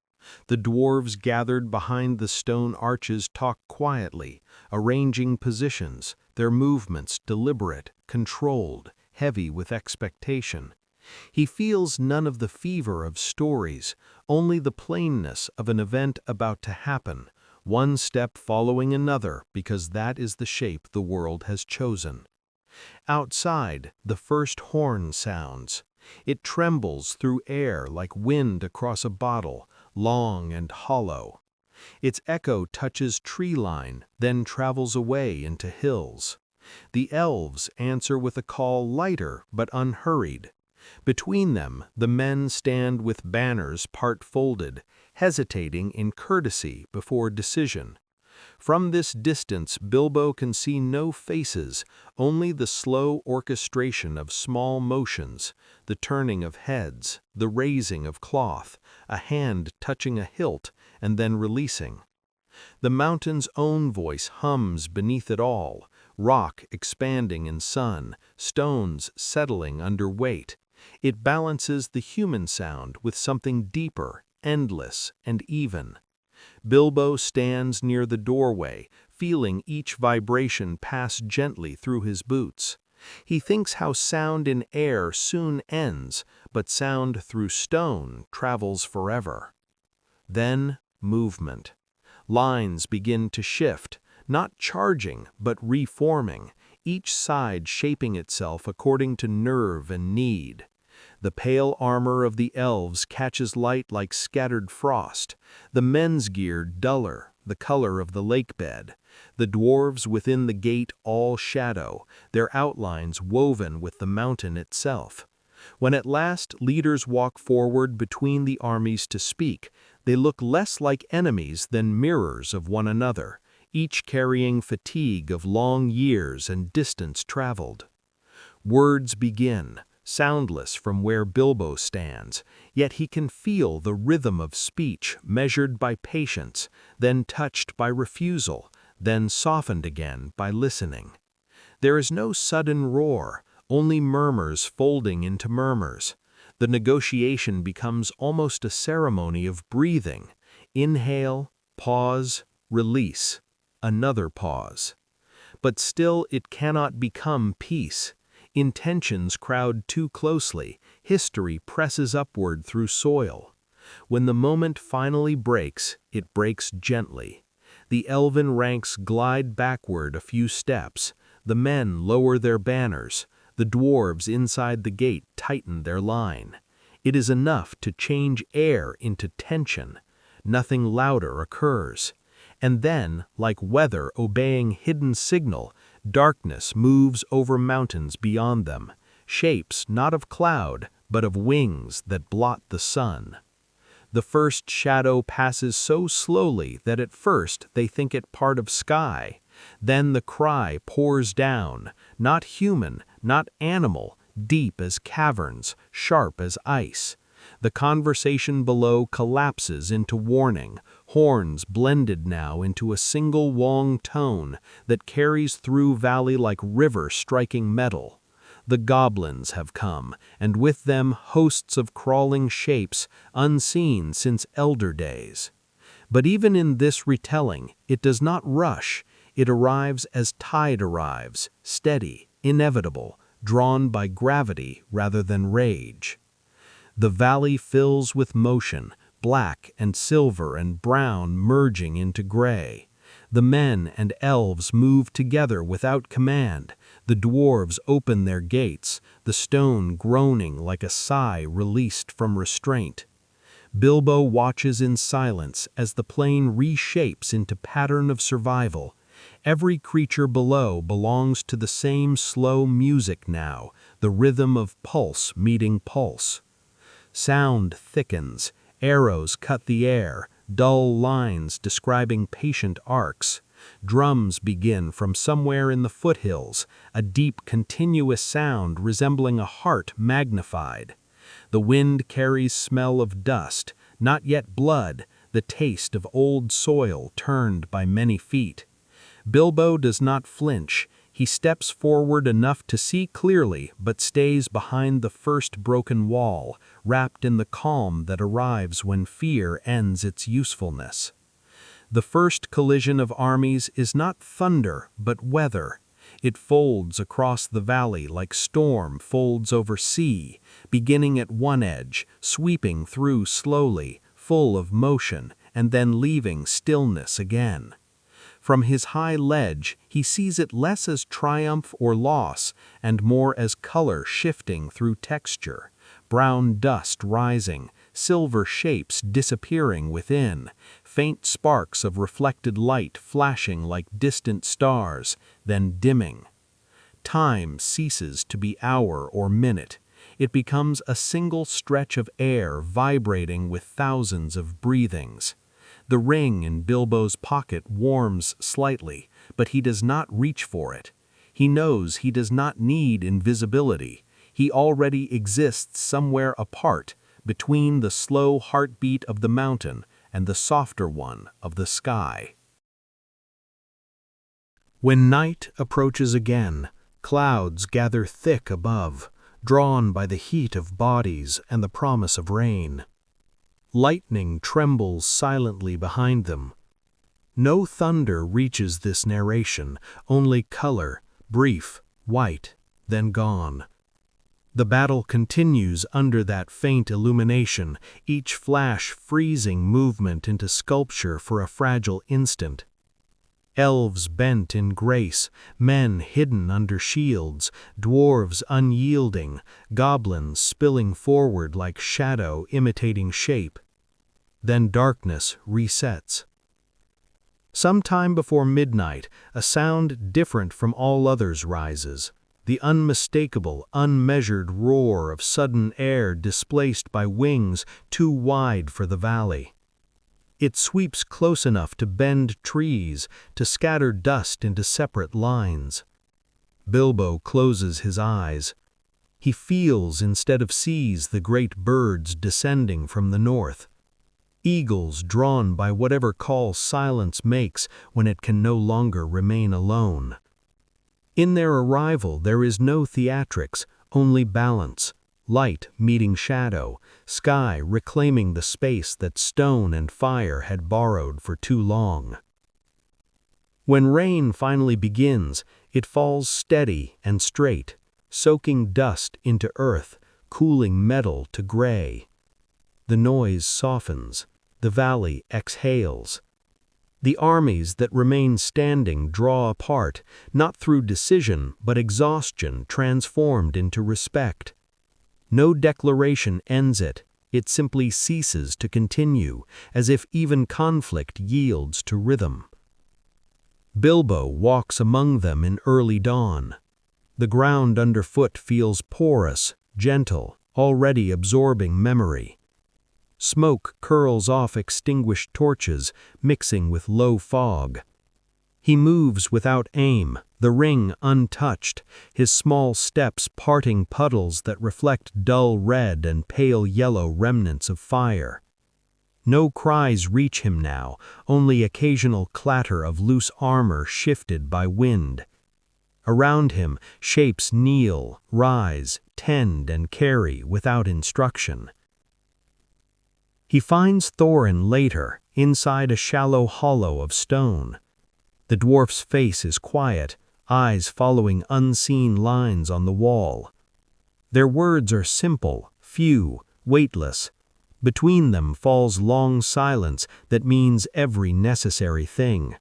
The dwarves gathered behind the stone arches talk quietly, arranging positions, their movements deliberate, controlled, heavy with expectation. He feels none of the fever of stories, only the plainness of an event about to happen, one step following another because that is the shape the world has chosen. Outside, the first horn sounds. It trembles through air like wind across a bottle, long and hollow. Its echo touches tree line, then travels away into hills. The elves answer with a call lighter but unhurried. Between them, the men stand with banners part folded, hesitating in courtesy before decision. From this distance, Bilbo can see no faces, only the slow orchestration of small motions, the turning of heads, the raising of cloth, a hand touching a hilt and then releasing. The mountain's own voice hums beneath it all, rock expanding in sun, stones settling under weight. It balances the human sound with something deeper, endless, and even. Bilbo stands near the doorway, feeling each vibration pass gently through his boots. He thinks how sound in air soon ends, but sound through stone travels forever. Then, movement. Lines begin to shift, not charging but reforming, each side shaping itself according to nerve and need. The pale armor of the elves catches light like scattered frost, the men's gear duller, the color of the lake bed, the dwarves within the gate all shadow, their outlines woven with the mountain itself. When at last leaders walk forward between the armies to speak, they look less like enemies than mirrors of one another, each carrying fatigue of long years and distance traveled. Words begin, soundless from where Bilbo stands, yet he can feel the rhythm of speech measured by patience, then touched by refusal, then softened again by listening. There is no sudden roar, only murmurs folding into murmurs. The negotiation becomes almost a ceremony of breathing. Inhale, pause, release. Another pause. But still it cannot become peace. Intentions crowd too closely, history presses upward through soil. When the moment finally breaks, it breaks gently. The elven ranks glide backward a few steps, the men lower their banners, the dwarves inside the gate tighten their line. It is enough to change air into tension. Nothing louder occurs. And then, like weather obeying hidden signal, darkness moves over mountains beyond them, shapes not of cloud, but of wings that blot the sun. The first shadow passes so slowly that at first they think it part of sky. Then the cry pours down, not human, not animal, deep as caverns, sharp as ice. The conversation below collapses into warning, horns blended now into a single long tone that carries through valley like river striking metal. The goblins have come, and with them hosts of crawling shapes, unseen since elder days. But even in this retelling, it does not rush. It arrives as tide arrives, steady, inevitable, drawn by gravity rather than rage. The valley fills with motion, black and silver and brown merging into gray. The men and elves move together without command. The dwarves open their gates, the stone groaning like a sigh released from restraint. Bilbo watches in silence as the plain reshapes into pattern of survival. Every creature below belongs to the same slow music now, the rhythm of pulse meeting pulse. Sound thickens, arrows cut the air, dull lines describing patient arcs. Drums begin from somewhere in the foothills, a deep continuous sound resembling a heart magnified. The wind carries smell of dust, not yet blood, the taste of old soil turned by many feet. Bilbo does not flinch. He steps forward enough to see clearly, but stays behind the first broken wall, wrapped in the calm that arrives when fear ends its usefulness. The first collision of armies is not thunder, but weather. It folds across the valley like storm folds over sea, beginning at one edge, sweeping through slowly, full of motion, and then leaving stillness again. From his high ledge, he sees it less as triumph or loss, and more as color shifting through texture, brown dust rising, silver shapes disappearing within, faint sparks of reflected light flashing like distant stars, then dimming. Time ceases to be hour or minute. It becomes a single stretch of air vibrating with thousands of breathings. The ring in Bilbo's pocket warms slightly, but he does not reach for it. He knows he does not need invisibility. He already exists somewhere apart, between the slow heartbeat of the mountain and the softer one of the sky. When night approaches again, clouds gather thick above, drawn by the heat of bodies and the promise of rain. Lightning trembles silently behind them. No thunder reaches this narration, only color, brief, white, then gone. The battle continues under that faint illumination, each flash freezing movement into sculpture for a fragile instant. Elves bent in grace, men hidden under shields, dwarves unyielding, goblins spilling forward like shadow imitating shape. Then darkness resets. Sometime before midnight, a sound different from all others rises, the unmistakable, unmeasured roar of sudden air displaced by wings too wide for the valley. It sweeps close enough to bend trees, to scatter dust into separate lines. Bilbo closes his eyes. He feels instead of sees the great birds descending from the north. Eagles drawn by whatever call silence makes when it can no longer remain alone. In their arrival there is no theatrics, only balance. Light meeting shadow, sky reclaiming the space that stone and fire had borrowed for too long. When rain finally begins, it falls steady and straight, soaking dust into earth, cooling metal to gray. The noise softens, the valley exhales. The armies that remain standing draw apart, not through decision but exhaustion transformed into respect. No declaration ends it, it simply ceases to continue, as if even conflict yields to rhythm. Bilbo walks among them in early dawn. The ground underfoot feels porous, gentle, already absorbing memory. Smoke curls off extinguished torches, mixing with low fog. He moves without aim, the ring untouched, his small steps parting puddles that reflect dull red and pale yellow remnants of fire. No cries reach him now, only occasional clatter of loose armor shifted by wind. Around him, shapes kneel, rise, tend, and carry without instruction. He finds Thorin later, inside a shallow hollow of stone. The dwarf's face is quiet, eyes following unseen lines on the wall. Their words are simple, few, weightless. Between them falls long silence that means every necessary thing.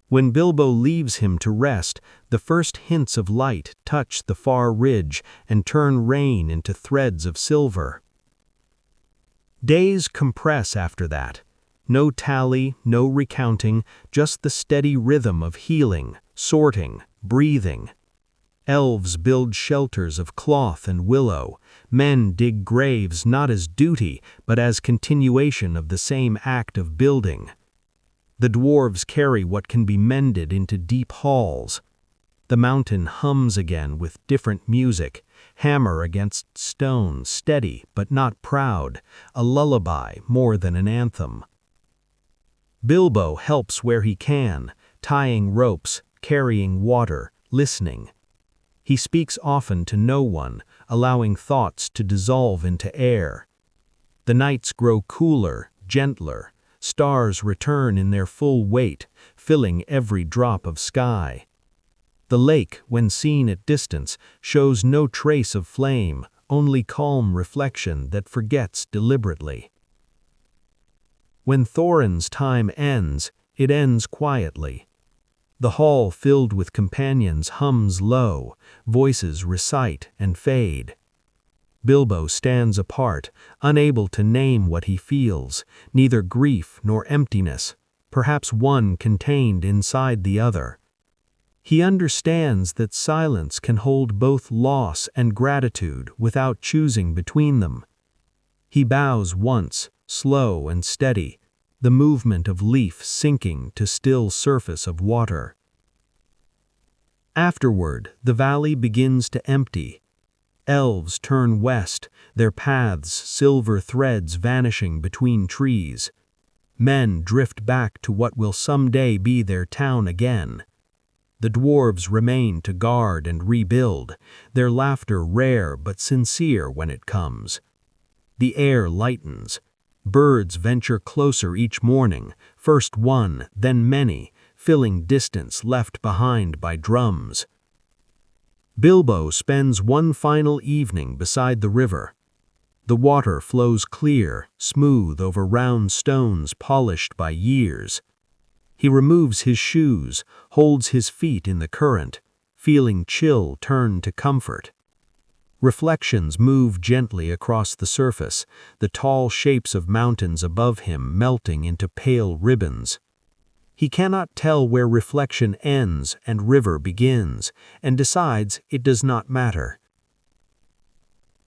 When Bilbo leaves him to rest, the first hints of light touch the far ridge and turn rain into threads of silver. Days compress after that. No tally, no recounting, just the steady rhythm of healing, sorting, breathing. Elves build shelters of cloth and willow. Men dig graves not as duty, but as continuation of the same act of building. The dwarves carry what can be mended into deep halls. The mountain hums again with different music, hammer against stone, steady but not proud, a lullaby more than an anthem. Bilbo helps where he can, tying ropes, carrying water, listening. He speaks often to no one, allowing thoughts to dissolve into air. The nights grow cooler, gentler. Stars return in their full weight, filling every drop of sky. The lake, when seen at distance, shows no trace of flame, only calm reflection that forgets deliberately. When Thorin's time ends, it ends quietly. The hall filled with companions hums low, voices recite and fade. Bilbo stands apart, unable to name what he feels, neither grief nor emptiness, perhaps one contained inside the other. He understands that silence can hold both loss and gratitude without choosing between them. He bows once, slow and steady, the movement of leaf sinking to still surface of water. Afterward, the valley begins to empty. Elves turn west, their paths silver threads vanishing between trees. Men drift back to what will someday be their town again. The dwarves remain to guard and rebuild, their laughter rare but sincere when it comes. The air lightens. Birds venture closer each morning, first one, then many, filling distance left behind by drums. Bilbo spends one final evening beside the river. The water flows clear, smooth over round stones polished by years. He removes his shoes, holds his feet in the current, feeling chill turn to comfort. Reflections move gently across the surface, the tall shapes of mountains above him melting into pale ribbons. He cannot tell where reflection ends and river begins, and decides it does not matter.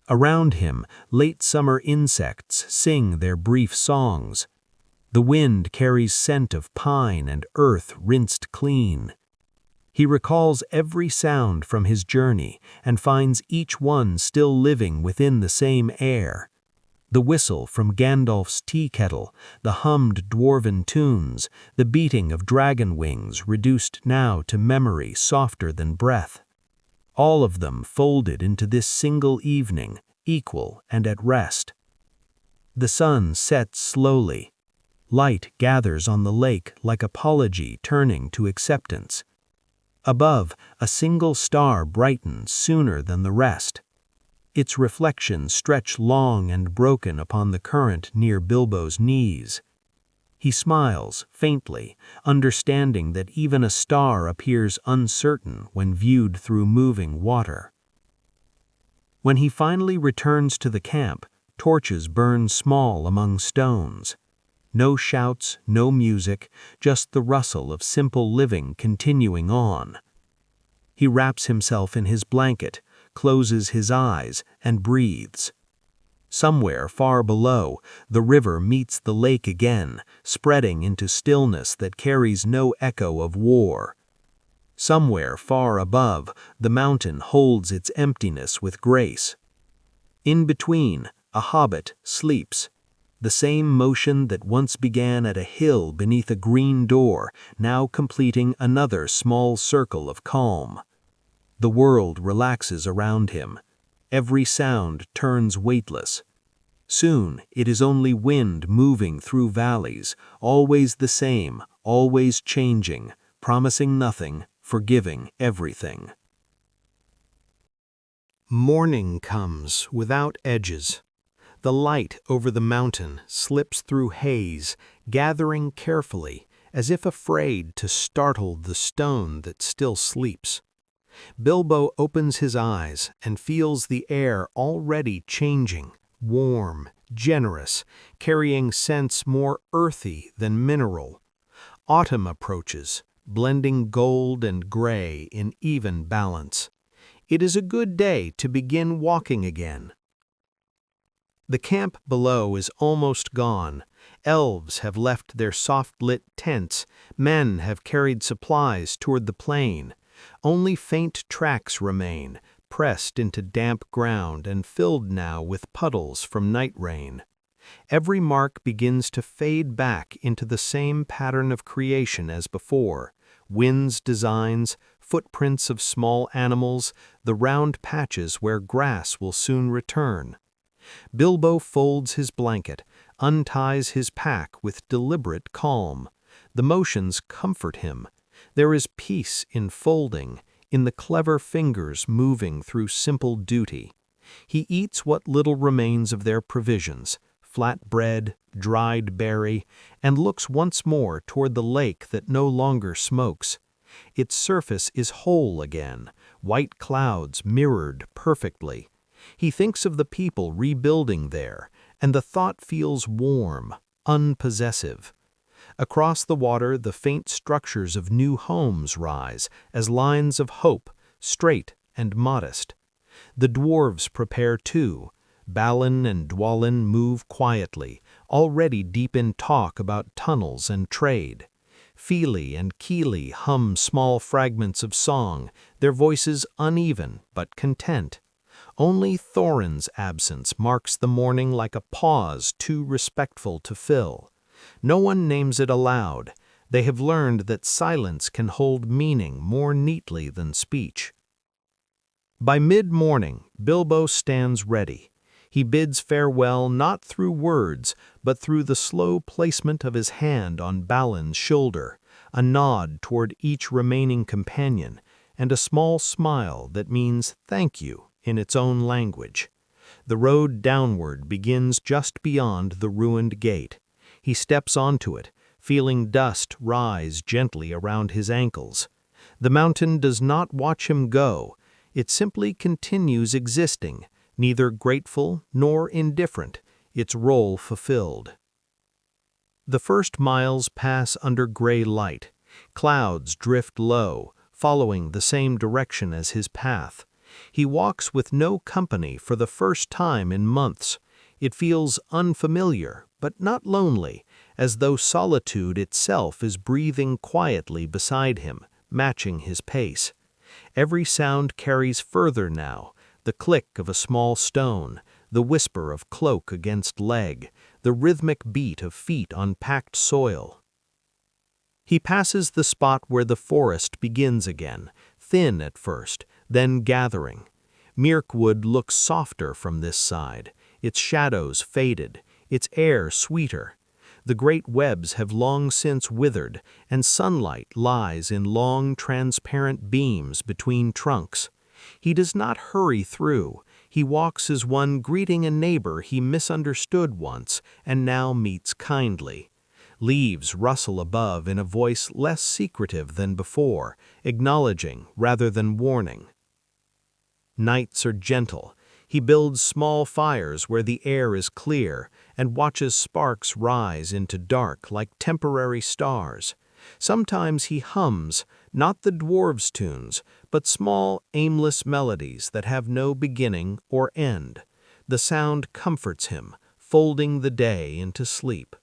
Around him, late summer insects sing their brief songs. The wind carries scent of pine and earth rinsed clean. He recalls every sound from his journey and finds each one still living within the same air. The whistle from Gandalf's tea kettle, the hummed dwarven tunes, the beating of dragon wings reduced now to memory softer than breath. All of them folded into this single evening, equal and at rest. The sun sets slowly. Light gathers on the lake like apology turning to acceptance. Above, a single star brightens sooner than the rest. Its reflections stretch long and broken upon the current near Bilbo's knees. He smiles, faintly, understanding that even a star appears uncertain when viewed through moving water. When he finally returns to the camp, torches burn small among stones. No shouts, no music, just the rustle of simple living continuing on. He wraps himself in his blanket, closes his eyes, and breathes. Somewhere far below, the river meets the lake again, spreading into stillness that carries no echo of war. Somewhere far above, the mountain holds its emptiness with grace. In between, a hobbit sleeps. The same motion that once began at a hill beneath a green door, now completing another small circle of calm. The world relaxes around him. Every sound turns weightless. Soon it is only wind moving through valleys, always the same, always changing, promising nothing, forgiving everything. Morning comes without edges. The light over the mountain slips through haze, gathering carefully, as if afraid to startle the stone that still sleeps. Bilbo opens his eyes and feels the air already changing, warm, generous, carrying scents more earthy than mineral. Autumn approaches, blending gold and gray in even balance. It is a good day to begin walking again. The camp below is almost gone. Elves have left their soft-lit tents. Men have carried supplies toward the plain. Only faint tracks remain, pressed into damp ground and filled now with puddles from night rain. Every mark begins to fade back into the same pattern of creation as before. Wind's designs, footprints of small animals, the round patches where grass will soon return. Bilbo folds his blanket, unties his pack with deliberate calm. The motions comfort him. There is peace in folding, in the clever fingers moving through simple duty. He eats what little remains of their provisions, flat bread, dried berry, and looks once more toward the lake that no longer smokes. Its surface is whole again, white clouds mirrored perfectly. He thinks of the people rebuilding there, and the thought feels warm, unpossessive. Across the water, the faint structures of new homes rise as lines of hope, straight and modest. The dwarves prepare too. Balin and Dwalin move quietly, already deep in talk about tunnels and trade. Fili and Kili hum small fragments of song, their voices uneven but content. Only Thorin's absence marks the morning like a pause too respectful to fill. No one names it aloud. They have learned that silence can hold meaning more neatly than speech. By mid-morning, Bilbo stands ready. He bids farewell not through words, but through the slow placement of his hand on Balin's shoulder, a nod toward each remaining companion, and a small smile that means thank you in its own language. The road downward begins just beyond the ruined gate. He steps onto it, feeling dust rise gently around his ankles. The mountain does not watch him go. It simply continues existing, neither grateful nor indifferent, its role fulfilled. The first miles pass under gray light. Clouds drift low, following the same direction as his path. He walks with no company for the first time in months. It feels unfamiliar, but not lonely, as though solitude itself is breathing quietly beside him, matching his pace. Every sound carries further now, the click of a small stone, the whisper of cloak against leg, the rhythmic beat of feet on packed soil. He passes the spot where the forest begins again, thin at first, then gathering. Mirkwood looks softer from this side, its shadows faded, its air sweeter. The great webs have long since withered, and sunlight lies in long, transparent beams between trunks. He does not hurry through. He walks as one greeting a neighbor he misunderstood once and now meets kindly. Leaves rustle above in a voice less secretive than before, acknowledging rather than warning. Nights are gentle. He builds small fires where the air is clear and watches sparks rise into dark like temporary stars. Sometimes he hums, not the dwarves' tunes, but small, aimless melodies that have no beginning or end. The sound comforts him, folding the day into sleep.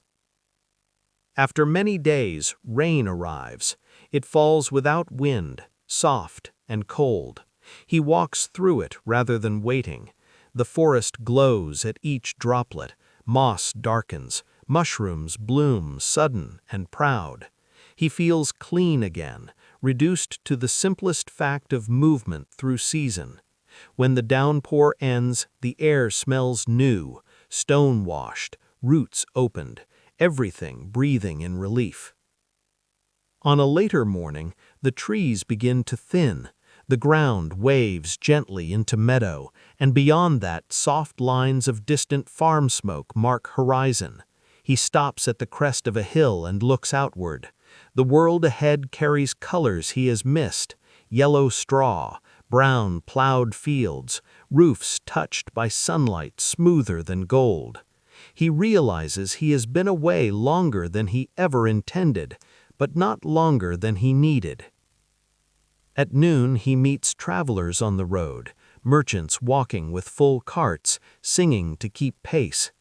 After many days, rain arrives. It falls without wind, soft and cold. He walks through it rather than waiting. The forest glows at each droplet, moss darkens, mushrooms bloom sudden and proud. He feels clean again, reduced to the simplest fact of movement through season. When the downpour ends, the air smells new, stone-washed, roots opened, everything breathing in relief. On a later morning, the trees begin to thin. The ground waves gently into meadow, and beyond that, soft lines of distant farm smoke mark horizon. He stops at the crest of a hill and looks outward. The world ahead carries colors he has missed: yellow straw, brown plowed fields, roofs touched by sunlight smoother than gold. He realizes he has been away longer than he ever intended, but not longer than he needed. At noon he meets travelers on the road, merchants walking with full carts, singing to keep pace.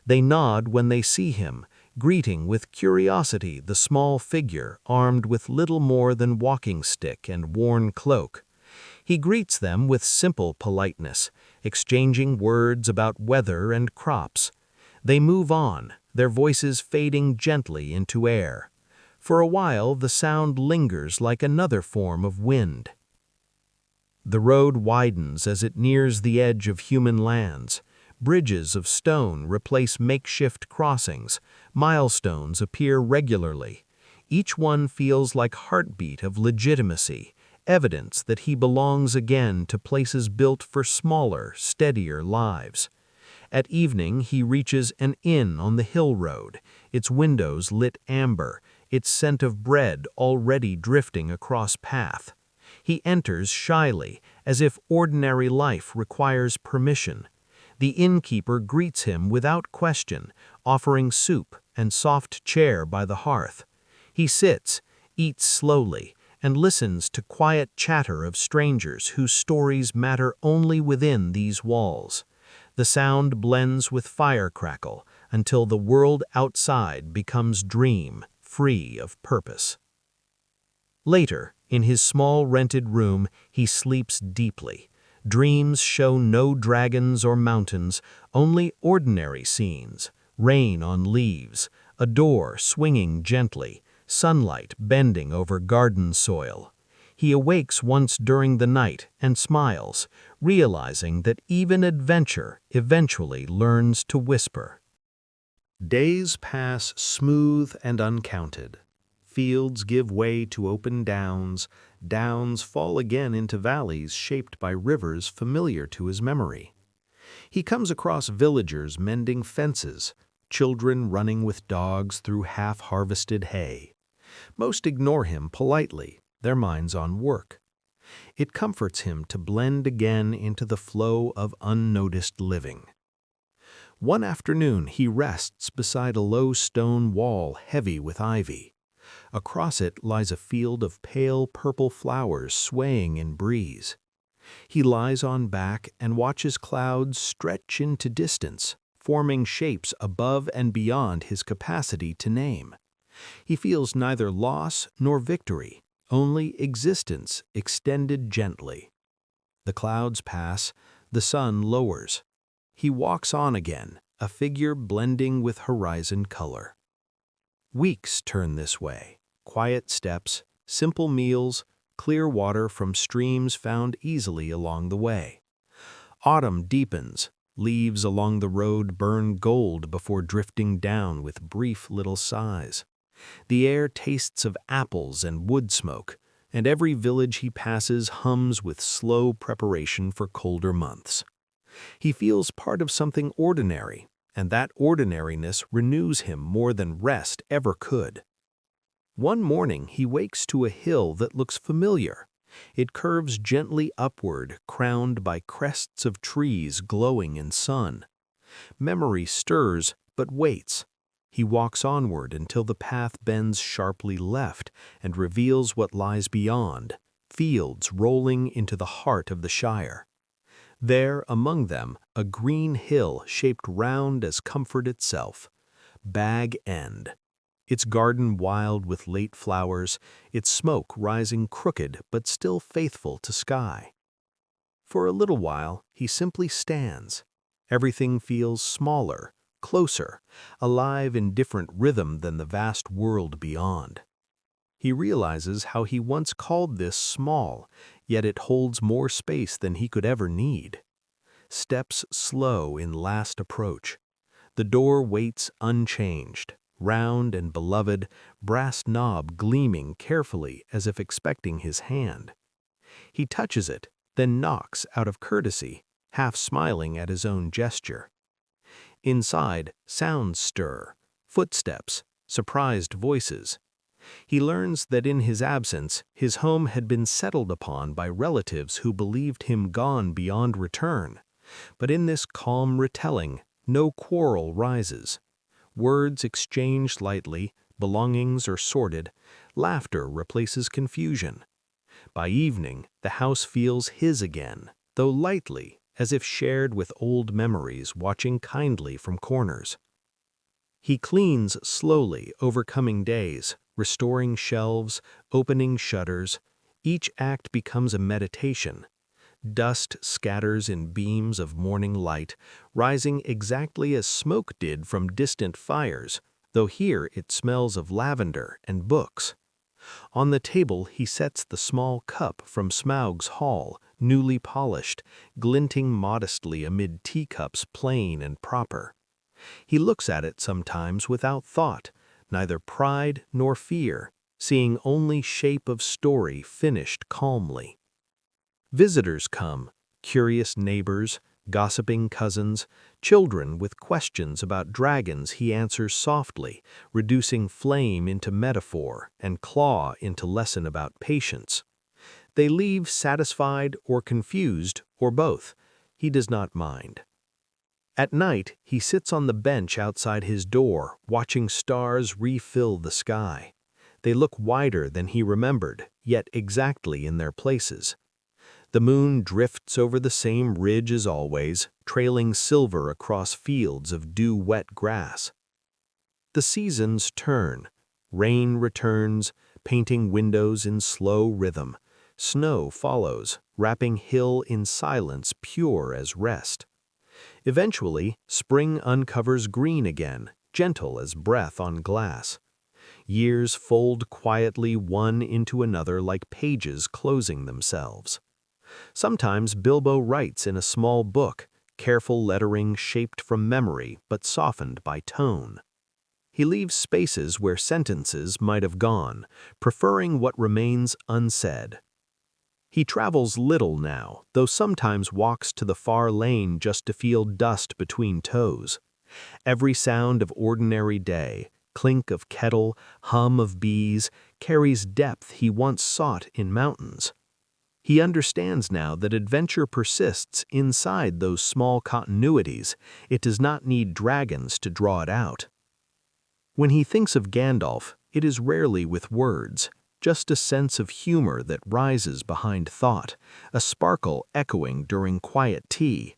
They nod when they see him, greeting with curiosity the small figure armed with little more than walking stick and worn cloak. He greets them with simple politeness, exchanging words about weather and crops. They move on, their voices fading gently into air. For a while the sound lingers like another form of wind. The road widens as it nears the edge of human lands. Bridges of stone replace makeshift crossings. Milestones appear regularly. Each one feels like heartbeat of legitimacy, evidence that he belongs again to places built for smaller, steadier lives. At evening he reaches an inn on the hill road, its windows lit amber, its scent of bread already drifting across path. He enters shyly, as if ordinary life requires permission. The innkeeper greets him without question, offering soup and soft chair by the hearth. He sits, eats slowly, and listens to quiet chatter of strangers whose stories matter only within these walls. The sound blends with fire crackle until the world outside becomes dream, free of purpose. Later, in his small rented room, he sleeps deeply. Dreams show no dragons or mountains, only ordinary scenes, rain on leaves, a door swinging gently, sunlight bending over garden soil. He awakes once during the night and smiles, realizing that even adventure eventually learns to whisper. Days pass smooth and uncounted. Fields give way to open downs, downs fall again into valleys shaped by rivers familiar to his memory. He comes across villagers mending fences, children running with dogs through half-harvested hay. Most ignore him politely, their minds on work. It comforts him to blend again into the flow of unnoticed living. One afternoon he rests beside a low stone wall heavy with ivy. Across it lies a field of pale purple flowers swaying in breeze. He lies on back and watches clouds stretch into distance, forming shapes above and beyond his capacity to name. He feels neither loss nor victory, only existence extended gently. The clouds pass, the sun lowers. He walks on again, a figure blending with horizon color. Weeks turn this way. Quiet steps, simple meals, clear water from streams found easily along the way. Autumn deepens, leaves along the road burn gold before drifting down with brief little sighs. The air tastes of apples and wood smoke, and every village he passes hums with slow preparation for colder months. He feels part of something ordinary, and that ordinariness renews him more than rest ever could. One morning he wakes to a hill that looks familiar. It curves gently upward, crowned by crests of trees glowing in sun. Memory stirs, but waits. He walks onward until the path bends sharply left and reveals what lies beyond, fields rolling into the heart of the Shire. There, among them, a green hill shaped round as comfort itself. Bag End. Its garden wild with late flowers, its smoke rising crooked but still faithful to sky. For a little while, he simply stands. Everything feels smaller, closer, alive in different rhythm than the vast world beyond. He realizes how he once called this small, yet it holds more space than he could ever need. Steps slow in last approach. The door waits unchanged, round and beloved, brass knob gleaming carefully as if expecting his hand. He touches it, then knocks out of courtesy, half smiling at his own gesture. Inside, sounds stir, footsteps, surprised voices. He learns that in his absence, his home had been settled upon by relatives who believed him gone beyond return. But in this calm retelling, no quarrel rises. Words exchanged lightly, belongings are sorted, laughter replaces confusion. By evening, the house feels his again, though lightly, as if shared with old memories watching kindly from corners. He cleans slowly, overcoming days, restoring shelves, opening shutters. Each act becomes a meditation. Dust scatters in beams of morning light, rising exactly as smoke did from distant fires, though here it smells of lavender and books. On the table he sets the small cup from Smaug's hall, newly polished, glinting modestly amid teacups plain and proper. He looks at it sometimes without thought, neither pride nor fear, seeing only shape of story finished calmly. Visitors come, curious neighbors, gossiping cousins, children with questions about dragons he answers softly, reducing flame into metaphor and claw into lesson about patience. They leave satisfied or confused, or both. He does not mind. At night, he sits on the bench outside his door, watching stars refill the sky. They look wider than he remembered, yet exactly in their places. The moon drifts over the same ridge as always, trailing silver across fields of dew-wet grass. The seasons turn. Rain returns, painting windows in slow rhythm. Snow follows, wrapping hill in silence pure as rest. Eventually, spring uncovers green again, gentle as breath on glass. Years fold quietly one into another like pages closing themselves. Sometimes Bilbo writes in a small book, careful lettering shaped from memory but softened by tone. He leaves spaces where sentences might have gone, preferring what remains unsaid. He travels little now, though sometimes walks to the far lane just to feel dust between toes. Every sound of ordinary day, clink of kettle, hum of bees, carries depth he once sought in mountains. He understands now that adventure persists inside those small continuities. It does not need dragons to draw it out. When he thinks of Gandalf, it is rarely with words, just a sense of humor that rises behind thought, a sparkle echoing during quiet tea.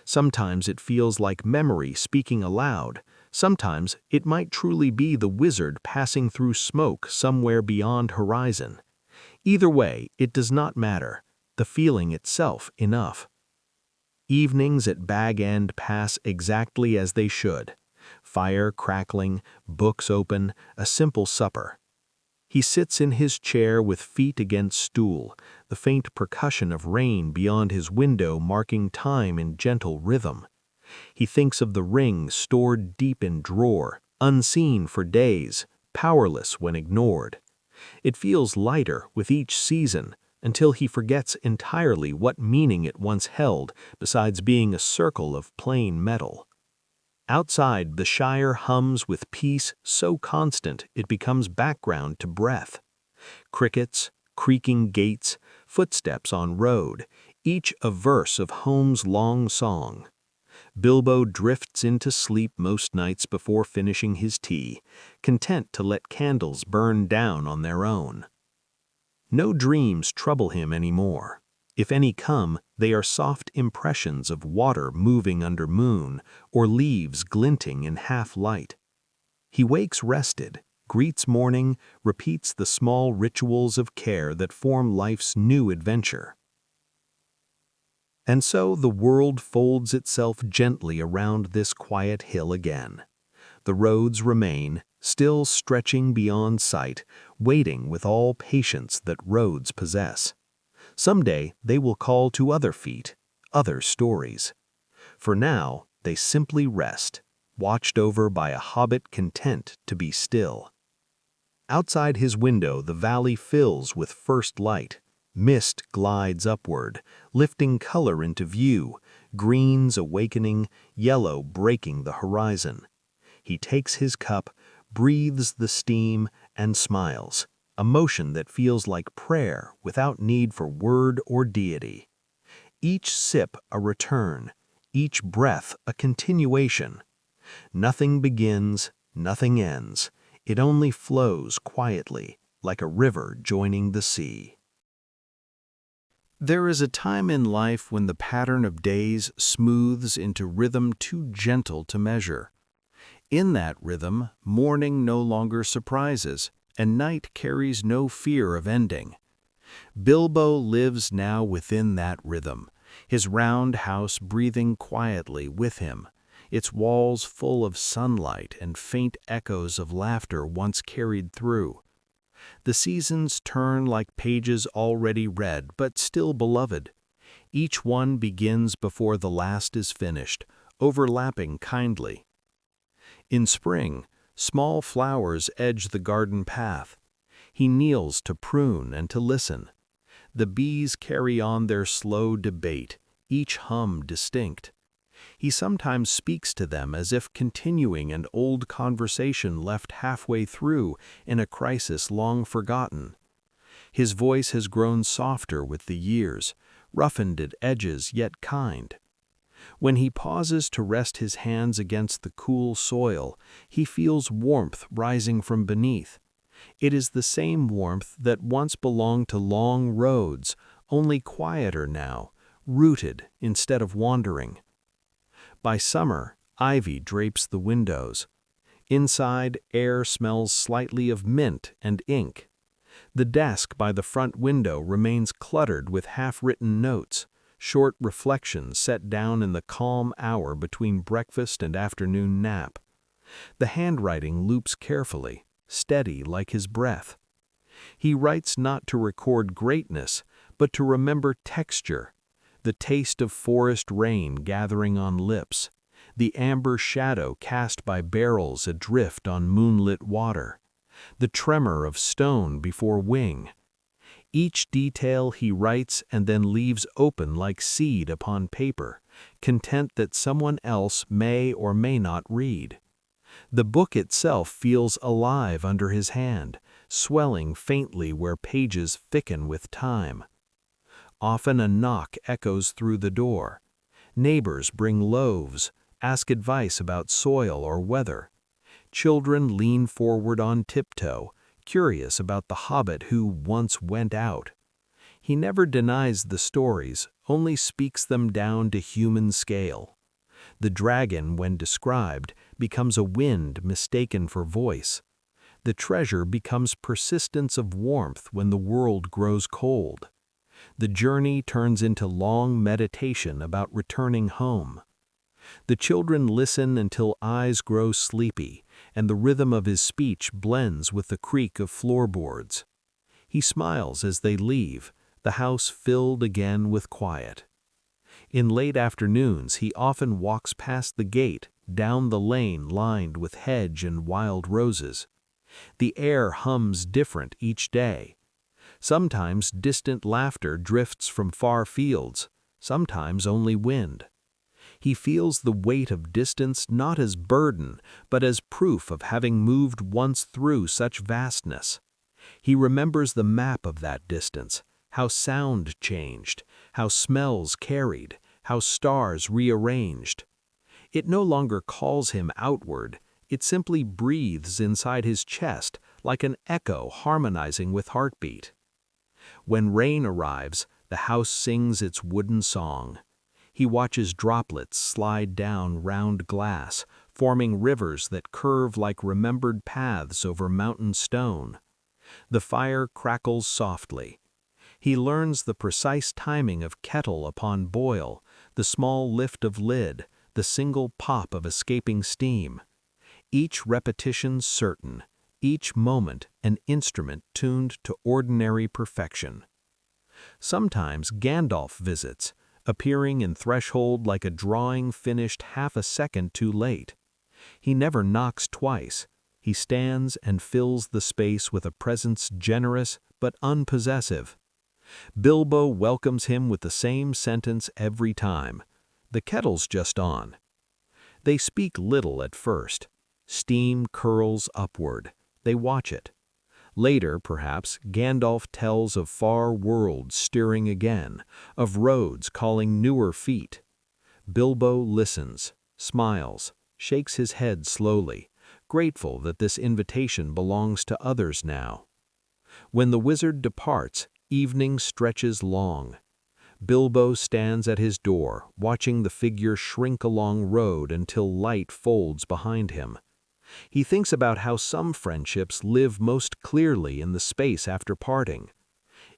Sometimes it feels like memory speaking aloud. Sometimes it might truly be the wizard passing through smoke somewhere beyond horizon. Either way, it does not matter. The feeling itself enough. Evenings at Bag End pass exactly as they should. Fire crackling, books open, a simple supper. He sits in his chair with feet against stool, the faint percussion of rain beyond his window marking time in gentle rhythm. He thinks of the ring stored deep in drawer, unseen for days, powerless when ignored. It feels lighter with each season, until he forgets entirely what meaning it once held besides being a circle of plain metal. Outside, the Shire hums with peace so constant it becomes background to breath. Crickets, creaking gates, footsteps on road, each a verse of home's long song. Bilbo drifts into sleep most nights before finishing his tea, content to let candles burn down on their own. No dreams trouble him anymore. If any come, they are soft impressions of water moving under moon or leaves glinting in half-light. He wakes rested, greets morning, repeats the small rituals of care that form life's new adventure. And so the world folds itself gently around this quiet hill again. The roads remain, still stretching beyond sight, waiting with all patience that roads possess. Someday they will call to other feet, other stories. For now, they simply rest, watched over by a hobbit content to be still. Outside his window the valley fills with first light. Mist glides upward, lifting color into view, greens awakening, yellow breaking the horizon. He takes his cup, breathes the steam, and smiles, a motion that feels like prayer without need for word or deity. Each sip a return, each breath a continuation. Nothing begins, nothing ends. It only flows quietly, like a river joining the sea. There is a time in life when the pattern of days smooths into rhythm too gentle to measure. In that rhythm, morning no longer surprises, and night carries no fear of ending. Bilbo lives now within that rhythm, his round house breathing quietly with him, its walls full of sunlight and faint echoes of laughter once carried through. The seasons turn like pages already read but still beloved. Each one begins before the last is finished, overlapping kindly. In spring, small flowers edge the garden path. He kneels to prune and to listen. The bees carry on their slow debate, each hum distinct. He sometimes speaks to them as if continuing an old conversation left halfway through in a crisis long forgotten. His voice has grown softer with the years, roughened at edges yet kind. When he pauses to rest his hands against the cool soil, he feels warmth rising from beneath. It is the same warmth that once belonged to long roads, only quieter now, rooted instead of wandering. By summer, ivy drapes the windows. Inside, air smells slightly of mint and ink. The desk by the front window remains cluttered with half-written notes, short reflections set down in the calm hour between breakfast and afternoon nap. The handwriting loops carefully, steady like his breath. He writes not to record greatness, but to remember texture, the taste of forest rain gathering on lips, the amber shadow cast by barrels adrift on moonlit water, the tremor of stone before wing. Each detail he writes and then leaves open like seed upon paper, content that someone else may or may not read. The book itself feels alive under his hand, swelling faintly where pages thicken with time. Often a knock echoes through the door. Neighbors bring loaves, ask advice about soil or weather. Children lean forward on tiptoe, curious about the Hobbit who once went out. He never denies the stories, only speaks them down to human scale. The dragon, when described, becomes a wind mistaken for voice. The treasure becomes persistence of warmth when the world grows cold. The journey turns into long meditation about returning home. The children listen until eyes grow sleepy, and the rhythm of his speech blends with the creak of floorboards. He smiles as they leave, the house filled again with quiet. In late afternoons he often walks past the gate, down the lane lined with hedge and wild roses. The air hums different each day. Sometimes distant laughter drifts from far fields, sometimes only wind. He feels the weight of distance not as burden, but as proof of having moved once through such vastness. He remembers the map of that distance, how sound changed, how smells carried, how stars rearranged. It no longer calls him outward, it simply breathes inside his chest like an echo harmonizing with heartbeat. When rain arrives, the house sings its wooden song. He watches droplets slide down round glass, forming rivers that curve like remembered paths over mountain stone. The fire crackles softly. He learns the precise timing of kettle upon boil, the small lift of lid, the single pop of escaping steam. Each repetition certain, each moment an instrument tuned to ordinary perfection. Sometimes Gandalf visits, appearing in threshold like a drawing finished half a second too late. He never knocks twice. He stands and fills the space with a presence generous but unpossessive. Bilbo welcomes him with the same sentence every time. "The kettle's just on." They speak little at first. Steam curls upward. They watch it. Later, perhaps, Gandalf tells of far worlds stirring again, of roads calling newer feet. Bilbo listens, smiles, shakes his head slowly, grateful that this invitation belongs to others now. When the wizard departs, evening stretches long. Bilbo stands at his door, watching the figure shrink along road until light folds behind him. He thinks about how some friendships live most clearly in the space after parting.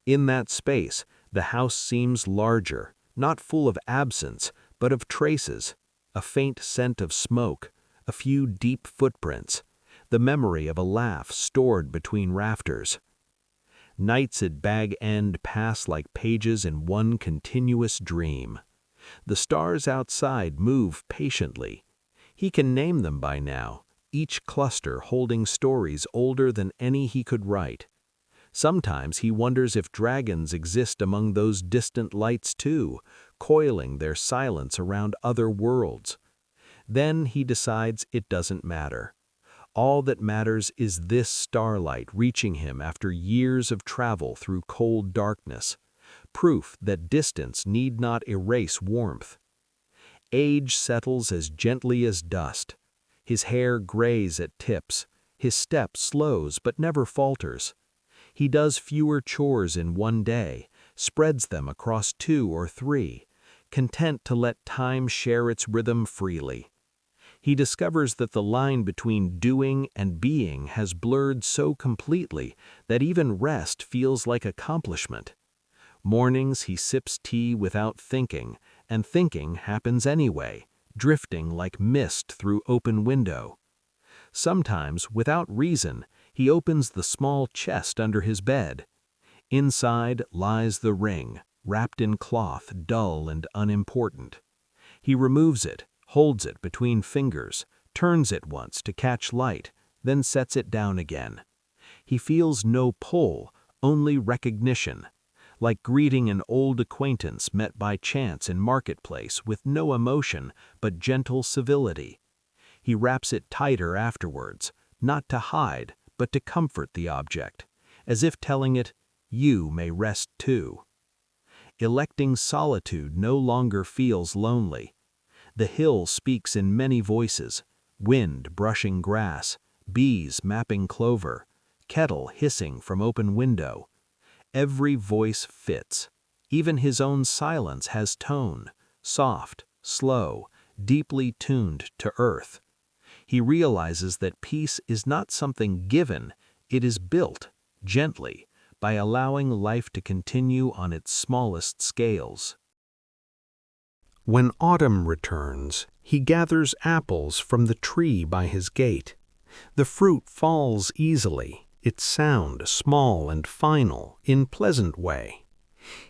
In that space, the house seems larger, not full of absence, but of traces, a faint scent of smoke, a few deep footprints, the memory of a laugh stored between rafters. Nights at Bag End pass like pages in one continuous dream. The stars outside move patiently. He can name them by now, each cluster holding stories older than any he could write. Sometimes he wonders if dragons exist among those distant lights too, coiling their silence around other worlds. Then he decides it doesn't matter. All that matters is this starlight reaching him after years of travel through cold darkness, proof that distance need not erase warmth. Age settles as gently as dust. His hair grays at tips. His step slows but never falters. He does fewer chores in one day, spreads them across 2 or 3, content to let time share its rhythm freely. He discovers that the line between doing and being has blurred so completely that even rest feels like accomplishment. Mornings he sips tea without thinking, and thinking happens anyway, drifting like mist through open window. Sometimes, without reason, he opens the small chest under his bed. Inside lies the ring, wrapped in cloth dull and unimportant. He removes it, holds it between fingers, turns it once to catch light, then sets it down again. He feels no pull, only recognition, like greeting an old acquaintance met by chance in marketplace with no emotion but gentle civility. He wraps it tighter afterwards, not to hide, but to comfort the object, as if telling it, "You may rest too." Electing solitude no longer feels lonely. The hill speaks in many voices, wind brushing grass, bees mapping clover, kettle hissing from open window. Every voice fits. Even his own silence has tone, soft, slow, deeply tuned to earth. He realizes that peace is not something given, it is built, gently, by allowing life to continue on its smallest scales. When autumn returns, he gathers apples from the tree by his gate. The fruit falls easily, its sound small and final, in pleasant way.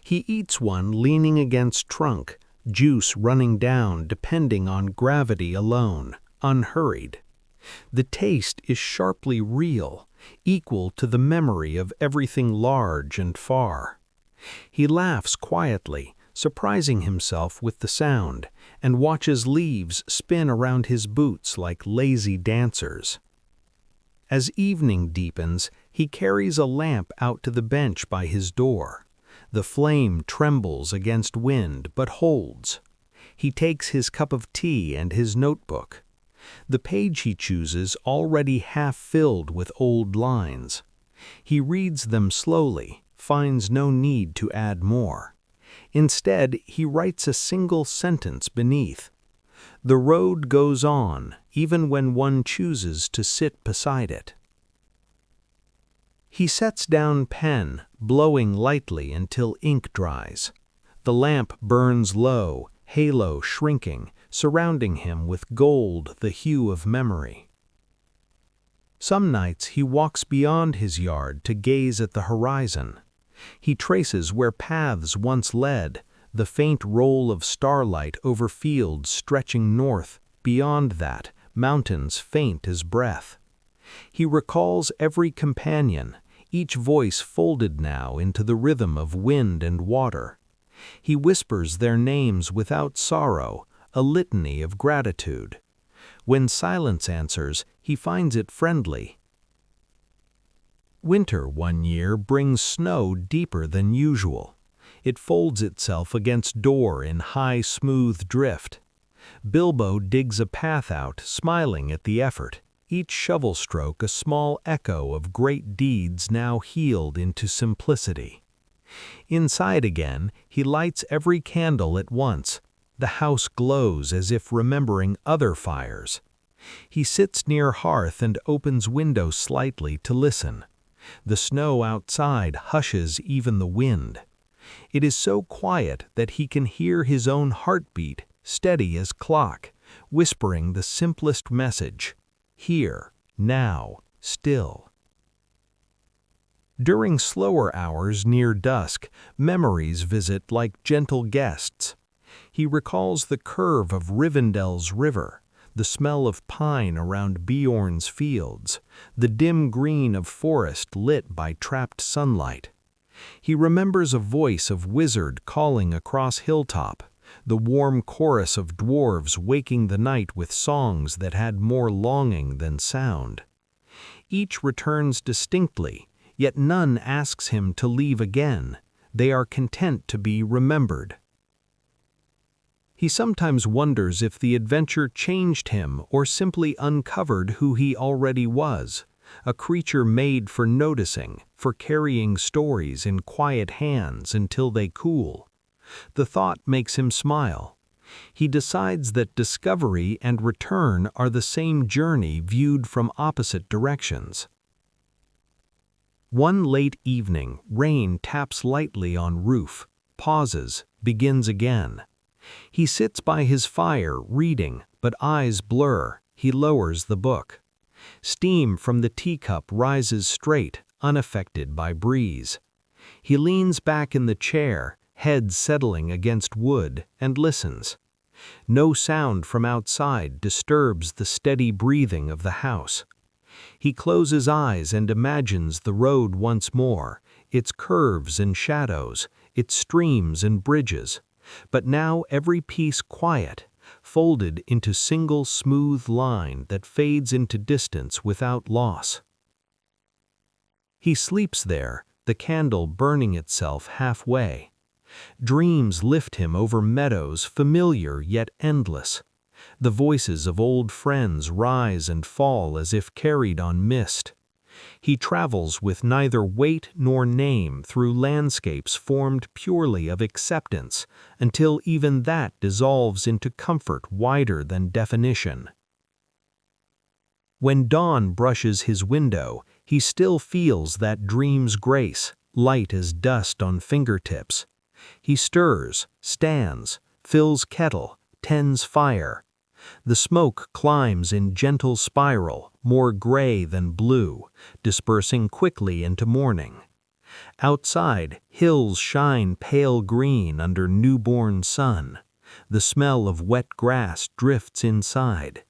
He eats one leaning against trunk, juice running down depending on gravity alone, unhurried. The taste is sharply real, equal to the memory of everything large and far. He laughs quietly, surprising himself with the sound, and watches leaves spin around his boots like lazy dancers. As evening deepens, he carries a lamp out to the bench by his door. The flame trembles against wind but holds. He takes his cup of tea and his notebook. The page he chooses already half filled with old lines. He reads them slowly, finds no need to add more. Instead, he writes a single sentence beneath. The road goes on, even when one chooses to sit beside it. He sets down pen, blowing lightly until ink dries. The lamp burns low, halo shrinking, surrounding him with gold the hue of memory. Some nights he walks beyond his yard to gaze at the horizon. He traces where paths once led, the faint roll of starlight over fields stretching north, beyond that, mountains faint as breath. He recalls every companion, each voice folded now into the rhythm of wind and water. He whispers their names without sorrow, a litany of gratitude. When silence answers, he finds it friendly. Winter one year brings snow deeper than usual. It folds itself against door in high, smooth drift. Bilbo digs a path out, smiling at the effort, each shovel stroke a small echo of great deeds now healed into simplicity. Inside again, he lights every candle at once. The house glows as if remembering other fires. He sits near hearth and opens window slightly to listen. The snow outside hushes even the wind. It is so quiet that he can hear his own heartbeat, steady as clock, whispering the simplest message, here, now, still. During slower hours near dusk, memories visit like gentle guests. He recalls the curve of Rivendell's river, the smell of pine around Beorn's fields, the dim green of forest lit by trapped sunlight. He remembers a voice of wizard calling across hilltop, the warm chorus of dwarves waking the night with songs that had more longing than sound. Each returns distinctly, yet none asks him to leave again. They are content to be remembered. He sometimes wonders if the adventure changed him or simply uncovered who he already was, a creature made for noticing, for carrying stories in quiet hands until they cool. The thought makes him smile. He decides that discovery and return are the same journey viewed from opposite directions. One late evening, rain taps lightly on roof, pauses, begins again. He sits by his fire, reading, but eyes blur. He lowers the book. Steam from the teacup rises straight, unaffected by breeze. He leans back in the chair, head settling against wood, and listens. No sound from outside disturbs the steady breathing of the house. He closes eyes and imagines the road once more, its curves and shadows, its streams and bridges, but now every piece quiet, folded into single smooth line that fades into distance without loss. He sleeps there, the candle burning itself halfway. Dreams lift him over meadows familiar yet endless. The voices of old friends rise and fall as if carried on mist. He travels with neither weight nor name through landscapes formed purely of acceptance, until even that dissolves into comfort wider than definition. When dawn brushes his window, he still feels that dream's grace, light as dust on fingertips. He stirs, stands, fills kettle, tends fire. The smoke climbs in gentle spiral, more gray than blue, dispersing quickly into morning. Outside, hills shine pale green under newborn sun. The smell of wet grass drifts inside.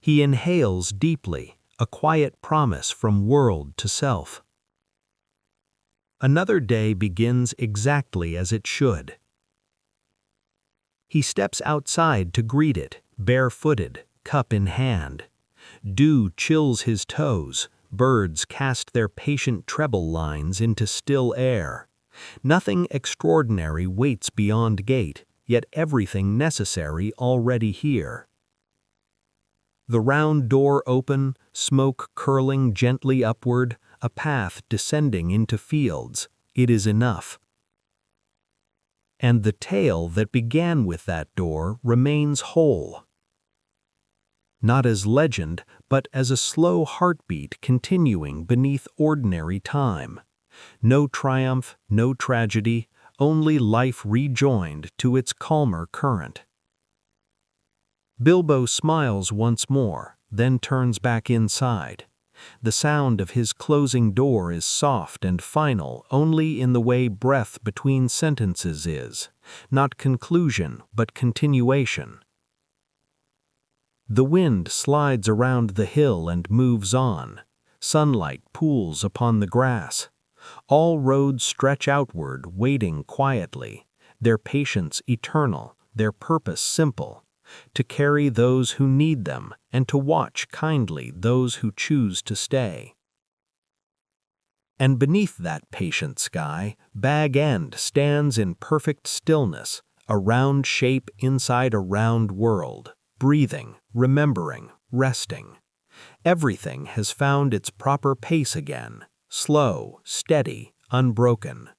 He inhales deeply, a quiet promise from world to self. Another day begins exactly as it should. He steps outside to greet it, barefooted, cup in hand. Dew chills his toes, birds cast their patient treble lines into still air. Nothing extraordinary waits beyond gate, yet everything necessary already here. The round door open, smoke curling gently upward, a path descending into fields. It is enough. And the tale that began with that door remains whole. Not as legend, but as a slow heartbeat continuing beneath ordinary time. No triumph, no tragedy, only life rejoined to its calmer current. Bilbo smiles once more, then turns back inside. The sound of his closing door is soft and final only in the way breath between sentences is, not conclusion but continuation. The wind slides around the hill and moves on. Sunlight pools upon the grass. All roads stretch outward, waiting quietly, their patience eternal, their purpose simple, to carry those who need them and to watch kindly those who choose to stay. And beneath that patient sky, Bag End stands in perfect stillness, a round shape inside a round world, breathing, remembering, resting. Everything has found its proper pace again, slow, steady, unbroken.